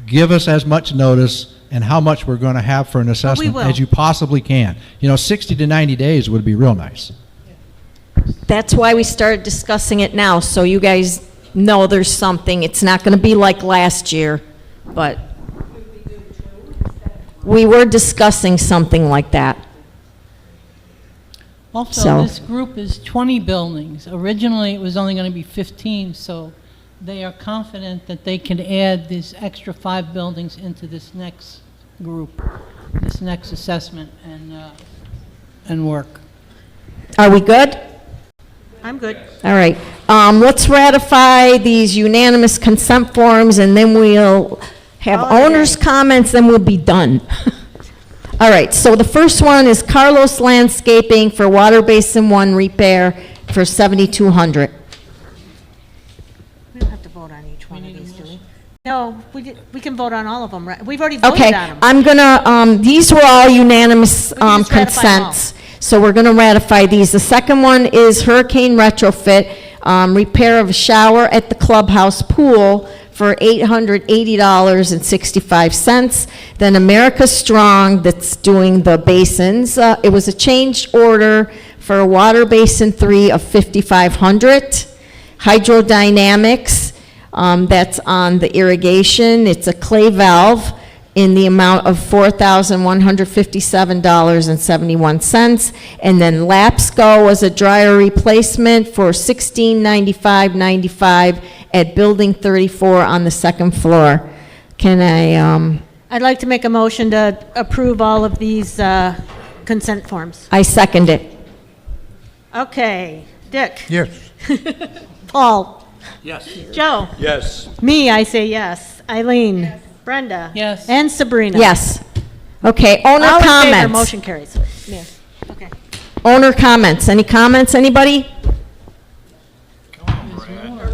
give us as much notice and how much we're going to have for an assessment will. as you possibly can. 60 to 90 days would be real nice. That's why we started discussing it now, so you guys know there's something. It's not going to be like last year, but we were discussing something like that. Also, So- this group is 20 buildings. Originally, it was only going to be 15, so they are confident that they can add these extra 5 buildings into this next group, this next assessment and work. Are we good? I'm good. All right. Let's ratify these unanimous consent forms, and then we'll have owners' comments, then we'll be done. All right, so the first one is Carlos Landscaping for Water Basin 1 repair for $7,200. We don't have to vote on each one of these, do we? No, we can vote on all of them, right? We've already voted Okay, on them. I'm gonna, these were all unanimous We can just ratify them all. consents, so we're gonna ratify these. The second one is Hurricane Retrofit, repair of a shower at the clubhouse pool for $880.65. Then America Strong, that's doing the basins, it was a change order for Water Basin 3 of $5,500. Hydrodynamics, that's on the irrigation, it's a clay valve in the amount of $4,157.71. And then Lapsco was a dryer replacement for $1695.95 at Building 34 on the second floor. Can I, I'd like to make a motion to approve all of these consent forms. I second it. Okay, Dick? Yes. Paul? Yes. Joe? Yes. Me, I say yes. Eileen? Brenda? Yes. And Sabrina? Yes. Okay, owner All in favor, comments. motion carries. Yes. Okay. Owner comments. Any comments, anybody? Or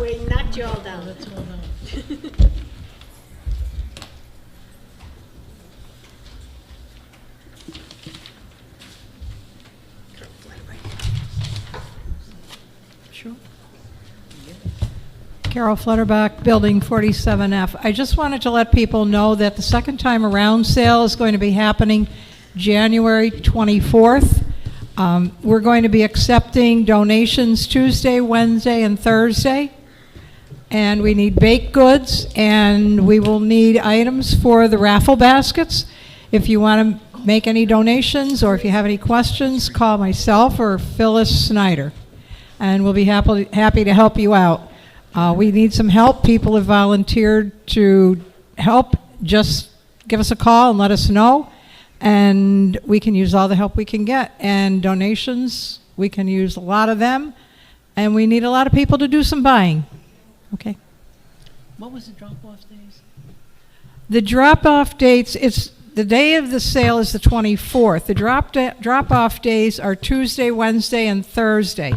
we knocked you all down. Carol Flutterback, Building 47F. I just wanted to let people know that the second time around sale is going to be happening January 24th. We're going to be accepting donations Tuesday, Wednesday, and Thursday. And we need baked goods, and we will need items for the raffle baskets. If you want to make any donations, or if you have any questions, call myself or Phyllis Snyder, and we'll be happy to help you out. We need some help. People have volunteered to help. Just give us a call and let us know, and we can use all the help we can get. And donations, we can use a lot of them, and we need a lot of people to do some buying. Okay. What was the drop-off days? The drop-off dates, it's, the day of the sale is the 24th. The drop-off days are Tuesday, Wednesday, and Thursday.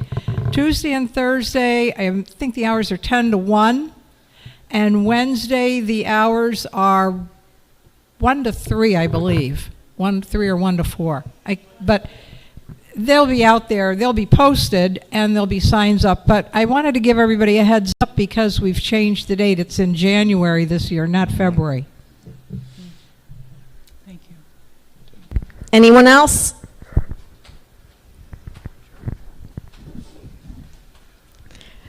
Tuesday and Thursday, I think the hours are 10 to 1. And Wednesday, the hours are 1 to 3, I believe. 1 to 3 or 1 to 4. But they'll be out there, they'll be posted, and there'll be signs up. But I wanted to give everybody a heads up because we've changed the date. It's in January this year, not February. Thank you. Anyone else?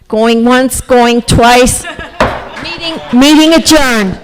Going once, going twice. Meeting adjourned.